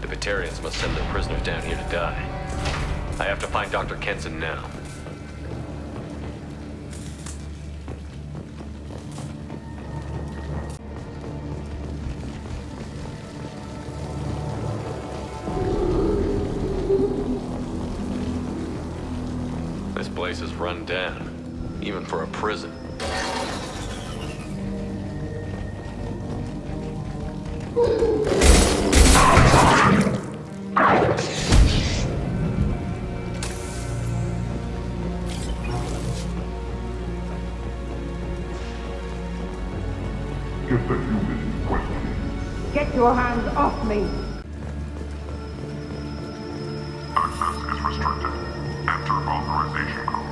The Batarians must send their prisoners down here to die. I have to find Dr. Kenson now. This place is run down, even for a prison. Get the unit in question. Get your hands off me! Access is restricted. Enter authorization code.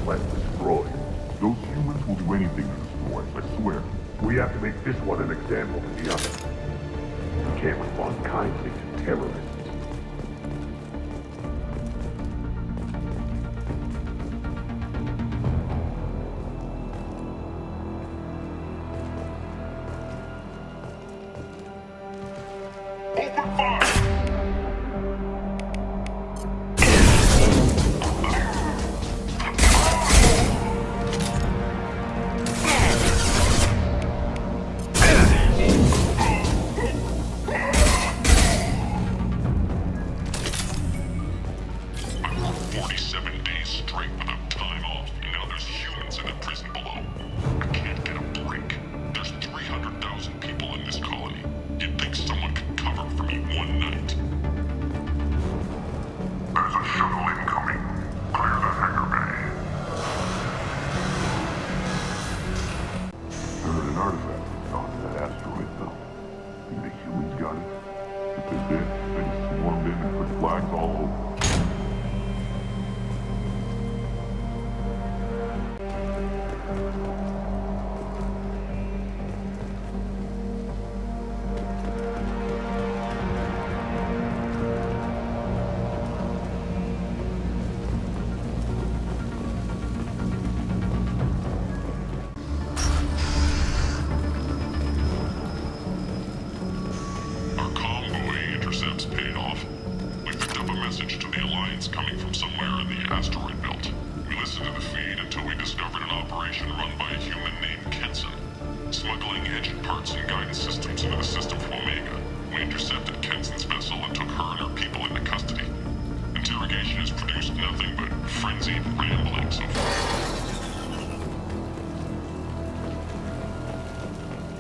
plant destroyed. Those humans will do anything to destroy, I swear. We have to make this one an example to the others. We can't respond kindly to terrorists.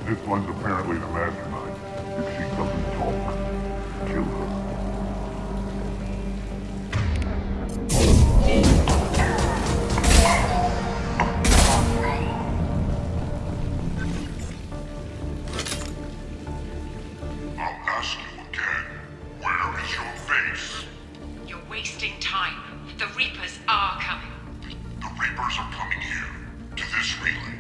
This one's apparently the mastermind. If she doesn't talk, kill her. I'll ask you again. Where is your face? You're wasting time. The Reapers are coming. The Reapers are coming here. To this relay.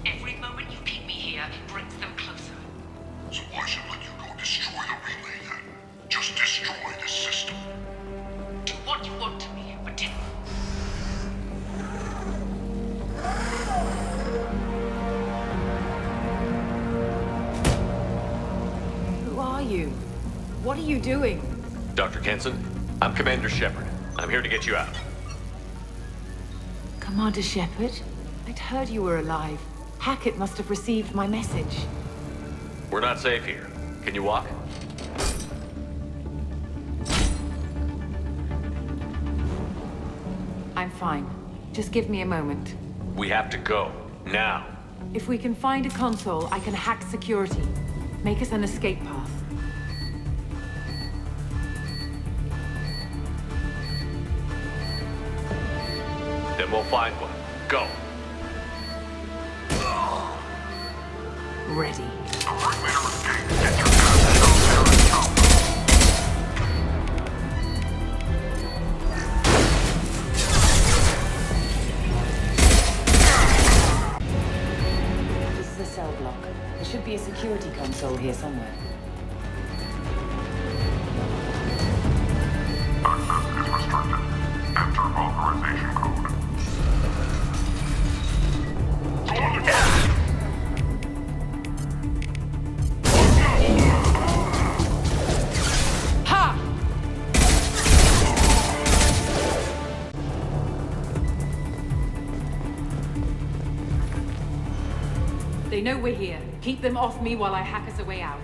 Every moment you keep me here brings them closer. So why should I let you go destroy the relay then? Just destroy this system. Do what you want to me, but didn't. Who are you? What are you doing? Dr. Kenson, I'm Commander Shepard. I'm here to get you out. Commander Shepard? I'd heard you were alive. Hackett must have received my message. We're not safe here. Can you walk? I'm fine. Just give me a moment. We have to go. Now. If we can find a console, I can hack security. Make us an escape path. Then we'll find one. Go. Ready. This is a cell block. There should be a security console here somewhere. Access is restricted. Enter authorization code. They know we're here. Keep them off me while I hack us a way out.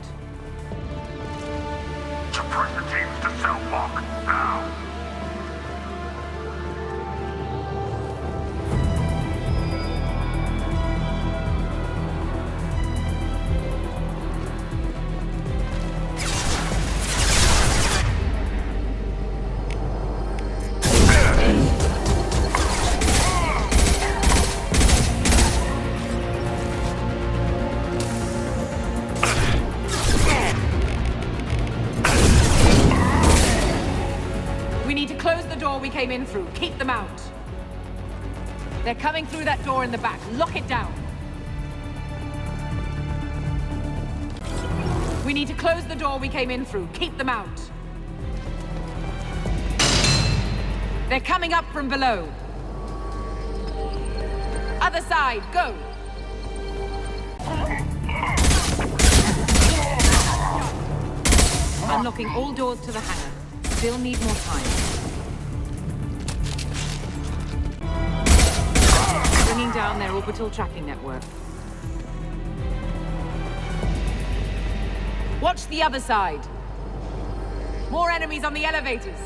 Suppress the teams to cell block. Now. We need to close the door we came in through. Keep them out. They're coming through that door in the back. Lock it down. We need to close the door we came in through. Keep them out. They're coming up from below. Other side, go! Unlocking all doors to the hangar. Still need more time. Bringing down their orbital tracking network. Watch the other side. More enemies on the elevators.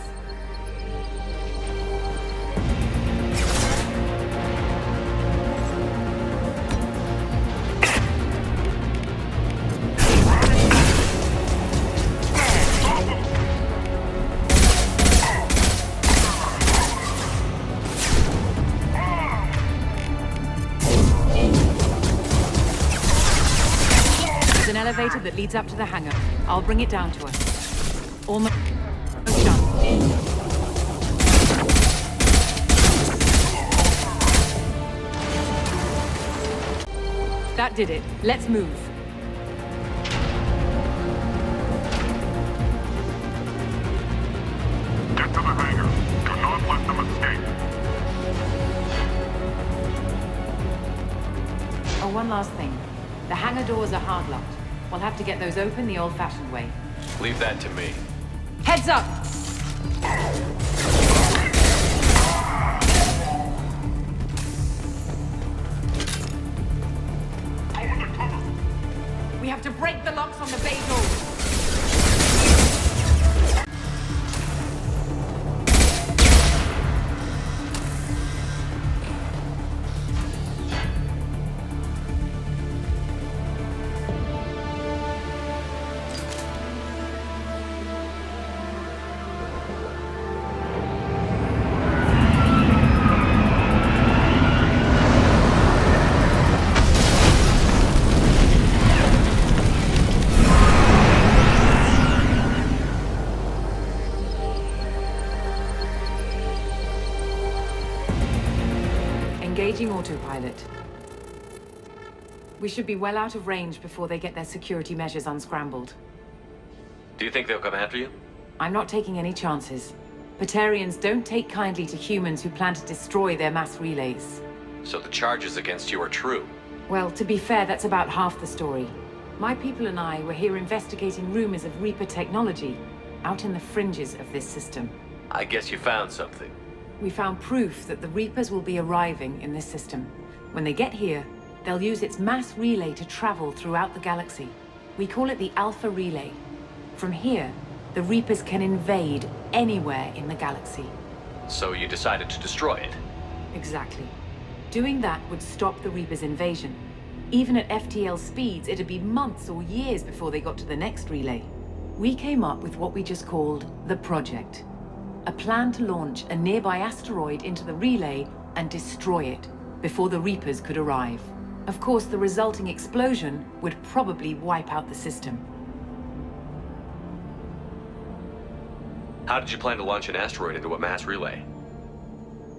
Elevator that leads up to the hangar. I'll bring it down to us. Almost done. That did it. Let's move. Get to the hangar. Do not let them escape. Oh, one last thing. The hangar doors are hard-locked. We'll have to get those open the old-fashioned way. Leave that to me. Heads up! We have to break the locks on the bay doors. Engaging autopilot. We should be well out of range before they get their security measures unscrambled. Do you think they'll come after you? I'm not taking any chances. Batarians don't take kindly to humans who plan to destroy their mass relays. So the charges against you are true? Well, to be fair, that's about half the story. My people and I were here investigating rumors of Reaper technology out in the fringes of this system. I guess you found something. We found proof that the Reapers will be arriving in this system. When they get here, they'll use its mass relay to travel throughout the galaxy. We call it the Alpha Relay. From here, the Reapers can invade anywhere in the galaxy. So you decided to destroy it? Exactly. Doing that would stop the Reapers' invasion. Even at FTL speeds, it'd be months or years before they got to the next relay. We came up with what we just called the Project. A plan to launch a nearby asteroid into the relay and destroy it before the Reapers could arrive. Of course, the resulting explosion would probably wipe out the system. How did you plan to launch an asteroid into a mass relay?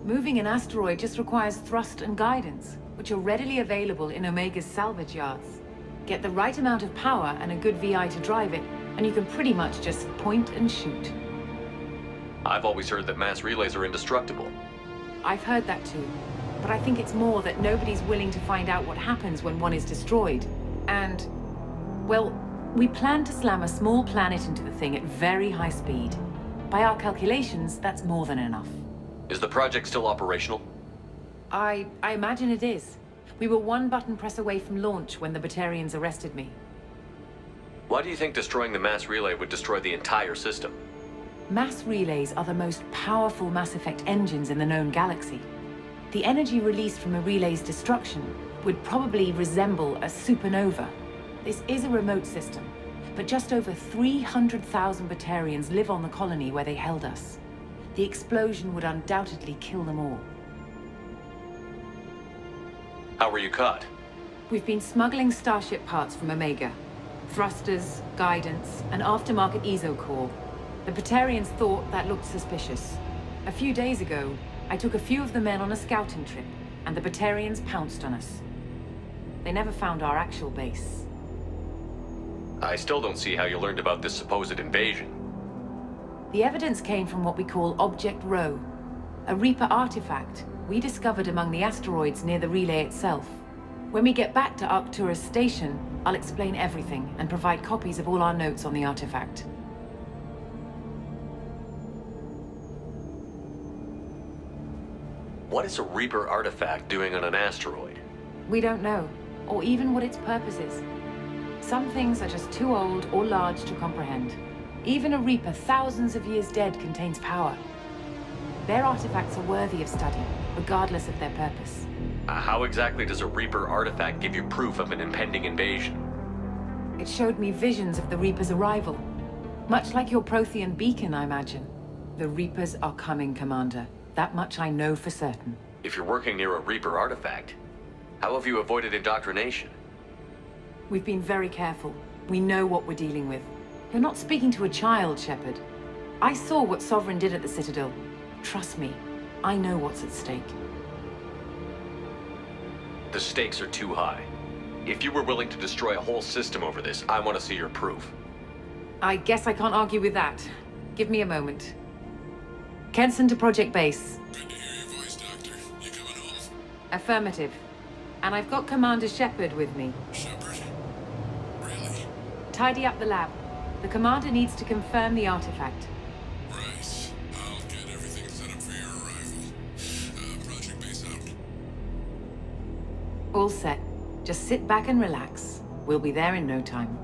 Moving an asteroid just requires thrust and guidance, which are readily available in Omega's salvage yards. Get the right amount of power and a good VI to drive it, and you can pretty much just point and shoot. I've always heard that mass relays are indestructible. I've heard that too, but I think it's more that nobody's willing to find out what happens when one is destroyed. And, well, we plan to slam a small planet into the thing at very high speed. By our calculations, that's more than enough. Is the project still operational? I imagine it is. We were one button press away from launch when the Batarians arrested me. Why do you think destroying the mass relay would destroy the entire system? Mass relays are the most powerful Mass Effect engines in the known galaxy. The energy released from a relay's destruction would probably resemble a supernova. This is a remote system, but just over 300,000 Batarians live on the colony where they held us. The explosion would undoubtedly kill them all. How were you caught? We've been smuggling Starship parts from Omega. Thrusters, guidance, and aftermarket ESO core. The Batarians thought that looked suspicious. A few days ago, I took a few of the men on a scouting trip. and the Batarians pounced on us. They never found our actual base. I still don't see how you learned about this supposed invasion. The evidence came from what we call Object Rho, a Reaper artifact we discovered among the asteroids near the relay itself. When we get back to Arcturus Station, I'll explain everything and provide copies of all our notes on the artifact. What is a Reaper artifact doing on an asteroid? We don't know, or even what its purpose is. Some things are just too old or large to comprehend. Even a Reaper thousands of years dead contains power. Their artifacts are worthy of study, regardless of their purpose. How exactly does a Reaper artifact give you proof of an impending invasion? It showed me visions of the Reaper's arrival. Much like your Prothean beacon, I imagine. The Reapers are coming, Commander. That much I know for certain. If you're working near a Reaper artifact, how have you avoided indoctrination? We've been very careful. We know what we're dealing with. You're not speaking to a child, Shepard. I saw what Sovereign did at the Citadel. Trust me, I know what's at stake. The stakes are too high. If you were willing to destroy a whole system over this, I want to see your proof. I guess I can't argue with that. Give me a moment. Kenson to Project Base. Good to hear your voice, Doctor. You coming home? Affirmative. And I've got Commander Shepard with me. Shepard? Really? Tidy up the lab. The Commander needs to confirm the artifact. Right. I'll get everything set up for your arrival. Project Base out. All set. Just sit back and relax. We'll be there in no time.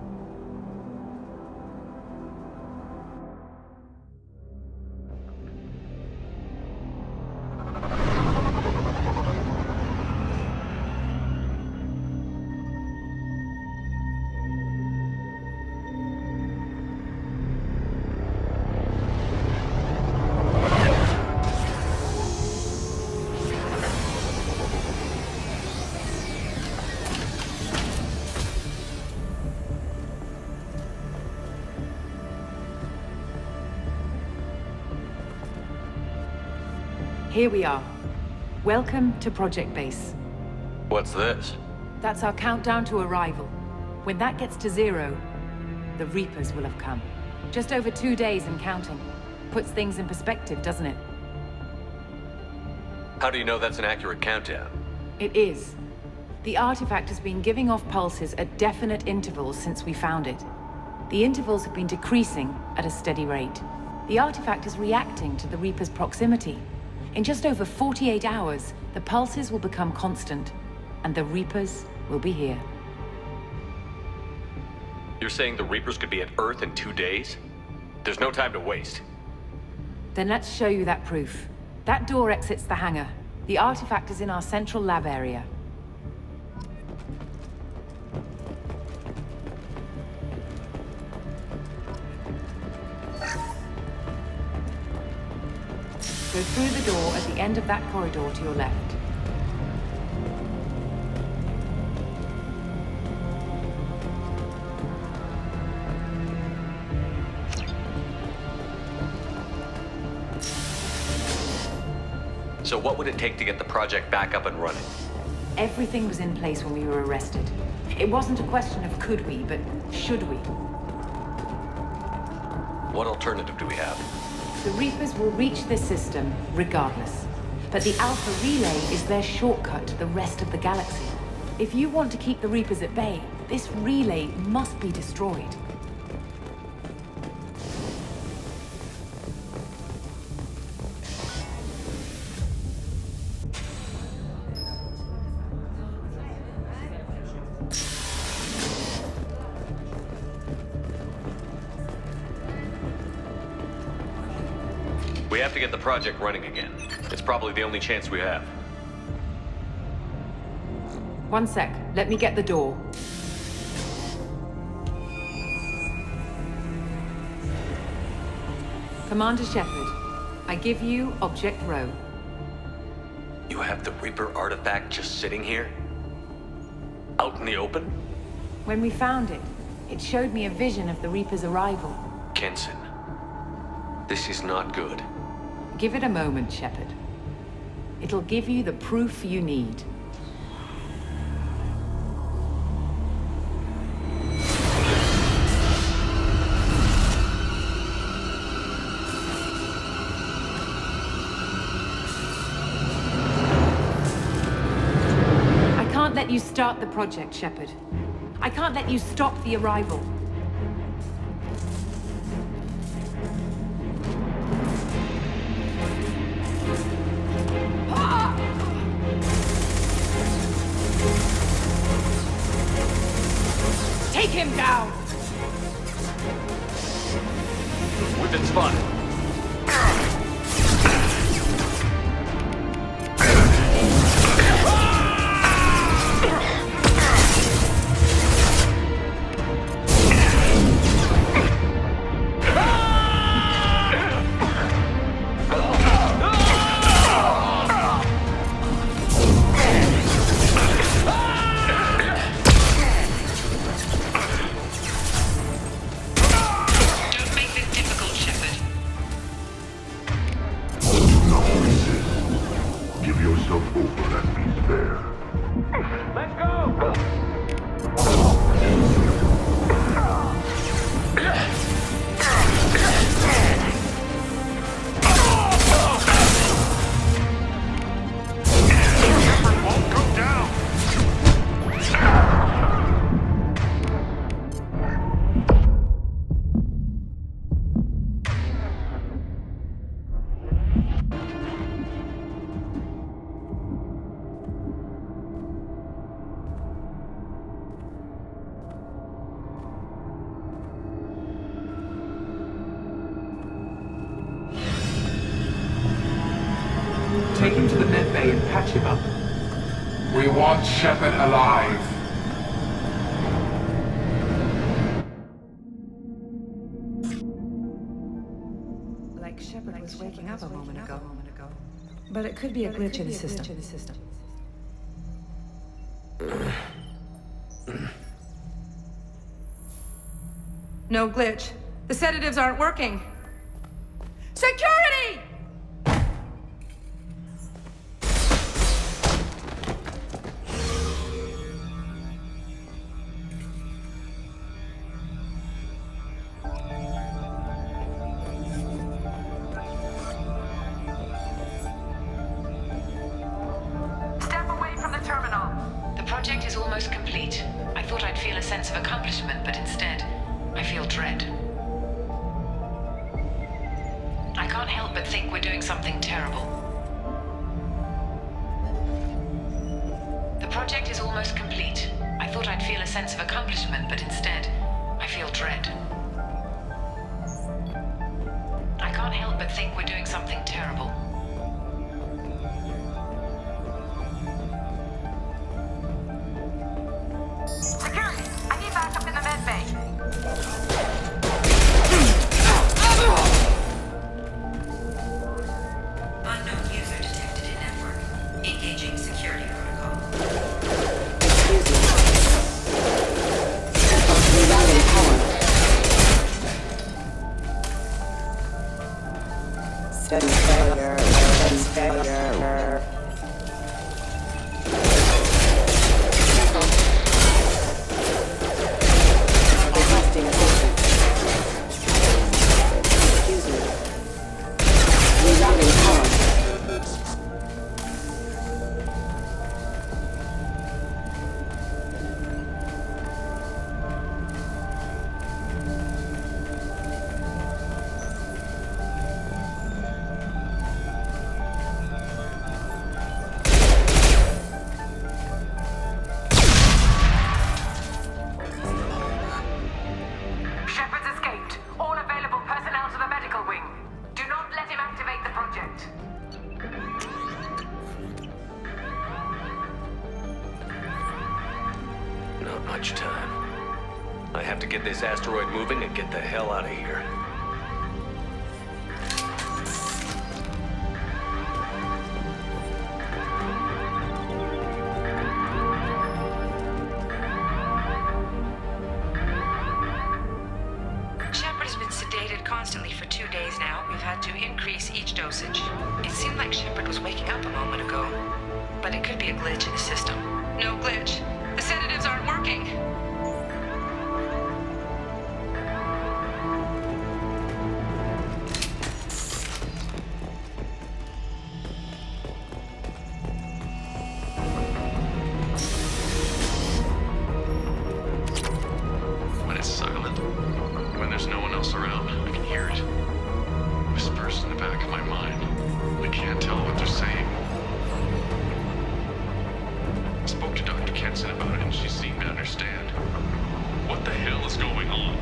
Here we are. Welcome to Project Base. What's this? That's our countdown to arrival. When that gets to 0, the Reapers will have come. Just over 2 days and counting. Puts things in perspective, doesn't it? How do you know that's an accurate countdown? It is. The artifact has been giving off pulses at definite intervals since we found it. The intervals have been decreasing at a steady rate. The artifact is reacting to the Reaper's proximity. In just over 48 hours, the pulses will become constant, and the Reapers will be here. You're saying the Reapers could be at Earth in 2 days? There's no time to waste. Then let's show you that proof. That door exits the hangar. The artifact is in our central lab area. Go through the door at the end of that corridor to your left. So what would it take to get the project back up and running? Everything was in place when we were arrested. It wasn't a question of could we, but should we. What alternative do we have? The Reapers will reach this system regardless. But the Alpha Relay is their shortcut to the rest of the galaxy. If you want to keep the Reapers at bay, this relay must be destroyed. We have to get the project running again. It's probably the only chance we have. One sec. Let me get the door. Commander Shepard, I give you Object Rho. You have the Reaper artifact just sitting here? Out in the open? When we found it, it showed me a vision of the Reaper's arrival. Kenson, this is not good. Give it a moment, Shepard. It'll give you the proof you need. I can't let you start the project, Shepard. I can't let you stop the arrival. Take him down! Within spotted. Take him to the med bay and patch him up. We want Shepard alive. Like Shepard was waking up a moment ago. But it could be a glitch in the system. No glitch. The sedatives aren't working. Security! Step away from the terminal. The project is almost complete. I thought I'd feel a sense of accomplishment, but instead, I feel dread. I can't help but think we're doing something terrible. The project is almost complete. I thought I'd feel a sense of accomplishment, but instead, I feel dread. I can't help but think we're doing something terrible. Security! I need backup in the med bay. Unknown user detected in network. Engaging security protocol. Steady failure. Steady failure. Requesting assistance. Excuse me. Rerouting power. Shepard's escaped. All available personnel to the medical wing. Do not let him activate the project. Not much time. I have to get this asteroid moving and get the hell out of here. Shepard has been sedated constantly for 2 days now. We've had to increase each dosage. It seemed like Shepard was waking up a moment ago. be a glitch in the system. No glitch. The sedatives aren't working. When it's silent, when there's no one else around, I can hear it. Whispers in the back of my mind. I can't tell what they're saying. I spoke to Dr. Kenson about it and she seemed to understand. What the hell is going on?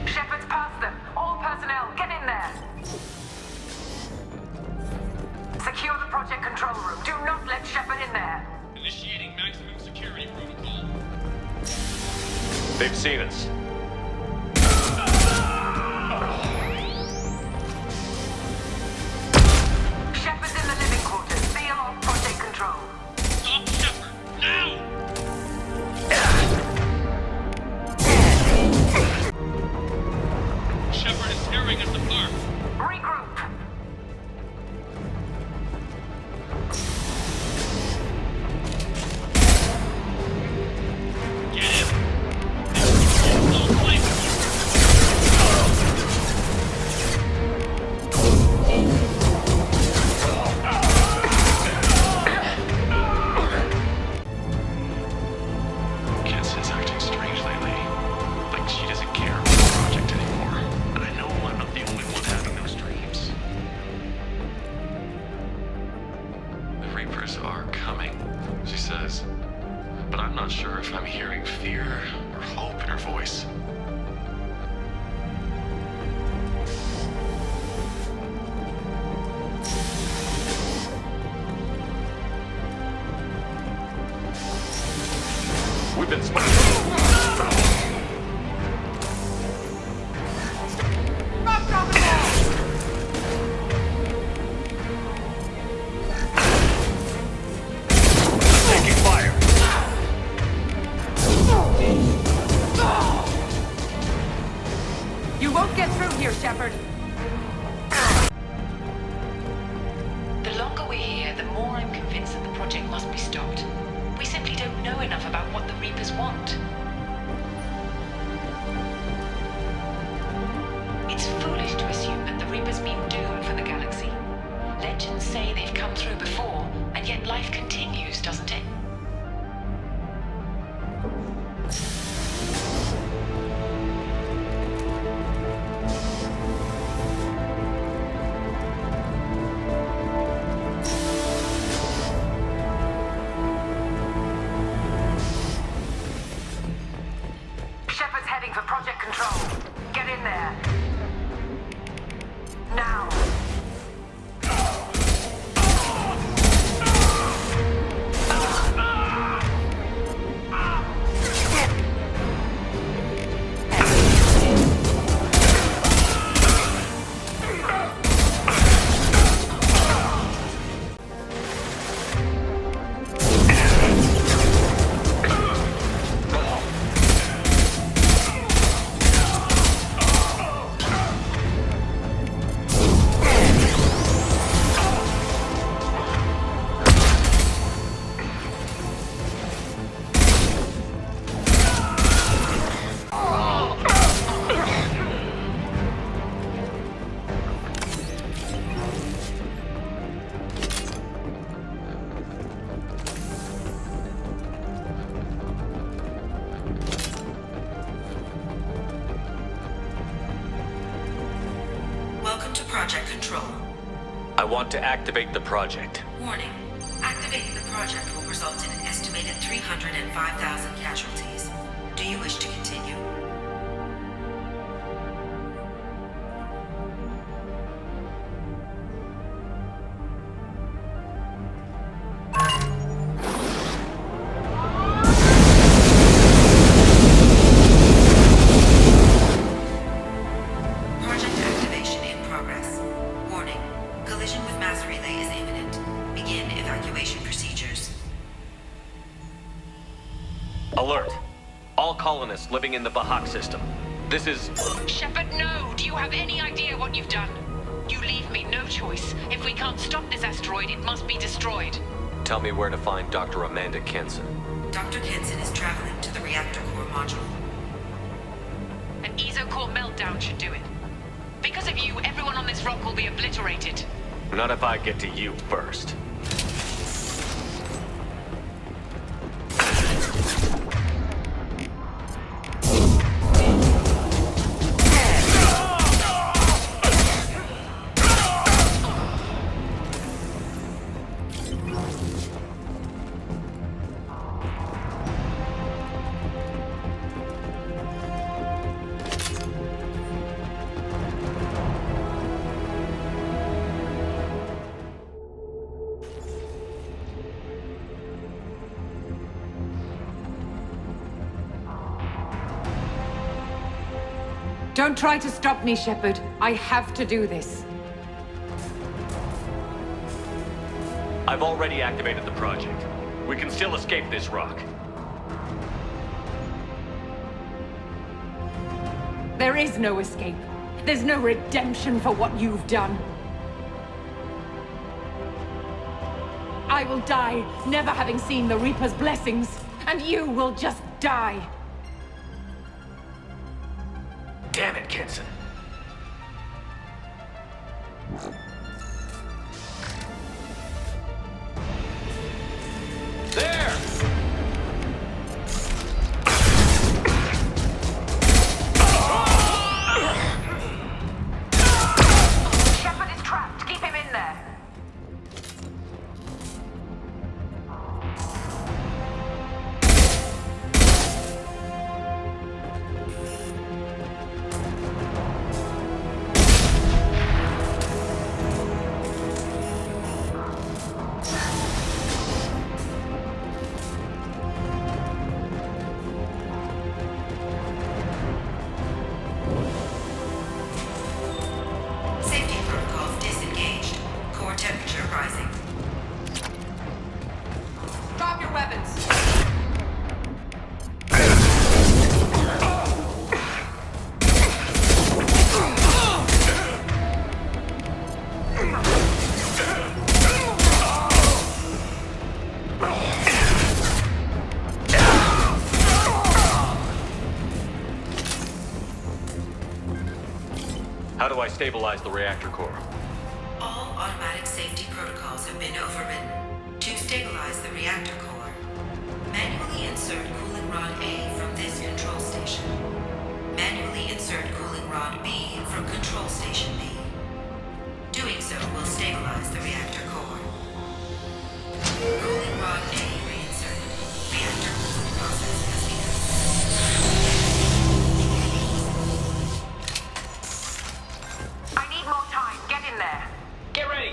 Shepard's past them. All personnel, get in there. Secure the project control room. Do not let Shepard in there. Initiating maximum security protocol. They've seen us. Shepard's in the living quarters. Seal off project control. Stop Shepard, now! Shepard is tearing us apart. Regroup. Get him! No place. Kenson's acting strange lately. Like she doesn't care about the project anymore. And I know I'm not the only one having those dreams. The Reapers are coming, she says. But I'm not sure if I'm hearing fear or hope in her voice. We've been taking fire. You won't get through here, Shepard. The longer we're here, the more I'm convinced that the project must be stopped. We simply don't know enough about what the Reapers want. It's foolish to assume that the Reapers mean doom for the galaxy. Legends say they've come through before, and yet life continues, doesn't it? Shepard's heading for project control. Get in there. Now. Welcome to Project Control. I want to activate the project. Warning. Activating the project will result in an estimated 305,000 casualties. Do you wish to continue? Alert. All colonists living in the Bahak system. This is... Shepard, no! Do you have any idea what you've done? You leave me no choice. If we can't stop this asteroid, it must be destroyed. Tell me where to find Dr. Amanda Kenson. Dr. Kenson is traveling to the reactor core module. An ESO-core meltdown should do it. Because of you, everyone on this rock will be obliterated. Not if I get to you first. Don't try to stop me, Shepard. I have to do this. I've already activated the project. We can still escape this rock. There is no escape. There's no redemption for what you've done. I will die, never having seen the Reaper's blessings, and you will just die. Damn it, Kenson. There! Shepard is trapped. Keep him in there. Safety protocols disengaged. Core temperature rising. Drop your weapons. How do I stabilize the reactor core? All automatic safety protocols have been overridden. To stabilize the reactor core, manually insert cooling rod A from this control station. Manually insert cooling rod B from control station B. Doing so will stabilize the reactor core. Cooling rod A reinserted. Reactor cooling process has begun. I need more time. Get in there. Get ready!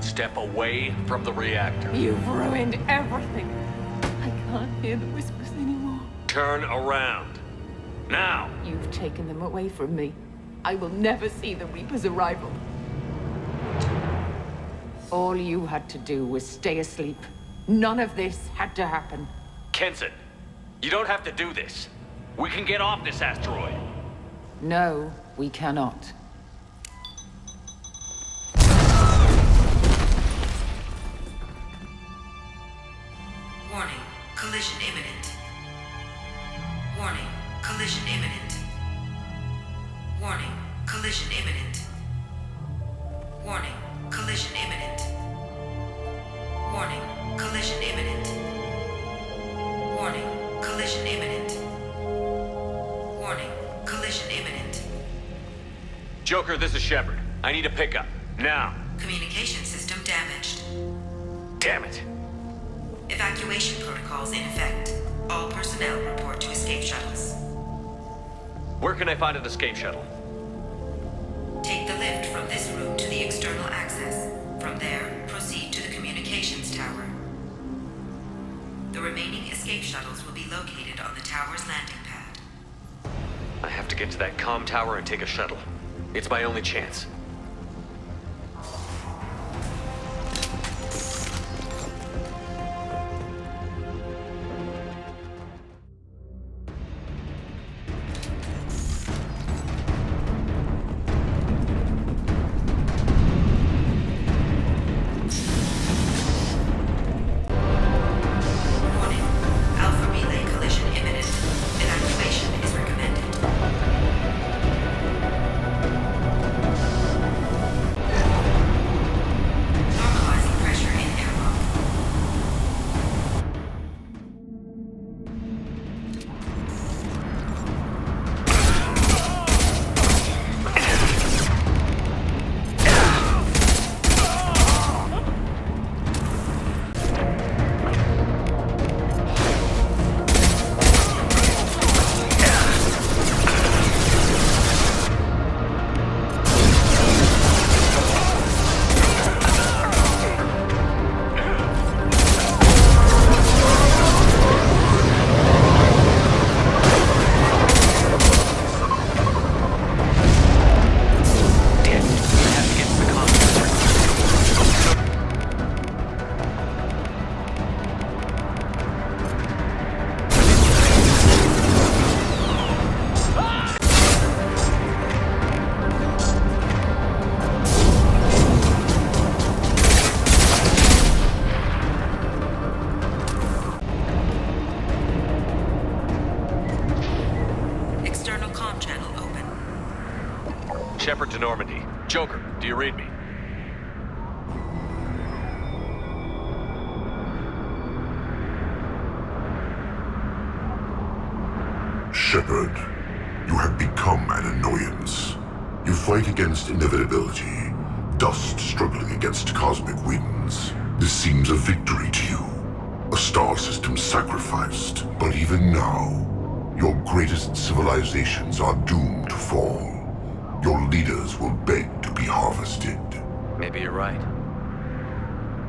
Step away from the reactor. You've ruined everything. I can't hear the whispers anymore. Turn around. Now! You've taken them away from me. I will never see the Reaper's arrival. All you had to do was stay asleep. None of this had to happen. Kenson, you don't have to do this. We can get off this asteroid. No, we cannot. Warning, collision imminent. Warning, collision imminent. Warning, collision imminent. Warning, collision imminent. Warning, collision imminent. Warning, collision imminent. Warning, collision imminent. Joker, this is Shepard. I need a pickup. Now. Communication system damaged. Damn it. Evacuation protocols in effect. All personnel report to escape shuttles. Where can I find an escape shuttle? Take the lift from this room to the external access. From there, proceed to the communications tower. The remaining escape shuttles will be located on the tower's landing pad. I have to get to that comm tower and take a shuttle. It's my only chance. Alpha relay collision imminent. Evacuation is recommended. Normalizing pressure in airlock. External comm channel open. Shepard to Normandy. Joker, do you read me? Shepard, you have become an annoyance. You fight against inevitability, dust struggling against cosmic winds. This seems a victory to you. A star system sacrificed, but even now, your greatest civilizations are doomed to fall. Your leaders will beg to be harvested. Maybe you're right.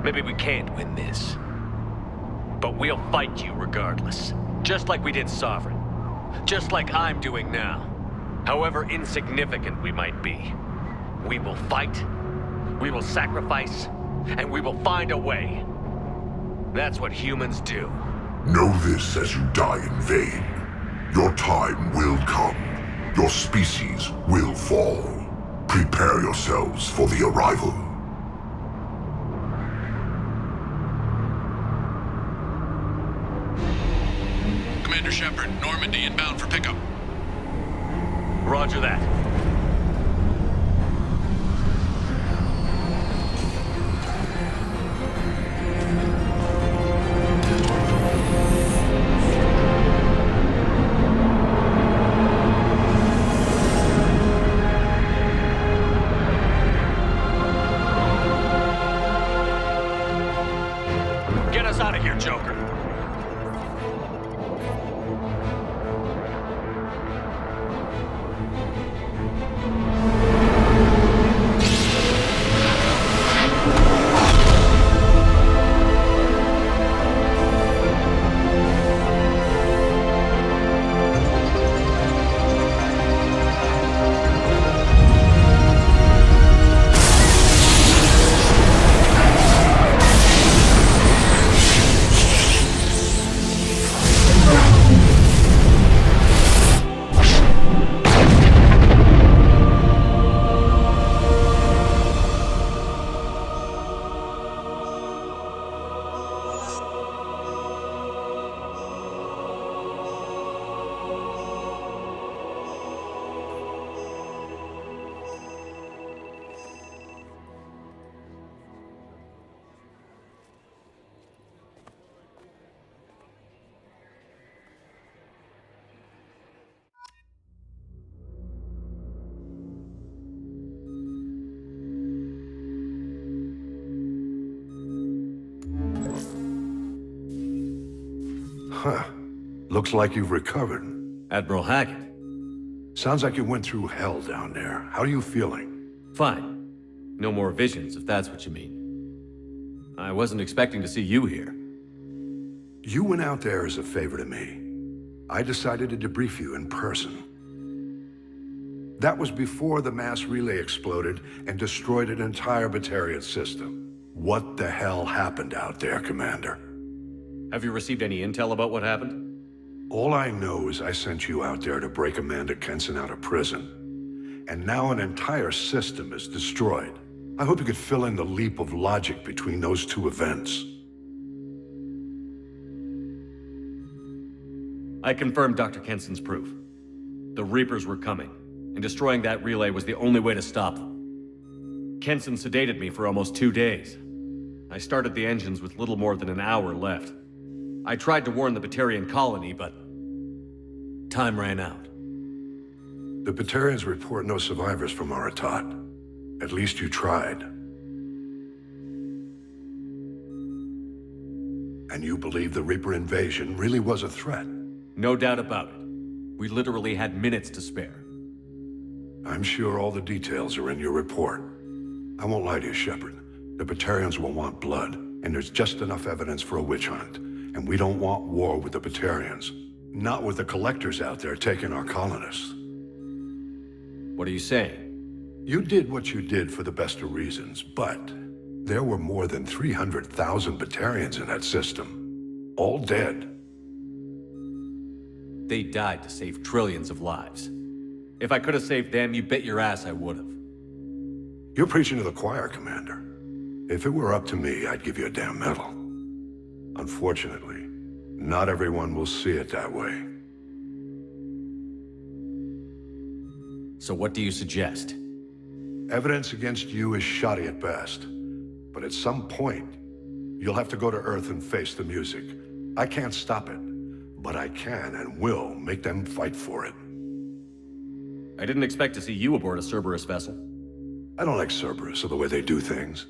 Maybe we can't win this. But we'll fight you regardless. Just like we did Sovereign. Just like I'm doing now. However insignificant we might be. We will fight, we will sacrifice, and we will find a way. That's what humans do. Know this as you die in vain. Your time will come. Your species will fall. Prepare yourselves for the arrival. Commander Shepard, Normandy inbound for pickup. Roger that. Get us out of here, Joker. Huh. Looks like you've recovered. Admiral Hackett. Sounds like you went through hell down there. How are you feeling? Fine. No more visions, if that's what you mean. I wasn't expecting to see you here. You went out there as a favor to me. I decided to debrief you in person. That was before the mass relay exploded and destroyed an entire Batarian system. What the hell happened out there, Commander? Have you received any intel about what happened? All I know is I sent you out there to break Amanda Kenson out of prison. And now an entire system is destroyed. I hope you could fill in the leap of logic between those two events. I confirmed Dr. Kenson's proof. The Reapers were coming, and destroying that relay was the only way to stop them. Kenson sedated me for almost 2 days. I started the engines with little more than an hour left. I tried to warn the Batarian colony, but time ran out. The Batarians report no survivors from Aratat. At least you tried. And you believe the Reaper invasion really was a threat? No doubt about it. We literally had minutes to spare. I'm sure all the details are in your report. I won't lie to you, Shepard. The Batarians will want blood, and there's just enough evidence for a witch hunt. And we don't want war with the Batarians. Not with the Collectors out there taking our colonists. What are you saying? You did what you did for the best of reasons, but there were more than 300,000 Batarians in that system. All dead. They died to save trillions of lives. If I could have saved them, you bet your ass I would have. You're preaching to the choir, Commander. If it were up to me, I'd give you a damn medal. Unfortunately, not everyone will see it that way. So what do you suggest? Evidence against you is shoddy at best. But at some point, you'll have to go to Earth and face the music. I can't stop it, but I can and will make them fight for it. I didn't expect to see you aboard a Cerberus vessel. I don't like Cerberus or the way they do things.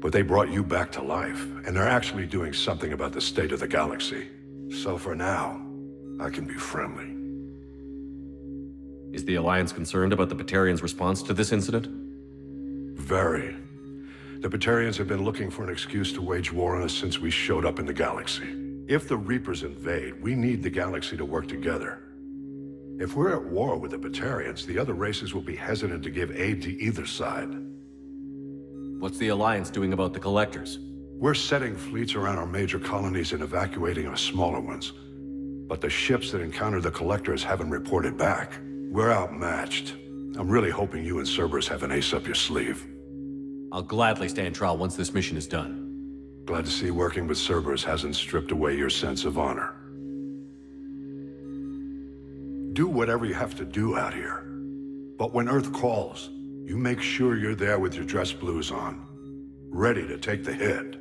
But they brought you back to life, and they're actually doing something about the state of the galaxy. So for now, I can be friendly. Is the Alliance concerned about the Batarians' response to this incident? Very. The Batarians have been looking for an excuse to wage war on us since we showed up in the galaxy. If the Reapers invade, we need the galaxy to work together. If we're at war with the Batarians, the other races will be hesitant to give aid to either side. What's the Alliance doing about the Collectors? We're setting fleets around our major colonies and evacuating our smaller ones. But the ships that encountered the Collectors haven't reported back. We're outmatched. I'm really hoping you and Cerberus have an ace up your sleeve. I'll gladly stand trial once this mission is done. Glad to see working with Cerberus hasn't stripped away your sense of honor. Do whatever you have to do out here. But when Earth calls, you make sure you're there with your dress blues on, ready to take the hit.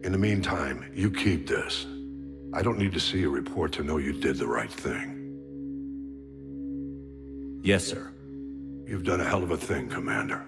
In the meantime, you keep this. I don't need to see a report to know you did the right thing. Yes, sir. You've done a hell of a thing, Commander.